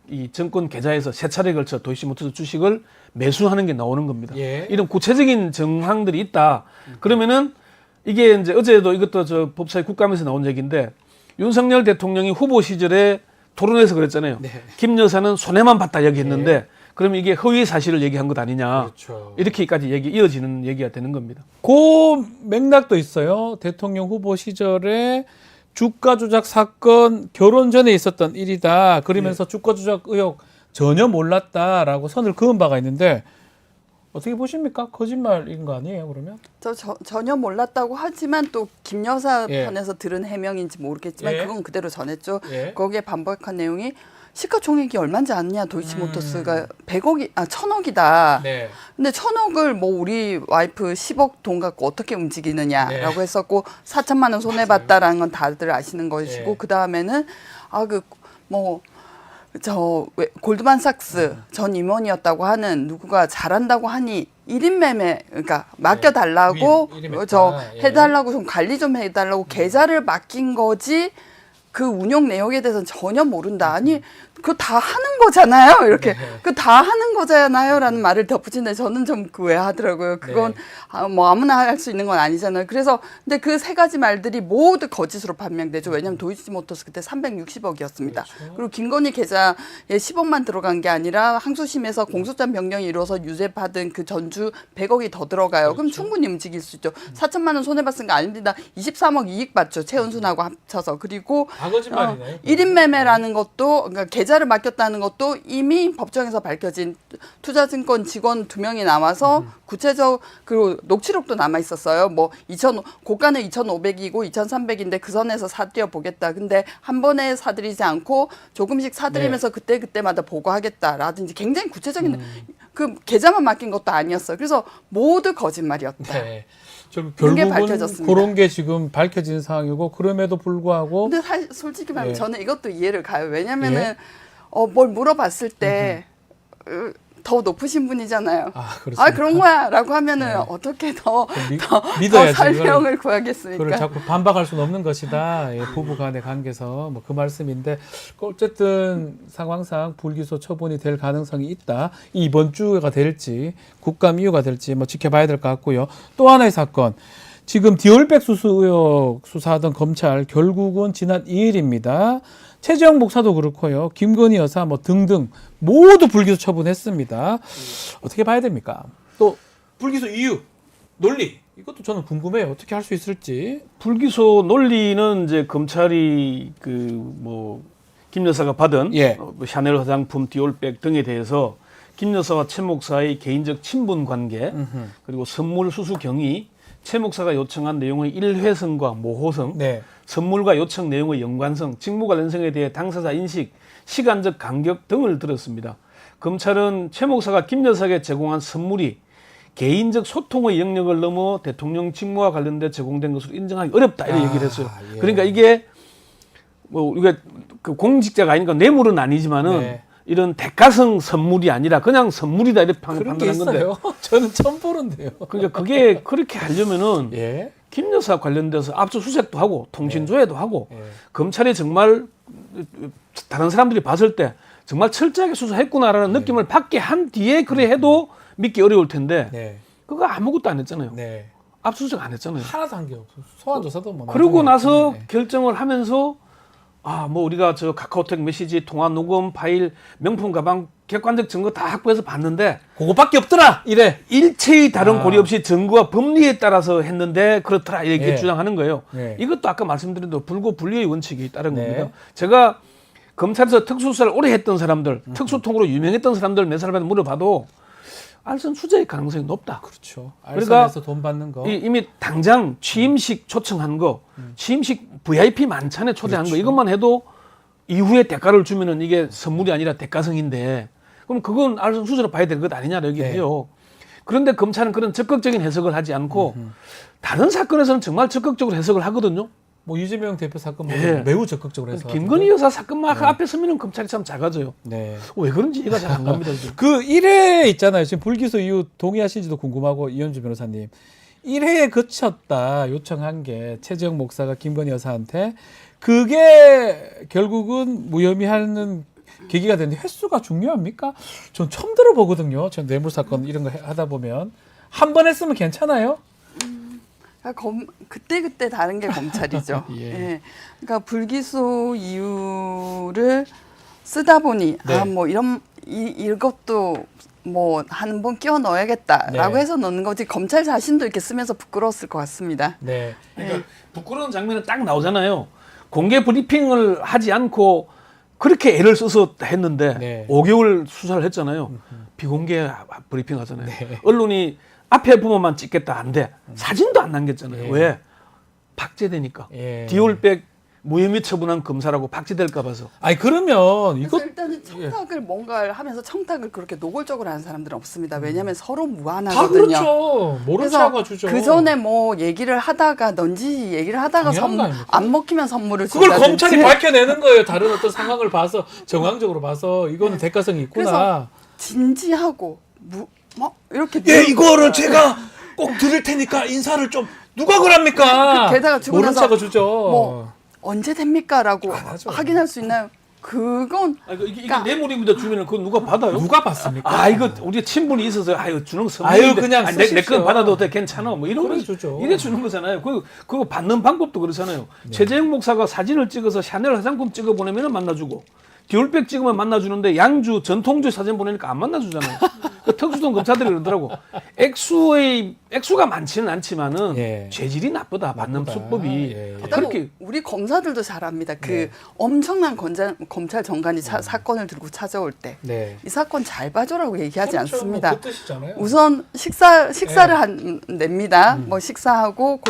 이 정권 계좌에서 세 차례에 걸쳐 도이치모터스 주식을 매수하는 게 나오는 겁니다. 예. 이런 구체적인 정황들이 있다. 그러면은 이게 이제 어제도 이것도 저 법사위 국감에서 나온 얘기인데 윤석열 대통령이 후보 시절에 토론에서 그랬잖아요. 네. 김 여사는 손해만 봤다 얘기했는데 그러면 이게 허위 사실을 얘기한 것 아니냐. 그렇죠. 이렇게까지 이어지는 얘기가 되는 겁니다. 그 맥락도 있어요. 대통령 후보 시절에 주가 조작 사건 결혼 전에 있었던 일이다. 그러면서 주가 조작 의혹 전혀 몰랐다라고 선을 그은 바가 있는데 어떻게 보십니까? 거짓말인 거 아니에요, 그러면? 전혀 몰랐다고 하지만 또 김 여사 예. 편에서 들은 해명인지 모르겠지만 예. 그건 그대로 전했죠. 예. 거기에 반박한 내용이 시가총액이 얼마인지 아느냐 도이치모터스가 1,000억이다. 네. 근데 1,000억을 뭐 우리 와이프 10억 돈 갖고 어떻게 움직이느냐라고 네. 했었고 4천만 원 손해 봤다라는 건 다들 아시는 것이고 네. 그 다음에는 골드만삭스 전 임원이었다고 하는 누구가 잘한다고 하니 1인 매매 그러니까 맡겨달라고 해달라고 좀 관리 좀 해달라고 계좌를 맡긴 거지 그 운영 내역에 대해서는 전혀 모른다. 아니 그거 다 하는 거잖아요. 이렇게 그 다 하는 거잖아요라는 말을 덧붙이는데 저는 좀 왜 하더라고요. 그건 뭐 아무나 할 수 있는 건 아니잖아요. 그래서 근데 그 세 가지 말들이 모두 거짓으로 판명되죠. 왜냐하면 도이치모터스 그때 360억이었습니다. 그렇죠. 그리고 김건희 계좌에 10억만 들어간 게 아니라 항소심에서 공소장 변경이 이루어서 유죄 받은 그 전주 100억이 더 들어가요. 그렇죠. 그럼 충분히 움직일 수 있죠. 4천만 원 손해 봤은 거 아닙니다. 23억 이익 받죠. 최은순하고 합쳐서. 그리고 거짓말이네. 1인 매매라는 것도 그러니까 계좌를 맡겼다는 것도 이미 법정에서 밝혀진 투자증권 직원 2명이 나와서 구체적 그리고 녹취록도 남아 있었어요. 뭐 고가는 2,500이고 2,300인데 그 선에서 사들여 보겠다. 근데 한 번에 사들이지 않고 조금씩 사들이면서 그때마다 보고하겠다라든지 굉장히 구체적인 그 계좌만 맡긴 것도 아니었어요. 그래서 모두 거짓말이었다. 네. 좀 그게 결국은 밝혀졌습니다. 그런 게 지금 밝혀진 상황이고 그럼에도 불구하고 근데 솔직히 말하면 예. 저는 이것도 이해를 가요. 왜냐면은 예? 뭘 물어봤을 때 더 높으신 분이잖아요. 그렇습니까? 그런 거야라고 하면은 어떻게 더 믿어야지. 설명을 구하겠습니까? 그걸 자꾸 반박할 수는 없는 것이다. 예, 부부 간의 관계에서 뭐 그 말씀인데 어쨌든 상황상 불기소 처분이 될 가능성이 있다. 이번 주가 될지 국감 이유가 될지 뭐 지켜봐야 될 것 같고요. 또 하나의 사건. 지금 디올백 수수 의혹 수사하던 검찰 결국은 지난 2일입니다. 최재형 목사도 그렇고요. 김건희 여사 뭐 등등 모두 불기소 처분했습니다. 어떻게 봐야 됩니까? 또 불기소 이유, 논리 이것도 저는 궁금해요. 어떻게 할 수 있을지. 불기소 논리는 이제 검찰이 김 여사가 받은 샤넬 화장품, 디올백 등에 대해서 김 여사와 최 목사의 개인적 친분 관계 그리고 선물 수수 경위, 최 목사가 요청한 내용의 일회성과 모호성, 선물과 요청 내용의 연관성, 직무 관련성에 대해 당사자 인식, 시간적 간격 등을 들었습니다. 검찰은 최 목사가 김 여사에게 제공한 선물이 개인적 소통의 영역을 넘어 대통령 직무와 관련돼 제공된 것으로 인정하기 어렵다 이렇게 얘기를 했어요. 그러니까 이게 우리가 그 공직자가 아니니까 뇌물은 아니지만은 이런 대가성 선물이 아니라 그냥 선물이다 이렇게 판단한 건데. 저는 처음 보는데요. 그러니까 그게 그렇게 하려면은 김 여사 관련돼서 압수수색도 하고 통신조회도 하고 검찰이 정말 다른 사람들이 봤을 때 정말 철저하게 수사했구나라는 느낌을 받게 한 뒤에 그래 해도 믿기 어려울 텐데 그거 아무것도 안 했잖아요. 압수수색 안 했잖아요. 하나도 한 게 없어. 소환 조사도 뭐. 그러고 나서 결정을 하면서 우리가 저 카카오톡 메시지, 통화 녹음, 파일, 명품 가방, 객관적 증거 다 확보해서 봤는데 그거밖에 없더라 이래. 일체의 다른 고리 없이 증거와 법리에 따라서 했는데 그렇더라 이렇게 주장하는 거예요. 이것도 아까 말씀드린 대로 불고 불리의 원칙이 따른 겁니다. 제가 검찰에서 특수수사를 오래 했던 사람들, 특수통으로 유명했던 사람들 몇 사람한테 물어봐도 알선 수재의 가능성이 높다. 그렇죠. 그러니까 알선에서 돈 받는 거. 이미 당장 취임식 초청한 거, 취임식 VIP 만찬에 초대한 거 이것만 해도 이후에 대가를 주면은 이게 선물이 아니라 대가성인데 그럼 그건 알선 수재로 봐야 될 것 아니냐 얘기해요. 그런데 검찰은 그런 적극적인 해석을 하지 않고 다른 사건에서는 정말 적극적으로 해석을 하거든요. 뭐 이재명 대표 사건 매우 적극적으로 해서 김건희 여사 사건만 앞에 서면은 검찰이 참 작아져요. 왜 그런지 이해가 잘 안 갑니다. 그 1회 있잖아요. 지금 불기소 이후 동의하신지도 궁금하고 이현주 변호사님. 1회에 그쳤다 요청한 게 최재형 목사가 김건희 여사한테 그게 결국은 무혐의하는 계기가 되는데 횟수가 중요합니까? 전 처음 들어보거든요. 전 뇌물 사건 이런 거 하다 보면 한 번 했으면 괜찮아요? 그때 다른 게 검찰이죠. 그러니까 불기소 이유를 쓰다 보니 이것도 뭐 한 번 끼워 넣어야겠다라고 해서 넣는 거지 검찰 자신도 이렇게 쓰면서 부끄러웠을 것 같습니다. 그러니까 부끄러운 장면은 딱 나오잖아요. 공개 브리핑을 하지 않고 그렇게 애를 써서 했는데 5개월 수사를 했잖아요. 비공개 브리핑 하잖아요. 언론이 앞에 부분만 찍겠다 안 돼. 사진도 안 남겼잖아요. 왜? 박제되니까. 디올백 무혐의 처분한 검사라고 박제될까 봐서. 아니 그러면 이거 일단은 청탁을 뭔가를 하면서 청탁을 그렇게 노골적으로 하는 사람들은 없습니다. 왜냐하면 서로 무한하거든요. 다 그렇죠. 모른 척하고 주죠. 그 전에 뭐 얘기를 하다가 넌지 얘기를 하다가 안 먹히면 선물을 그걸 준다든지. 검찰이 밝혀내는 거예요. 다른 어떤 상황을 봐서 정황적으로 봐서 이거는 대가성이 있구나. 그래서 진지하고 이렇게 이거를 제가 꼭 들을 테니까 인사를 좀 누가 그럽니까? 게다가 주고 모른 나서 척을 주죠. 언제 됩니까라고 확인할 수 있나요? 그건 이게 뇌물입니다. 주면은 그거 누가 받아요? 누가 받습니까? 이거 우리 친분이 있어서 이거 주는 거 선물인데 그냥 내 건 받아도 돼 괜찮아 뭐 이런 거 주죠. 이래 주는 거잖아요. 그거 받는 방법도 그렇잖아요. 최재형 목사가 사진을 찍어서 샤넬 화장품 찍어 보내면 만나주고 디올백 찍으면 만나주는데 양주 전통주 사진 보내니까 안 만나주잖아요. 특수동 검사들이 그러더라고. 액수가 많지는 않지만은 죄질이 나쁘다. 받는 수법이. 그렇게 우리 검사들도 잘 압니다. 그 엄청난 검찰 정관이 사건을 들고 찾아올 때 이 사건 잘 봐줘라고 얘기하지 않습니다. 그 뜻이잖아요. 우선 식사를 냅니다. 뭐 식사하고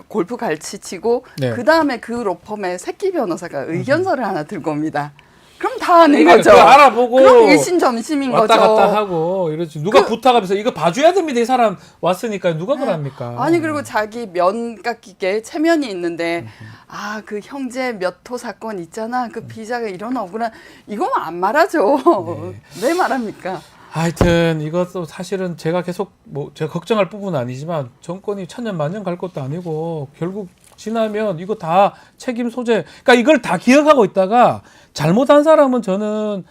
골프 같이 치고 그 다음에 그 로펌의 새끼 변호사가 의견서를 하나 들고 옵니다. 그럼 다 아는 그러니까 거죠. 그거 알아보고 그럼 일심점심인 거죠. 왔다 갔다 하고 이러지. 누가 부탁하면서 이거 봐줘야 됩니다. 이 사람 왔으니까 누가 그럽니까? 아니 그리고 자기 면 깎이게 체면이 있는데 아 그 형제 몇 호 사건 있잖아. 그 피자가 이런 억울한 이거는 안 말하죠. 왜 말합니까? 하여튼 이것도 사실은 제가 계속 뭐 제가 걱정할 부분은 아니지만 정권이 천년만년 갈 것도 아니고 결국 지나면 이거 다 책임 소재. 그러니까 이걸 다 기억하고 있다가 잘못한 사람은 저는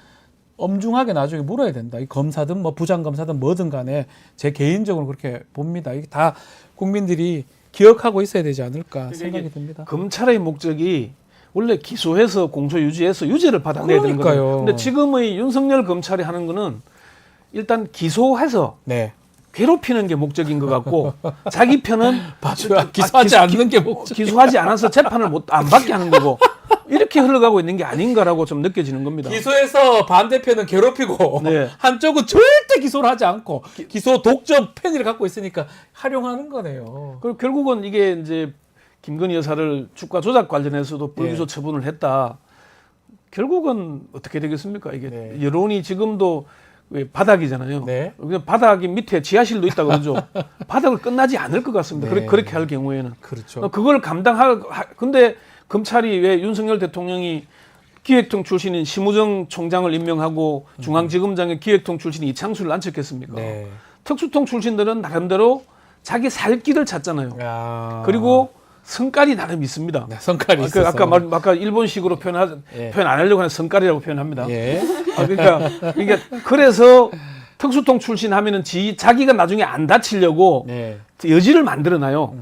엄중하게 나중에 물어야 된다. 이 검사든 뭐 부장검사든 뭐든 간에 제 개인적으로 그렇게 봅니다. 이게 다 국민들이 기억하고 있어야 되지 않을까 생각이 듭니다. 검찰의 목적이 원래 기소해서 공소 유지해서 유죄를 받아내야 되는 거예요. 근데 지금의 윤석열 검찰이 하는 거는 일단 기소해서 네. 괴롭히는 게 목적인 것 같고 자기 편은 기소하지 않는 게 목적. 기소하지 않아서 재판을 안 받게 하는 거고 이렇게 흘러가고 있는 게 아닌가라고 좀 느껴지는 겁니다. 기소해서 반대편은 괴롭히고 네. 한쪽은 절대 기소를 하지 않고 기소 독점 편의를 갖고 있으니까 활용하는 거네요. 그리고 결국은 이게 이제 김건희 여사를 주가 조작 관련해서도 불기소 처분을 했다. 결국은 어떻게 되겠습니까? 이게 여론이 지금도 왜 바닥이잖아요. 그냥 바닥이 밑에 지하실도 있다고 그러죠. 바닥을 끝나지 않을 것 같습니다. 그렇게 할 경우에는. 그렇죠. 그걸 근데 검찰이 왜 윤석열 대통령이 기획통 출신인 심우정 총장을 임명하고 중앙지검장의 기획통 출신인 이창수를 안착했습니까? 특수통 출신들은 나름대로 자기 살 길을 찾잖아요. 그리고 성깔이 나름 있습니다. 성깔이 있어서. 아까 일본식으로 표현 안 하려고 하는 성깔이라고 표현합니다. 그러니까 그래서 특수통 출신 하면은 자기가 나중에 안 다치려고 여지를 만들어놔요.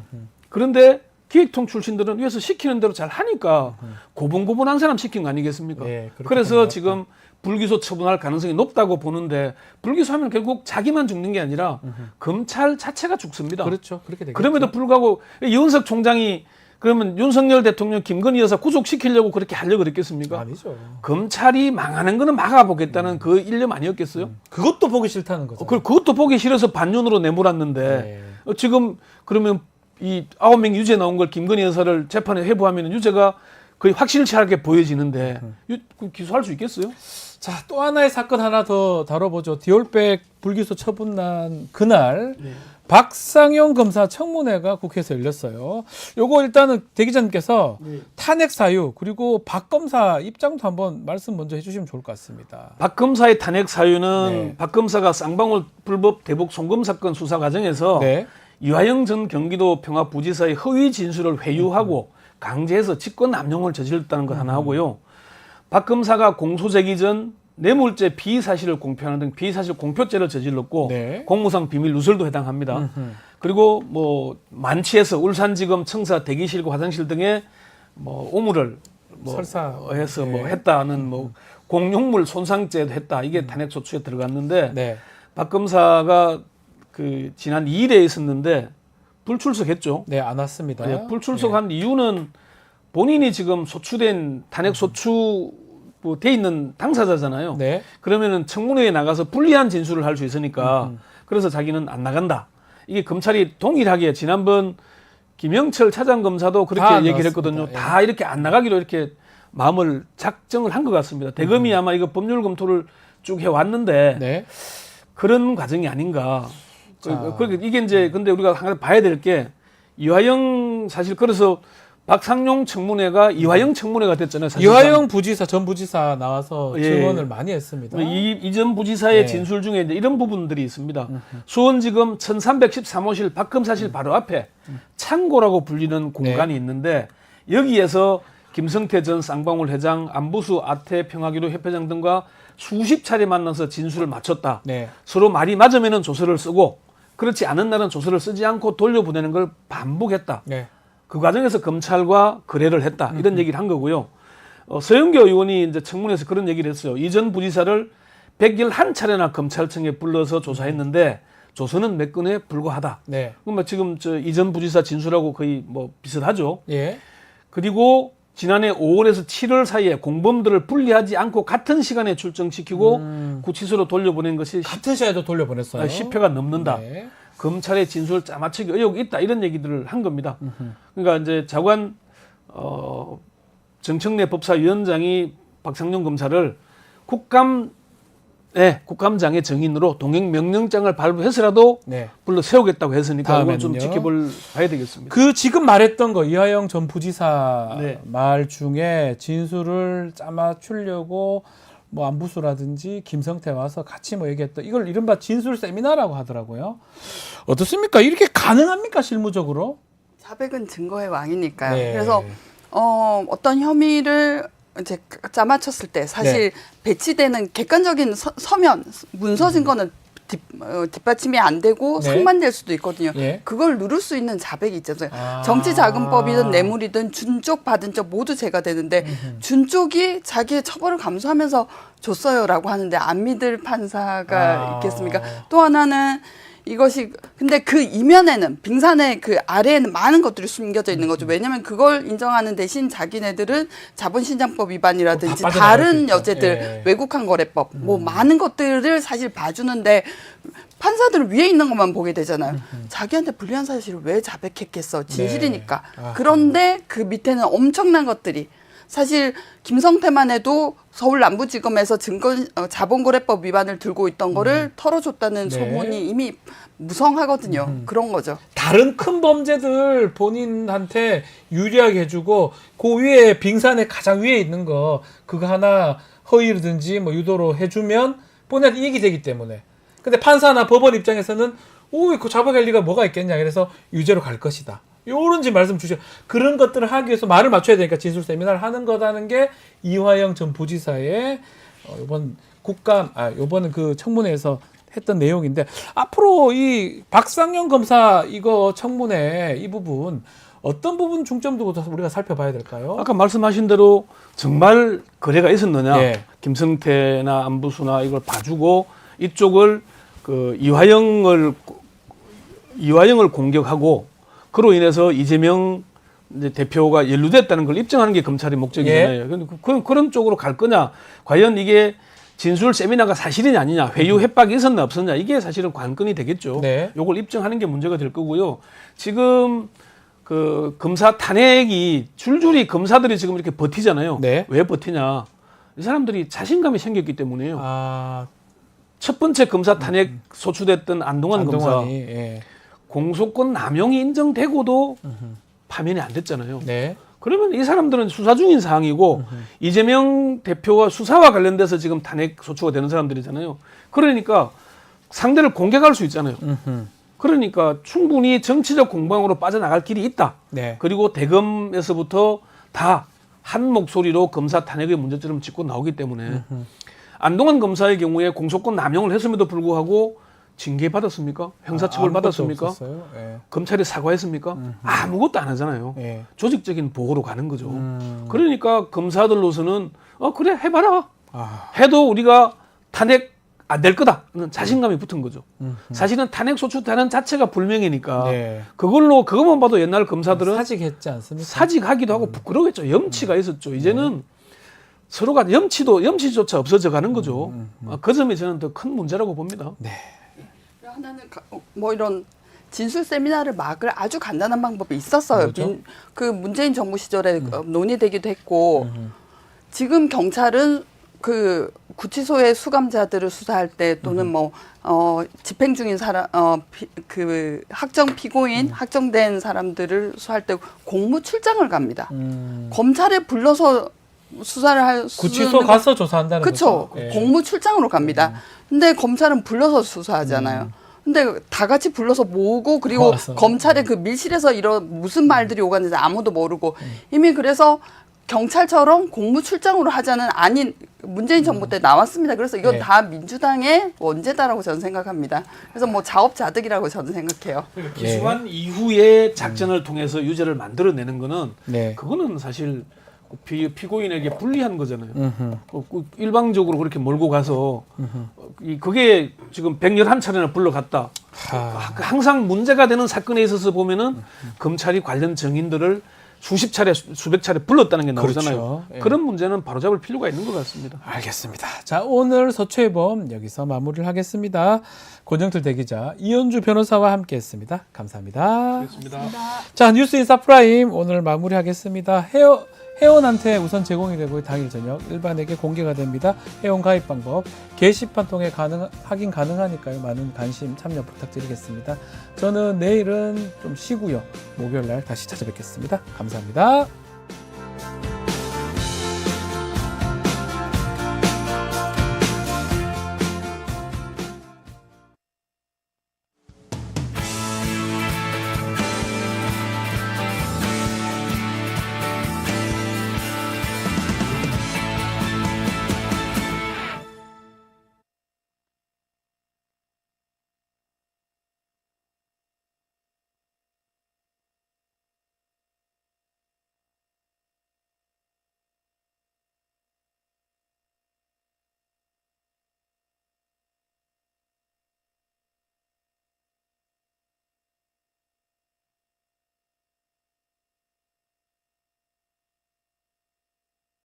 그런데 기획통 출신들은 위에서 시키는 대로 잘 하니까 고분고분한 사람 시킨 거 아니겠습니까? 그래서 지금 불기소 처분할 가능성이 높다고 보는데 불기소하면 결국 자기만 죽는 게 아니라 검찰 자체가 죽습니다. 그렇죠. 그렇게 되겠죠. 그럼에도 불구하고 이윤석 총장이 그러면 윤석열 대통령 김건희 여사 구속시키려고 그렇게 하려고 그랬겠습니까? 아니죠. 검찰이 망하는 거는 막아보겠다는 그 일념 아니었겠어요? 그것도 보기 싫다는 거죠. 그것도 보기 싫어서 반년으로 내몰았는데 지금 그러면 이 9명 유죄 나온 걸 김건희 여사를 재판에 회부하면 유죄가 거의 확실치하게 보여지는데 기소할 수 있겠어요? 자, 또 하나의 사건 하나 더 다뤄보죠. 디올백 불기소 처분난 그날 박상용 검사 청문회가 국회에서 열렸어요. 요거 일단은 대 기자님께서 탄핵 사유 그리고 박 검사 입장도 한번 말씀 먼저 해주시면 좋을 것 같습니다. 박 검사의 탄핵 사유는 박 검사가 쌍방울 불법 대북 송금 사건 수사 과정에서 이화영 전 경기도 평화부지사의 허위 진술을 회유하고 강제해서 직권 남용을 저질렀다는 것 하나 하고요. 박 검사가 공소 제기 전 뇌물죄 비사실을 공표하는 등 비사실 공표죄를 저질렀고 공무상 비밀 누설도 해당합니다. 그리고 뭐 만취해서 울산지검 청사 대기실과 화장실 등에 뭐 오물을 설사해서 뭐 했다는 뭐 공용물 손상죄도 했다. 이게 탄핵 소추에 들어갔는데 박 검사가 그 지난 2일에 있었는데 불출석했죠. 네, 안 왔습니다. 불출석한 이유는 본인이 지금 소추된 탄핵 소추 돼 있는 당사자잖아요. 그러면은 청문회에 나가서 불리한 진술을 할 수 있으니까 그래서 자기는 안 나간다. 이게 검찰이 동일하게 지난번 김영철 차장검사도 그렇게 얘기를 했거든요. 다 이렇게 안 나가기로 이렇게 마음을 작정을 한 것 같습니다. 대검이 아마 이거 법률 검토를 쭉 해왔는데 그런 과정이 아닌가. 이게 이제 근데 우리가 하나 봐야 될 게 이화영 사실 그래서 박상용 청문회가 이화영 청문회가 됐잖아요. 사실상. 이화영 부지사 전 부지사 나와서 증언을 많이 했습니다. 이전 부지사의 진술 중에 이제 이런 부분들이 있습니다. 수원지검 1313호실 박검사실 바로 앞에 창고라고 불리는 공간이 있는데 여기에서 김성태 전 쌍방울 회장, 안부수 아태 평화기도 협회장 등과 수십 차례 만나서 진술을 마쳤다. 서로 말이 맞으면 조서를 쓰고 그렇지 않은 날은 조서를 쓰지 않고 돌려보내는 걸 반복했다. 그 과정에서 검찰과 거래를 했다. 이런 얘기를 한 거고요. 서영교 의원이 이제 청문회에서 그런 얘기를 했어요. 이전 부지사를 111차례나 검찰청에 불러서 조사했는데 조서는 몇 건에 불과하다. 그럼 지금 이전 부지사 진술하고 거의 뭐 비슷하죠. 그리고 지난해 5월에서 7월 사이에 공범들을 분리하지 않고 같은 시간에 출정시키고 구치소로 돌려보낸 것이 같은 시간에도 돌려보냈어요. 10회가 넘는다. 검찰의 진술 짜맞추기 의혹이 있다. 이런 얘기들을 한 겁니다. 그러니까 이제 장관 정청래 법사위원장이 박상용 검사를 국감장의 정인으로 동행 명령장을 발부해서라도 네. 불러 세우겠다고 했으니까 이건 좀 다음에는요. 봐야 되겠습니다. 그 지금 말했던 거 이화영 전 부지사 네. 말 중에 진술을 짜맞추려고 뭐 안부수라든지 김성태 와서 같이 뭐 얘기했던 이걸 이른바 진술 세미나라고 하더라고요. 어떻습니까? 이렇게 가능합니까 실무적으로? 자백은 증거의 왕이니까요. 네. 그래서 어떤 혐의를 이제 짜맞췄을 때 사실 배치되는 객관적인 서면 문서 증거는 뒷받침이 안 되고 네. 상반될 수도 있거든요. 예. 그걸 누를 수 있는 자백이 있잖아요. 정치자금법이든 뇌물이든 준 쪽 받은 쪽 모두 제가 되는데 준 쪽이 자기의 처벌을 감수하면서 줬어요라고 하는데 안 믿을 판사가 있겠습니까? 또 하나는 이것이 근데 그 이면에는 빙산의 그 아래에는 많은 것들이 숨겨져 있는 거죠. 왜냐하면 그걸 인정하는 대신 자기네들은 자본시장법 위반이라든지 다른 여제들 외국환 거래법 뭐 많은 것들을 사실 봐주는데 판사들은 위에 있는 것만 보게 되잖아요. 자기한테 불리한 사실을 왜 자백했겠어? 진실이니까. 그런데 그 밑에는 엄청난 것들이 사실 김성태만 해도 서울 남부지검에서 자본거래법 위반을 들고 있던 거를 털어줬다는 소문이 이미 무성하거든요. 그런 거죠. 다른 큰 범죄들 본인한테 유리하게 해주고 그 위에 빙산의 가장 위에 있는 거 그거 하나 허위든지 뭐 유도로 해주면 본인한테 이익이 되기 때문에. 근데 판사나 법원 입장에서는 그 잡아갈 리가 뭐가 있겠냐. 그래서 유죄로 갈 것이다. 요런지 말씀 주시죠. 그런 것들을 하기 위해서 말을 맞춰야 되니까 진술 세미나를 하는 거라는 게 이화영 전 부지사의 요번 그 청문회에서 했던 내용인데 앞으로 이 박상용 검사 이거 청문회 이 부분 어떤 부분 중점 두고 우리가 살펴봐야 될까요? 아까 말씀하신 대로 정말 거래가 있었느냐, 네. 김성태나 안부수나 이걸 봐주고 이쪽을 그 이화영을 공격하고 그로 인해서 이재명 이제 대표가 연루됐다는 걸 입증하는 게 검찰의 목적이잖아요. 그런 쪽으로 갈 거냐, 과연 이게 진술 세미나가 사실이냐 아니냐, 회유 협박이 있었나 없었냐, 이게 사실은 관건이 되겠죠. 요걸 입증하는 게 문제가 될 거고요. 지금 그 검사 탄핵이 줄줄이 검사들이 지금 이렇게 버티잖아요. 왜 버티냐? 이 사람들이 자신감이 생겼기 때문이에요. 첫 번째 검사 탄핵 소추됐던 안동환 검사 공소권 남용이 인정되고도 파면이 안 됐잖아요. 그러면 이 사람들은 수사 중인 사항이고 이재명 대표와 수사와 관련돼서 지금 탄핵 소추가 되는 사람들이잖아요. 그러니까 상대를 공격할 수 있잖아요. 그러니까 충분히 정치적 공방으로 빠져나갈 길이 있다. 그리고 대검에서부터 다 한 목소리로 검사 탄핵의 문제점을 짚고 나오기 때문에 안동환 검사의 경우에 공소권 남용을 했음에도 불구하고 징계 받았습니까? 형사처벌 받았습니까? 검찰이 사과했습니까? 아무것도 안 하잖아요. 조직적인 보고로 가는 거죠. 그러니까 검사들로서는 그래 해봐라. 해도 우리가 탄핵 안 될 거다는 자신감이 붙은 거죠. 사실은 탄핵 소추되는 자체가 불명예니까 그것만 봐도 옛날 검사들은 사직했지 않습니까? 사직하기도 하고 부끄러웠죠. 염치가 있었죠. 이제는 서로가 염치조차 없어져 가는 거죠. 그 점이 저는 더 큰 문제라고 봅니다. 하나는 뭐 이런 진술 세미나를 막을 아주 간단한 방법이 있었어요. 그 문재인 정부 시절에 논의되기도 했고 지금 경찰은 그 구치소의 수감자들을 수사할 때 또는 뭐 집행 중인 사람 그 확정 피고인 확정된 사람들을 수사할 때 공무 출장을 갑니다. 검찰에 불러서 수사를 할 구치소 가서 조사한다는 거죠. 그렇죠. 공무 출장으로 갑니다. 근데 검찰은 불러서 수사하잖아요. 근데 다 같이 불러서 모으고 그리고 검찰의 그 밀실에서 이런 무슨 말들이 오가는지 아무도 모르고 이미 그래서 경찰처럼 공무 출장으로 하자는 아닌 문재인 정부 때 나왔습니다. 그래서 이건 다 민주당의 원죄다라고 저는 생각합니다. 그래서 뭐 자업자득이라고 저는 생각해요. 기소한 이후에 작전을 통해서 유죄를 만들어내는 거는 그거는 사실 피고인에게 불리한 거잖아요. 일방적으로 그렇게 몰고 가서 그게 지금 111차례나 불러갔다. 항상 문제가 되는 사건에 있어서 보면은 검찰이 관련 증인들을 수십 차례, 수백 차례 불렀다는 게 나오잖아요. 그런 문제는 바로잡을 필요가 있는 것 같습니다. 알겠습니다. 자, 오늘 서초해범 여기서 마무리를 하겠습니다. 권영틀 대기자, 이현주 변호사와 함께했습니다. 감사합니다. 고맙습니다. 자, 뉴스 인사 프라임 오늘 마무리하겠습니다. 회원한테 우선 제공이 되고 당일 저녁 일반에게 공개가 됩니다. 회원 가입 방법 게시판 통해 확인 가능하니까요. 많은 관심 참여 부탁드리겠습니다. 저는 내일은 좀 쉬고요. 목요일 날 다시 찾아뵙겠습니다. 감사합니다.